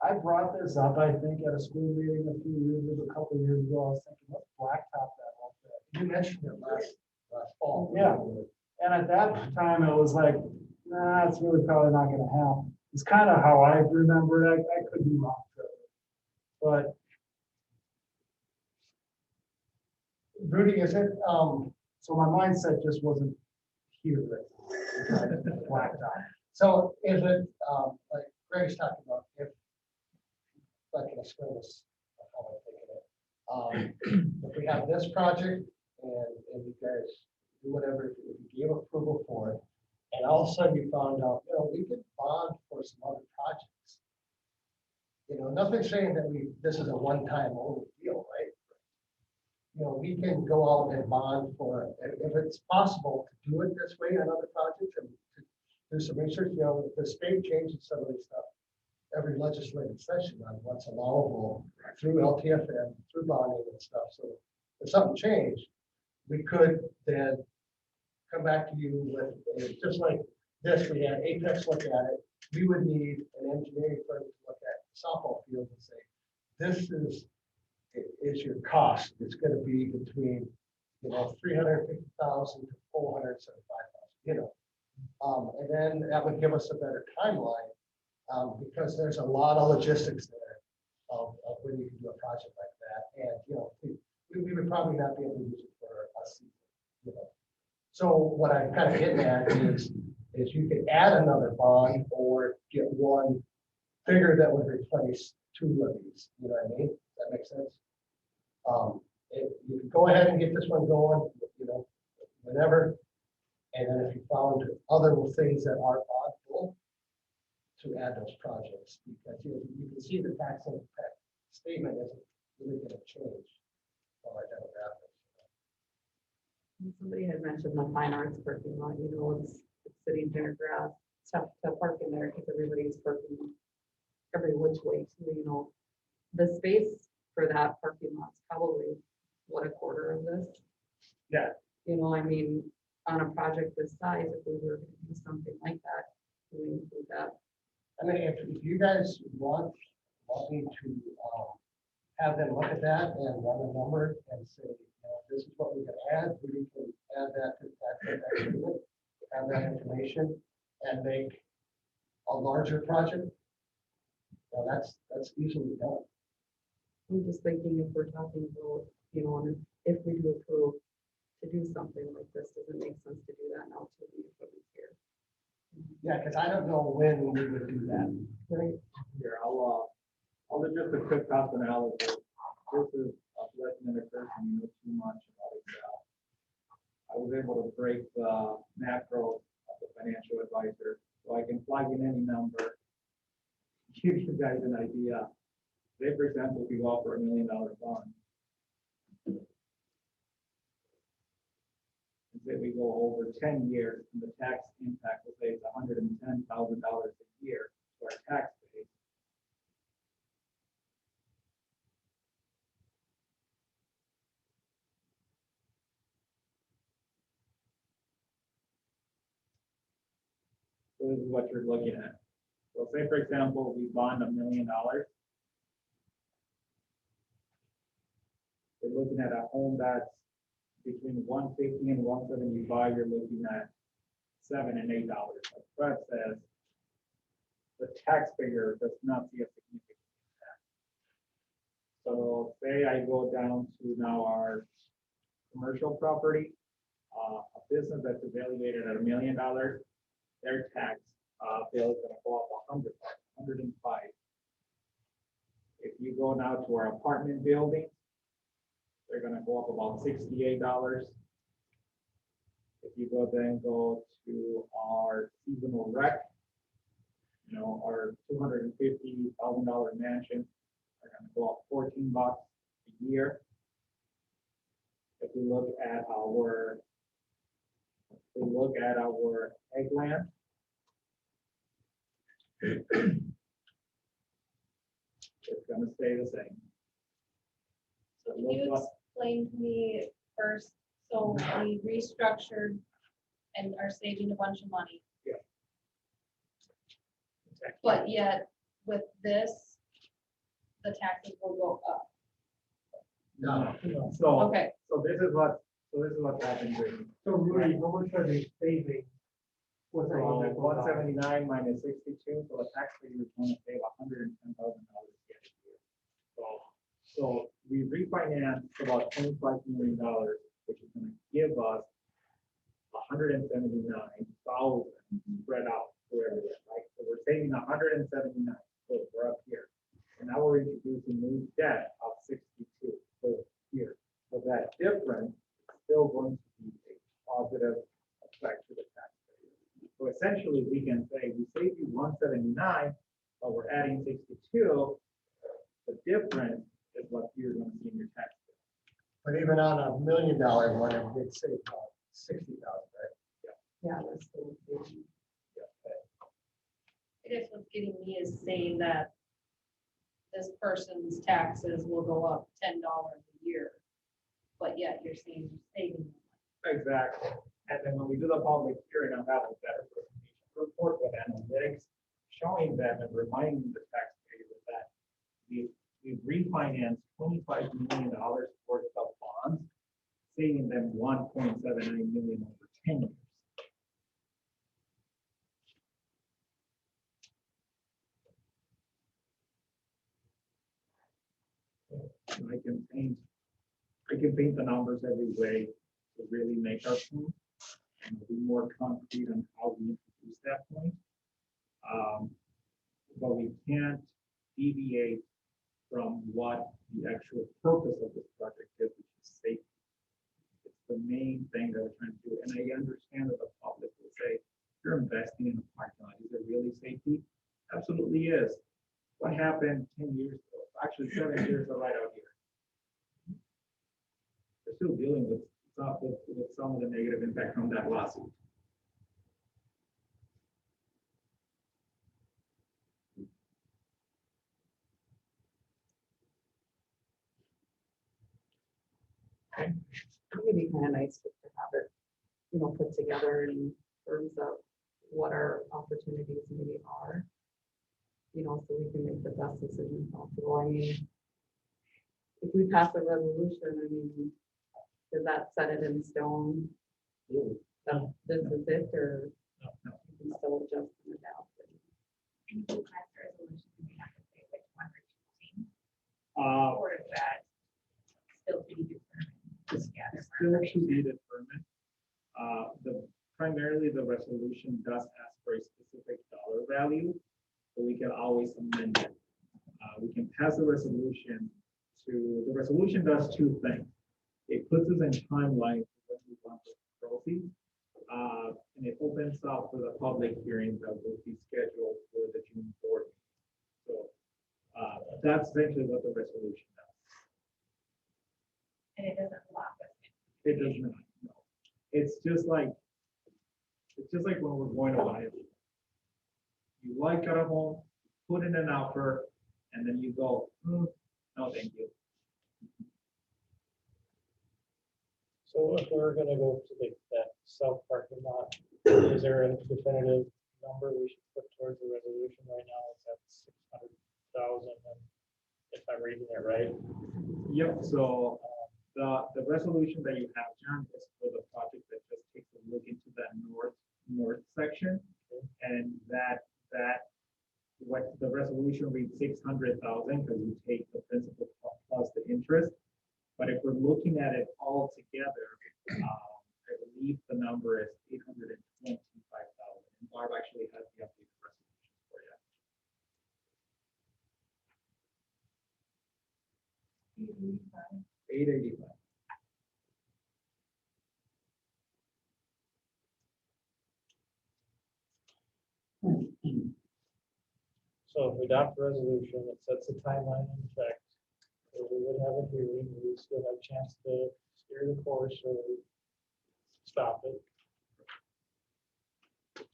I brought this up, I think, at a school meeting a couple of years ago. I was thinking, let's blacktop that whole thing. You mentioned it last fall. Yeah. And at that time, it was like, nah, it's really probably not gonna happen. It's kind of how I remember it. I could be wrong, Trevor. But Rudy, is it, so my mindset just wasn't here right now. Blacktop. so is it, like Greg's talking about, if I can explain this, how I'm thinking it. If we have this project and you guys do whatever, if you give approval for it, and all of a sudden you found out, you know, we could bond for some other projects. You know, nothing's saying that this is a one-time only deal, right? You know, we can go out and bond for, if it's possible to do it this way on other projects and to do some research, you know, the state changes some of this stuff every legislative session on what's allowable through LTFM, through bonding and stuff. So if something changed, we could then come back to you with, just like this, we had Apex look at it. We would need an engineering firm to look at the softball field and say, this is your cost. It's going to be between, you know, 350,000 to 475,000, you know. And then that would give us a better timeline, because there's a lot of logistics there of when you can do a project like that. And, you know, we would probably not be able to use it for a season, you know. So what I'm kind of getting at is you could add another bond or get one figure that would replace two of these, you know what I mean? Does that make sense? You can go ahead and get this one going, you know, whenever. And then if you found other things that are possible, to add those projects, because you can see the tax impact statement isn't really going to change for our demographics. Somebody had mentioned the fine arts parking lot, you know, it's sitting there grass, it's tough to park in there because everybody's parking every which way, so, you know, the space for that parking lot's probably, what, a quarter of this? Yeah. You know, I mean, on a project this size, if we were to do something like that, do we include that? I mean, if you guys want me to have them look at that and run a number and say, you know, this is what we're going to add, we can add that to that agreement, have that information, and make a larger project. Well, that's easily done. I'm just thinking if we're talking about, you know, and if we do approve to do something like this, does it make sense to do that now to the equipment here? Yeah, because I don't know when we would do that. Right. Here, I'll do just a quick cost analysis. This is, let that occurs when you know too much about Excel. I was able to break the macro of the financial advisor, so I can plug in any number, give you guys an idea. Say, for example, if you offer $1 million bond, and say we go over 10 years, and the tax impact, will say it's $110,000 a year to our tax base. So this is what you're looking at. So say, for example, we bond $1 million. We're looking at a home that's between 150 and 175. You're looking at $7 and $8. Like Fred says, the taxpayer does not see a significant impact. So say I go down to now our commercial property, a business that's evaluated at $1 million, their tax bill is going to go up 105. If you go now to our apartment building, they're going to go up about $68. If you go to our seasonal rec, our $250,000 mansion, are going to go up $14 a year. If we look at our eggland, it's going to stay the same. So can you explain to me first, so we restructured and are saving a bunch of money. Yeah. But yet with this, the taxes will go up. No. So, Okay, so this is what's happening here. So Rudy, how much are they saving? What's So on that? 179 minus 62, so the taxpayer is going to save $110,000 a year. So we refinanced about $25 million, which is going to give us $179,000 spread out through everywhere, right? So we're saving $179,000, so we're up here. And now we're introducing new debt of 62, so here. So that difference is still going to be a positive effect to the taxpayer. So essentially, we can say we saved you 179, but we're adding 62. The difference is what you're going to see in your tax bill. But even on $1 million one, it would save about 60,000, right? Yeah, that's the thing. I guess what's getting me is saying that this person's taxes will go up $10 a year, but yet you're saying you're saving. Exactly. And then when we do the public hearing, I'll have a better presentation report with analytics showing them and reminding the taxpayers that we've refinanced $25 million worth of bonds, saving them $1.79 million over 10 years. And I can paint the numbers every way to really make our point and be more concrete on how we introduce that point. But we can't deviate from what the actual purpose of this project is, which is safety. It's the main thing that we're trying to do. And I understand that the public will say, you're investing in a parking lot. Is it really safety? Absolutely is. What happened 10 years ago? Actually, 7 years ago, right out here. We're still dealing with some of the negative impact from that lawsuit. Okay. It'd be kind of nice to have it, put together in terms of what our opportunities maybe are. So we can make the best decision possible. I mean, if we pass a resolution, does that set it in stone? That this is it, or No. you can still adjust and adapt? Or is that still to be determined? It's still to be determined. Primarily the resolution does ask for a specific dollar value, so we can always amend it. We can pass a resolution the resolution does two things. It puts us in timeline for when we want the proceeds. And it opens up for the public hearing that will be scheduled for the June 4th. So that's essentially what the resolution does. And it doesn't lock us It does not, no. It's just like when we're going to buy it. You like a home, put in an offer, and then you go, no, thank you. So if we're gonna go to that south parking lot, is there a definitive number we should put towards the resolution right now? It's at 600,000, and if I'm reading it right. Yep, so the resolution that you have, John, is for the project that just takes a look into that north section. And that what the resolution reads 600,000 because you take the principal plus the interest. But if we're looking at it all together, I believe the number is 825,000. And Barb actually has the updated resolution for you. 885. So if we adopt a resolution that sets a timeline in effect, so we would have a hearing, we would still have a chance to steer the course or stop it.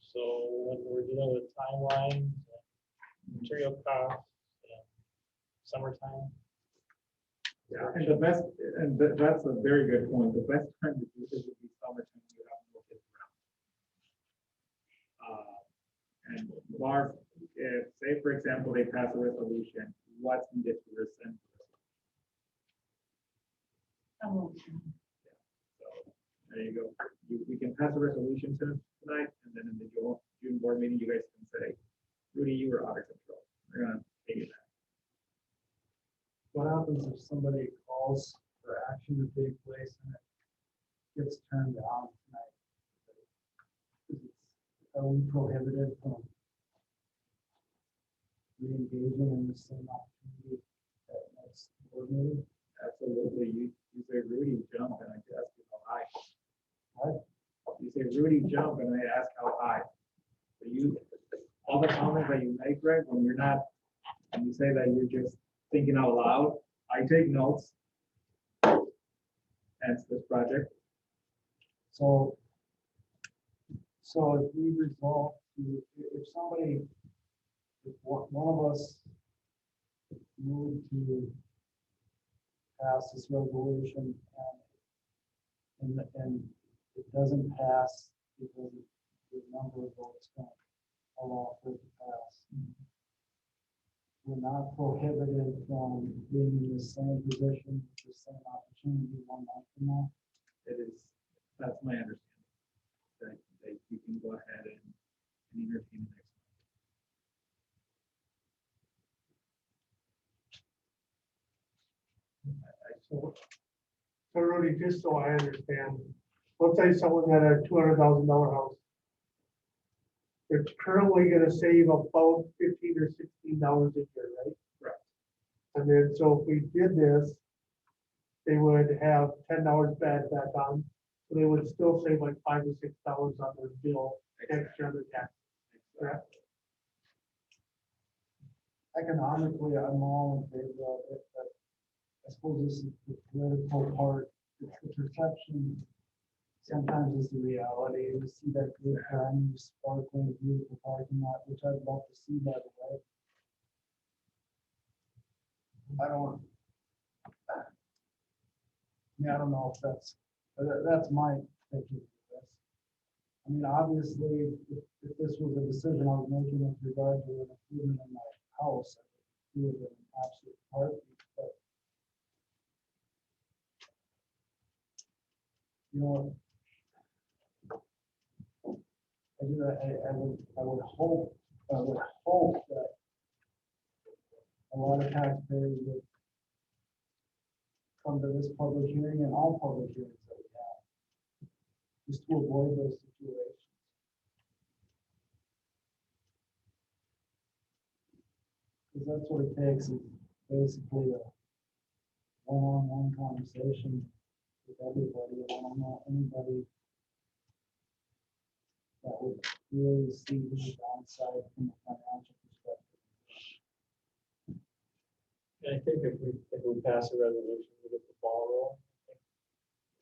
So when we're dealing with timelines, and material costs, and summertime. Yeah, and that's a very good point. The best time to do this would be summertime. You have no kids around. And Barb, if, say for example, they pass a resolution, what's needed to rescind? So there you go. We can pass a resolution tonight, and then in the June board meeting, you guys can say, Rudy, you were out of control. We're gonna take it back. What happens if somebody calls for action to take place and it gets turned down tonight? Are we prohibited from re-engaging in the same opportunity at next board meeting? Absolutely. You say Rudy jump and I ask you how high. What? You say Rudy jump and I ask how high. So all the comments that you make, Greg, when you're not, and you say that you're just thinking out loud, I take notes. Hence this project. So if we resolve to, if one of us move to pass this resolution and it doesn't pass because the number of votes don't allow for it to pass. We're not prohibited from being in the same position, the same opportunity 1 month from now. That's my understanding. That you can go ahead and entertain the next one. So Rudy, just so I understand, let's say someone got a $200,000 house. They're currently gonna save about $15 or $16 a year, right? Right. And then, so if we did this, they would have $10 back on, so they would still save like $5 or $6 on their bill extra on the tax, correct? Economically, I'm all in favor of it, but I suppose this is the political part, it's the perception. Sometimes is the reality. We see that good time, sparkling, beautiful parking lot, which I'd love to see, by the way. I don't know if that's my thinking of this. I mean, obviously, if this was a decision I was making with regard to an improvement in my house, I would do it in an absolute heartbeat, but you know, I would hope that a lot of taxpayers would come to this public hearing and all public hearings that we have, just to avoid those situations. Because that's what it takes, is basically one-on-one conversation with everybody. I don't know anybody that would really see the downside from a financial perspective. And I think if we pass a resolution, we get the ball rolling, I think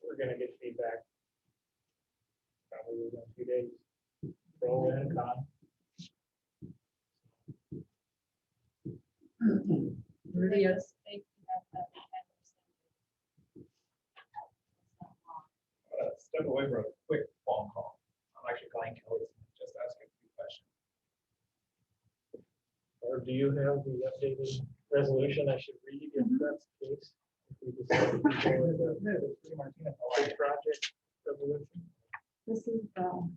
we're gonna get feedback probably within a few days. Pro and con. They just, they have that 10%. Step away for a quick phone call. I'm actually calling Kelly, just asking a few questions. Or do you have the updated resolution I should read if that's the case? If we decide to go with the big project resolution? This is the.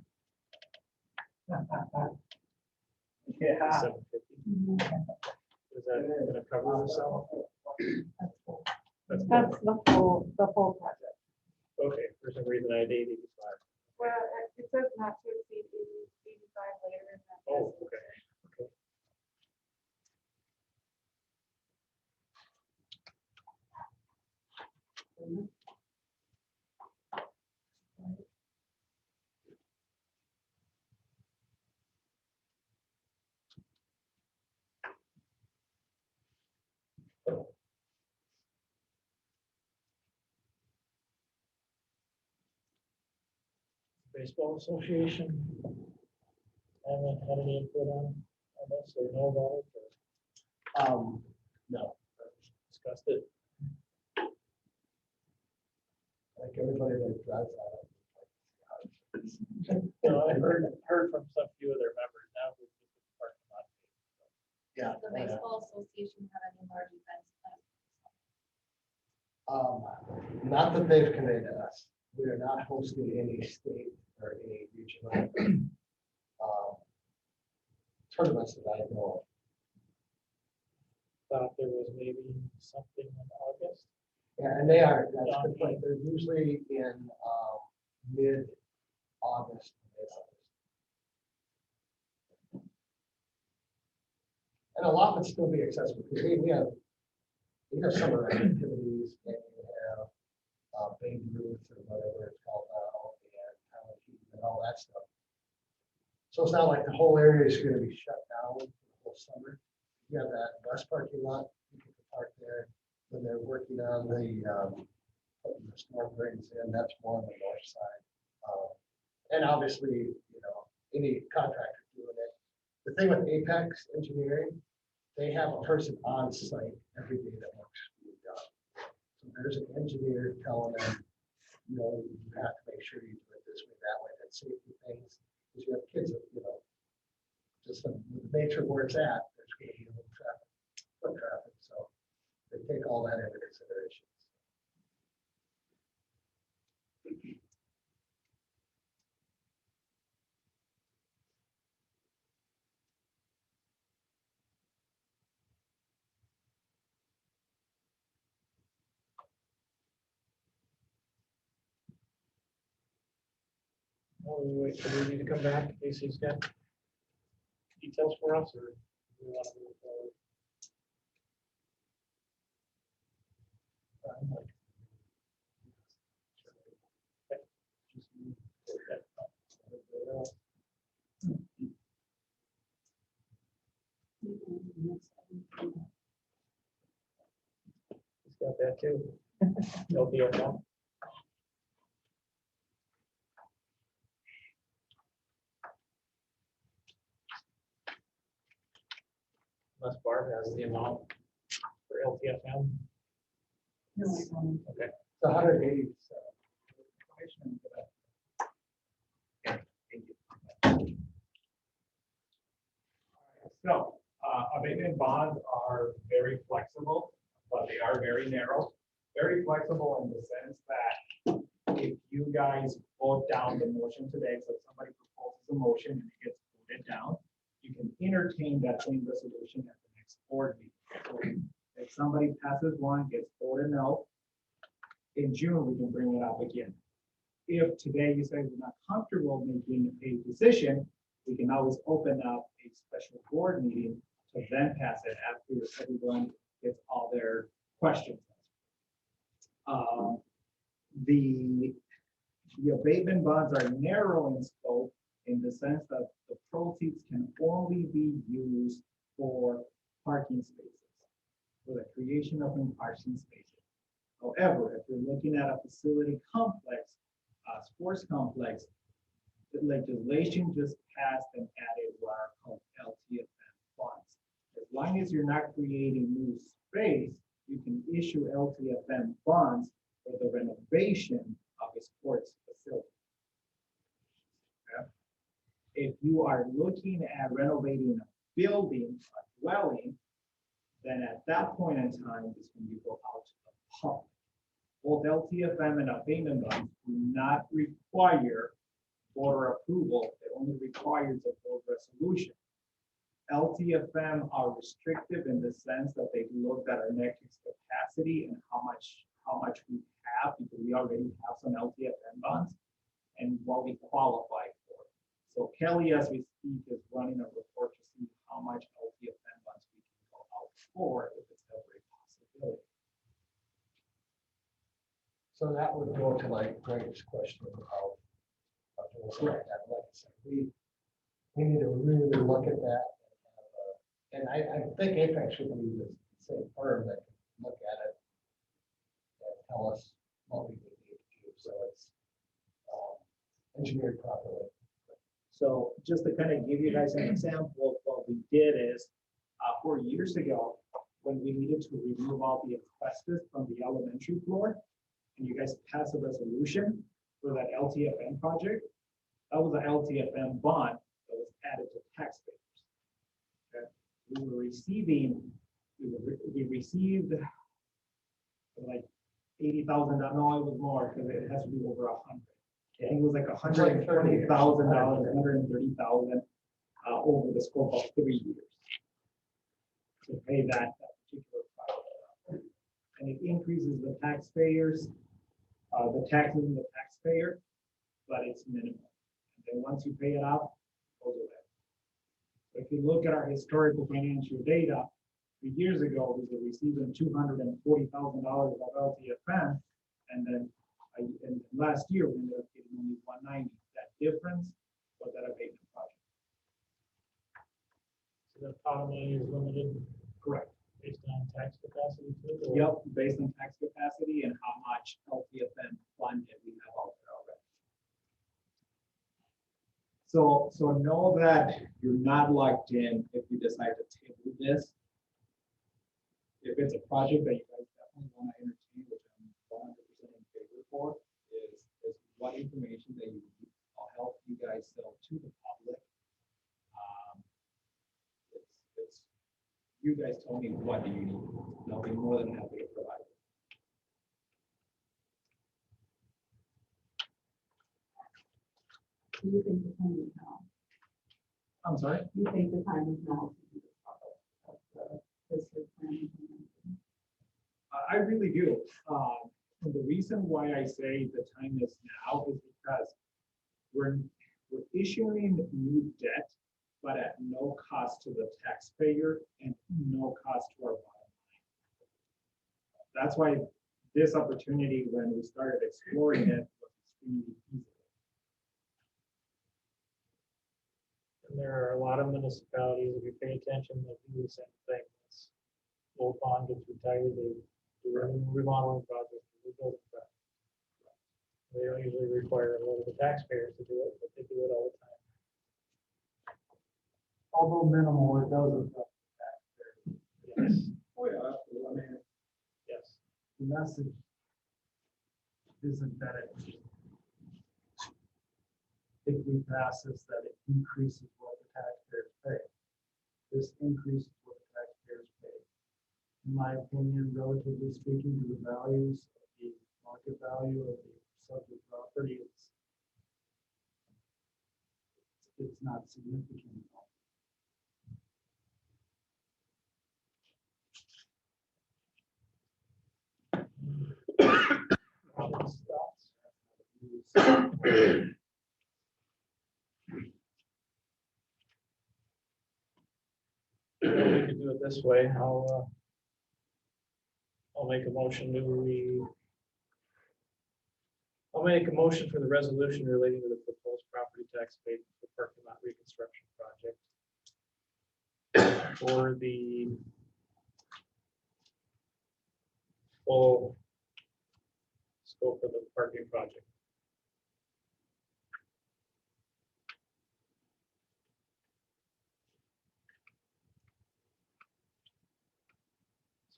Yeah. 750. Is that gonna cover the sum? That's That's the full project. okay. For some reason I had 85. Well, it says not to exceed 85 later in that. Oh, okay. Okay. Baseball Association. Haven't had any input on this or know about it or No, discussed it. like everybody that drives out. No, I heard from some few of their members now. Who's just the parking lot. Yeah. Does the baseball association have any large events planned? Not that they've committed to us. We are not hosting any state or any regional tournaments that I know Thought there was maybe something in August. of. Yeah, and they are, that's the point. They're usually in mid-August. And a lot would still be accessible because we have summer activities and you have Babe Ruth or whatever it's called now and all that stuff. So it's not like the whole area is going to be shut down for the whole summer. You have that west parking lot, you can park there when they're working on the putting the storm drains in. That's more on the north side. And obviously, any contractor doing it. The thing with Apex Engineering, they have a person on site every day that works for the job. So there's an engineer telling them, you have to make sure you do it this way, that way, that safety things. Because you have kids that, just the nature of where it's at, there's going to be a little traffic, foot traffic. So they take all that into consideration. Well, we wait for Rudy to come back in case he's got details for us, or we want to move forward. He's got that too. LPL. Unless Barb has the amount for LTFM. No, I don't. Okay. It's 180. So, abatement bonds are very flexible, but they are very narrow. Very flexible in the sense that if you guys vote down the motion today, so if somebody proposes a motion and it gets voted down, you can entertain that same resolution at the next board meeting. So if somebody passes one, gets voted no, in June, we can bring it up again. If today you say we're not comfortable making a decision, we can always open up a special board meeting to then pass it after everyone gets all their questions. The abatement bonds are narrow in scope in the sense that the proceeds can only be used for parking spaces, for the creation of new parking spaces. However, if you're looking at a facility complex, a sports complex, the legislation just passed and added what are called LTFM funds. As long as you're not creating new space, you can issue LTFM bonds for the renovation of a sports facility. Okay? If you are looking at renovating a building, a dwelling, then at that point in time is when you go out to the public. Both LTFM and abatement bonds do not require voter approval. It only requires a board resolution. LTFM are restrictive in the sense that they looked at our net capacity and how much we have, because we already have some LTFM bonds and what we qualify for. So Kelly, as we speak, is running a report to see how much LTFM bonds we can go out for if it's ever a possibility. So that would go to like Greg's question about. Like I said, we need to really look at that. And I think Apex should be the same firm that can look at it and tell us what we need to do, so it's engineered properly. So just to kind of give you guys an example of what we did is 4 years ago, when we needed to remove all the asbestos from the elementary floor, and you guys passed a resolution for that LTFM project, that was an LTFM bond that was added to taxpayers. Okay. We received like $80,000. No, it was more because it has to be over 100. I think it was like $120,000, $130,000 over the scope of 3 years to pay that particular project. And it increases the taxpayers, the taxes in the taxpayer, but it's minimal. And then once you pay it off, it goes away. So if you look at our historical financial data, 3 years ago, we were receiving $240,000 of LTFM, and then and last year, we ended up getting only 190. That difference was that abatement project. So the pot of money is limited Correct. based on tax capacity too? or- Yep, based on tax capacity and how much LTFM funded we have out there already. So know that you're not locked in if you decide to table this. If it's a project that you guys definitely want to entertain, which I'm 100% in favor for, is what information that you need. I'll help you guys sell to the public. It's you guys tell me what do you need. And I'll be more than happy to provide it. Do you think the time is now? I'm sorry. Do you think the time is now to do this project of the district planning? I really do. And the reason why I say the time is now is because we're issuing new debt, but at no cost to the taxpayer and no cost to our bottom line. That's why this opportunity, when we started exploring it, was extremely easy. And there are a lot of municipalities, if you pay attention, that do the same thing. Once Old Pond gets retired, they do a remodeling project, rebuilding project. They don't usually require a lot of the taxpayers to do it, but they do it all the time. Although minimal, it does affect the taxpayer. Yes, Oh, yeah. I mean, yes. The message isn't that if we pass this, that it increases what the taxpayers pay. This increases what the taxpayers pay. In my opinion, relatively speaking to the values of the market value of the subject property, it's not significant. We could do it this way. I'll make a motion to we I'll make a motion for the resolution relating to the proposed property tax abatement for parking lot reconstruction project for the full scope of the parking project.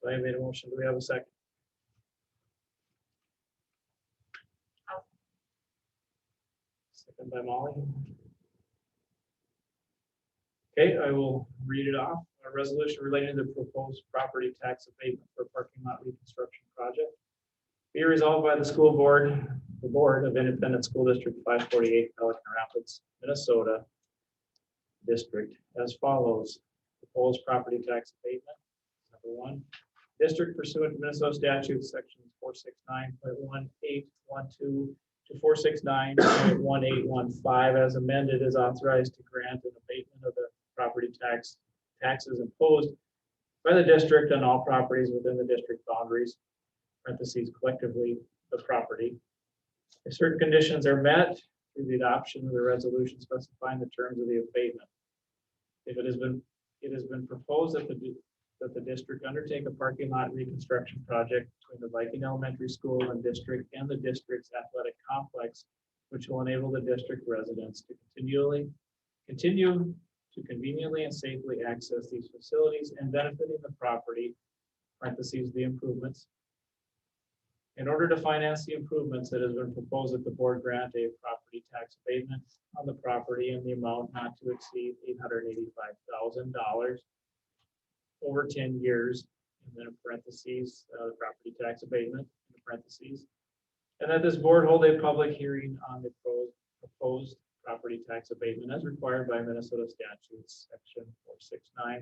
So I made a motion. Do we have a second? Second by Molly. Okay, I will read it off. A resolution relating to the proposed property tax abatement for parking lot reconstruction project. Be resolved by the school board, the Board of Independent School District 548, Pelican Rapids, Minnesota District as follows. Proposed property tax abatement. Number one, district pursuant to Minnesota statutes, sections 469.1812 to 469.1815 as amended is authorized to grant an abatement of the property taxes imposed by the district on all properties within the district boundaries, parentheses collectively the property. If certain conditions are met through the adoption of the resolution specifying the terms of the abatement. If it has been proposed that the district undertake a parking lot reconstruction project between the Viking Elementary School and district and the district's athletic complex, which will enable the district residents to continue to conveniently and safely access these facilities and benefiting the property, parentheses, the improvements. In order to finance the improvements, it has been proposed that the board grant a property tax abatement on the property in the amount not to exceed $885,000 over 10 years, and then in parentheses, the property tax abatement, in parentheses. And that this board hold a public hearing on the proposed property tax abatement as required by Minnesota statutes, section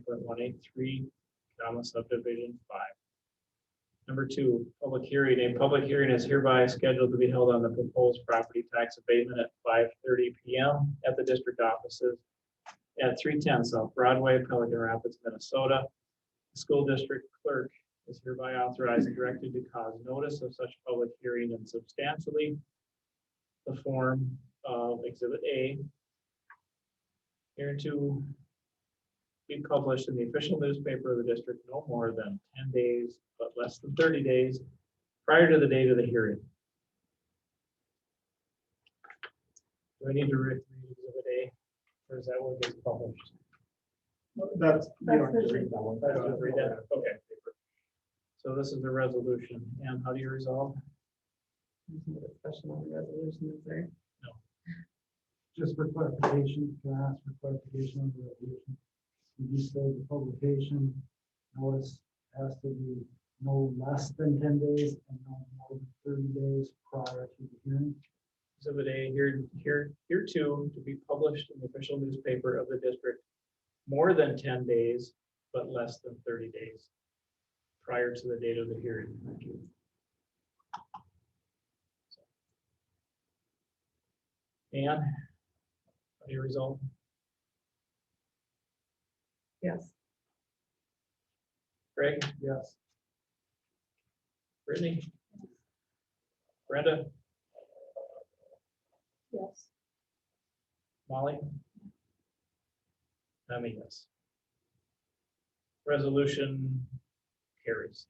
469.183, subdivision 5. Number two, public hearing. A public hearing is hereby scheduled to be held on the proposed property tax abatement at 5:30 p.m. at the district offices at 310 South Broadway, Pelican Rapids, Minnesota. The school district clerk is hereby authorized and directed to cause notice of such public hearing in substantially the form of Exhibit A, here to be published in the official newspaper of the district no more than 10 days, but less than 30 days prior to the date of the hearing. Do I need to read Exhibit A, or is that what gets published? That's, you don't have to read that one. I don't have to read that. Okay. So this is the resolution, and how do you resolve? There's no discussion on the resolution, is there? Just for clarification, can I ask for clarification on the resolution? You say the publication notice has to be no less than 10 days and no more than 30 days prior to the hearing? Exhibit A, here too, to be published in the official newspaper of the district more than 10 days, but less than 30 days prior to the date of the hearing. Thank you. And how do you resolve? Yes. Greg? Yes. Brittany? Brenda? Yes. Molly? I mean, yes. Resolution carries.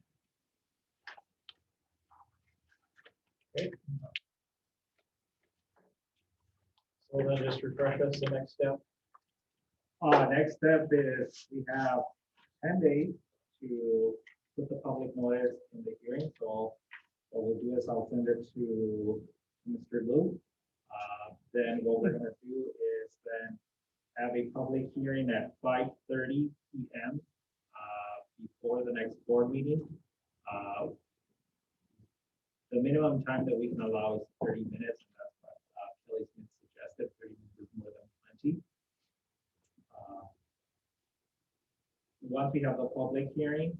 Okay. So then just refresh us the next step. Next step is we have 10 days to put the public notice in the hearing. So what we'll do is I'll send it to Mr. Lou. Then what we're gonna do is then have a public hearing at 5:30 p.m. Before the next board meeting. The minimum time that we can allow is 30 minutes. And that's what Kelly Smith suggested. 30 minutes is more than plenty. Once we have the public hearing,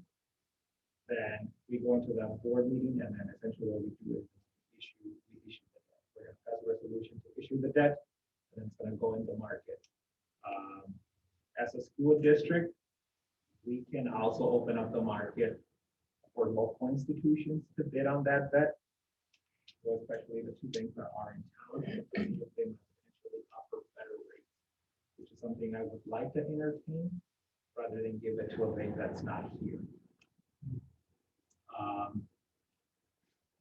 then we go into that board meeting, and then essentially what we do is we issue the debt. We're gonna pass a resolution to issue the debt, and then it's gonna go into market. As a school district, we can also open up the market for local institutions to bid on that debt. So especially the two banks that are in town, if they might potentially offer better rates, which is something I would like to entertain rather than give it to a bank that's not here.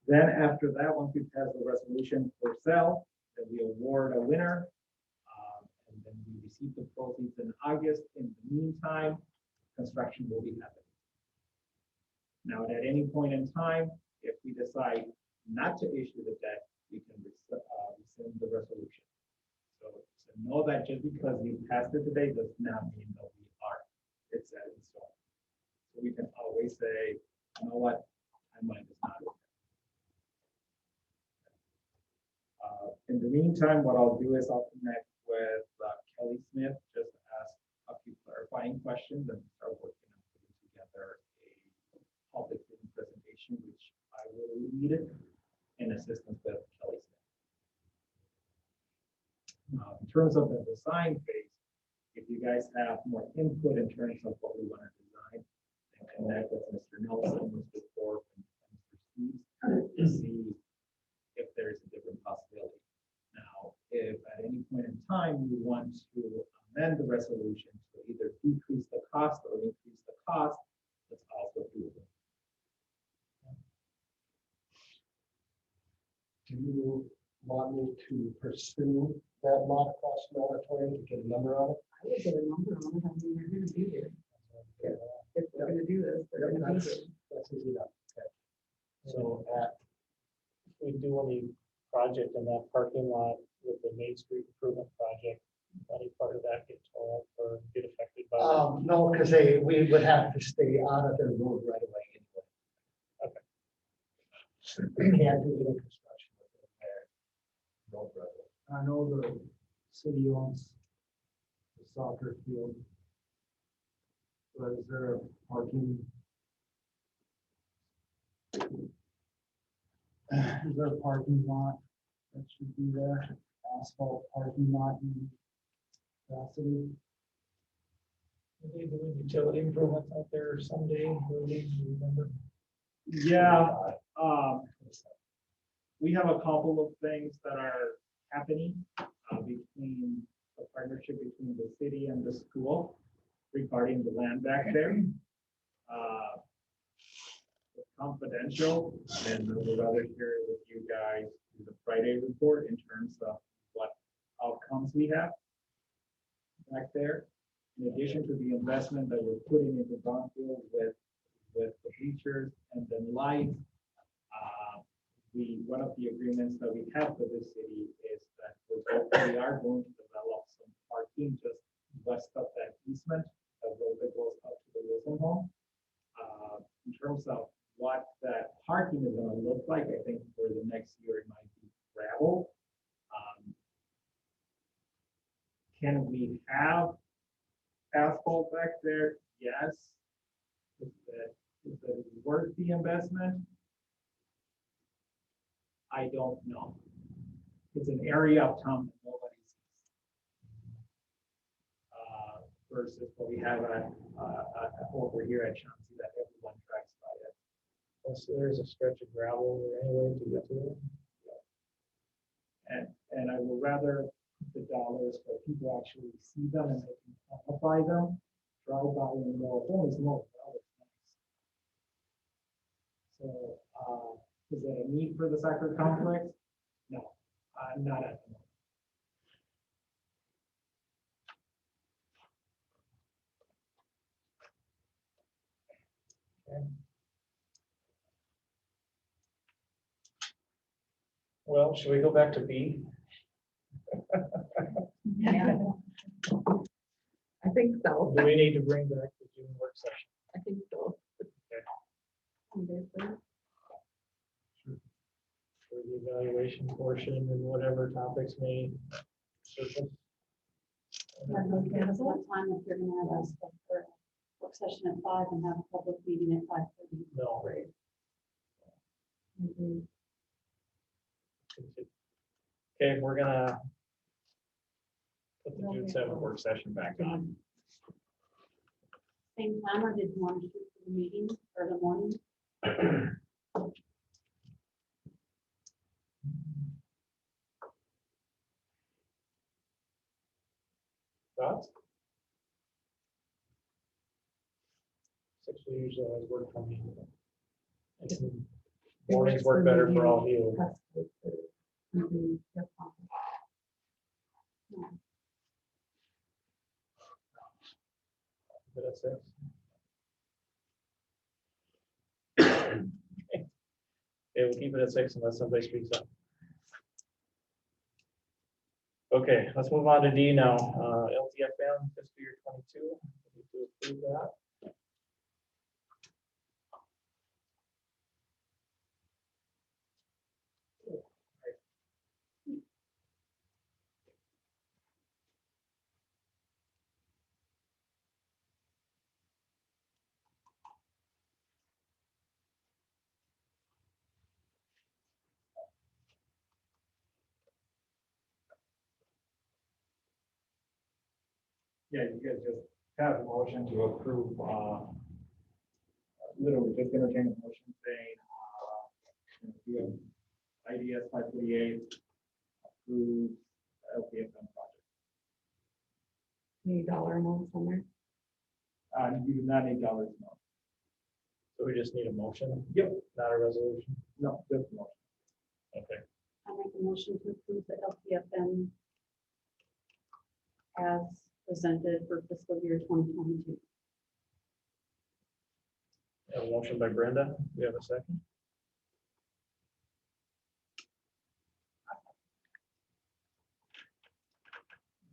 Then after that, once we pass the resolution for sale, then we award a winner. And then we receive the proceeds in August. In the meantime, construction will be happening. Now, at any point in time, if we decide not to issue the debt, we can rescind the resolution. So know that just because we passed it today does not mean that we are. It's set in stone. So we can always say, you know what, timeline is not. In the meantime, what I'll do is I'll connect with Kelly Smith, just ask a few clarifying questions and start working on putting together a public presentation, which I will lead in assistance with Kelly Smith. In terms of the design phase, if you guys have more input in terms of what we want to design, then connect with Mr. Nelson, Mr. Thorpe, and Mr. Steve to see if there's a different possibility. Now, if at any point in time you want to amend the resolution to either decrease the cost or increase the cost, that's also doable. Do you want me to pursue that mod cost moratorium to get a number on it? I would get a number on it. I mean, they're gonna be here. If they're gonna do this, they're gonna be here. That's easy enough. Okay. So we do any project in that parking lot with the Main Street improvement project, any part of that get torn up or get affected by that? No, because we would have to stay out of their road right away anyway. Okay. We can't do any construction within their road right away. I know the city owns the soccer field. But is there a parking? Is there a parking lot that should be there? Asphalt parking lot in capacity? Are they doing utility improvements out there someday? Rudy, do you remember? Yeah, we have a couple of things that are happening between the partnership between the city and the school regarding the land back there. It's confidential, and I would rather share it with you guys through the Friday report in terms of what outcomes we have back there. In addition to the investment that we're putting into brownfield with the bleachers and then lights, one of the agreements that we have with the city is that we are going to develop some parking just west of that easement, a road that goes out to the Wilson home. In terms of what that parking is going to look like, I think for the next year it might be gravel. Can we have asphalt back there? Yes. Is that worth the investment? I don't know. It's an area of town that nobody sees. Versus what we have over here at Chauncey that everyone drives by it. So there's a stretch of gravel there anyway to get to it. And I would rather put the dollars where people actually see them and they can quantify them, drive by and go, oh, it's more. So, is there a need for the soccer complex? No, not at the moment. Okay. Well, should we go back to B? Yeah. I think so. Do we need to bring back the June work session? I think so. Okay. For the evaluation portion and whatever topics may surface. What time if you're gonna have a work session at 5 and have a public meeting at 5:30? No. Right. Mhm. Okay, we're gonna put the June 7th work session back on. Same time, or did you want to shoot for the meeting or the morning? usually always work for me. Mornings work better for all of you. Mhm, yep. But that's it. Okay, we'll keep it at 6 unless somebody speaks up. Okay, let's move on to D now. LTFM fiscal year 22. We need to approve that. Yeah, you guys just have a motion to approve, literally just entertain a motion saying, IDS 548 approve LPFM project. Need dollar amounts on there. You do not need dollars, no. So we just need a motion? Yep. Not a resolution? No, just a motion. Okay. I'll make a motion to approve the LPFM as presented for fiscal year 2022. We have a motion by Brenda. We have a second.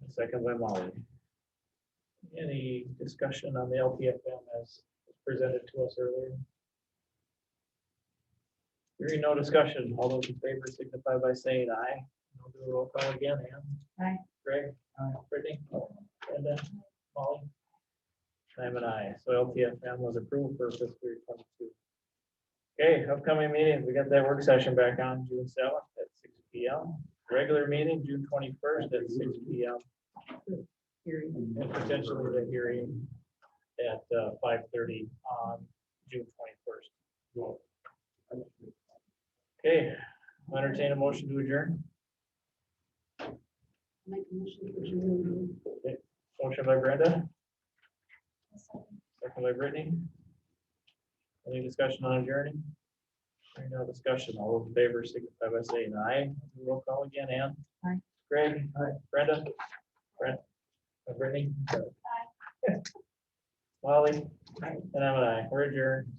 A second by Molly. Any discussion on the LTFM as presented to us earlier? Hearing no discussion, all those in favor signify by saying aye. I'll do a roll call again. Ann? Aye. Greg? Brittany? Brenda? Molly? I'm an aye. So LTFM was approved for fiscal year 22. Okay, upcoming meetings. We got that work session back on June 7th at 6 p.m. Regular meeting, June 21st at 6 p.m. Hearing. And potentially the hearing at 5:30 on June 21st. Okay, I'll entertain a motion to adjourn. Make a motion to adjourn. Motion by Brenda. Second by Brittany. Any discussion on adjourning? Hearing no discussion, all those in favor signify by saying aye. Roll call again, Ann? Aye. Greg? Aye. Brenda? Brent? Brittany? Aye. Molly? Aye. And I'm an aye. We're adjourned.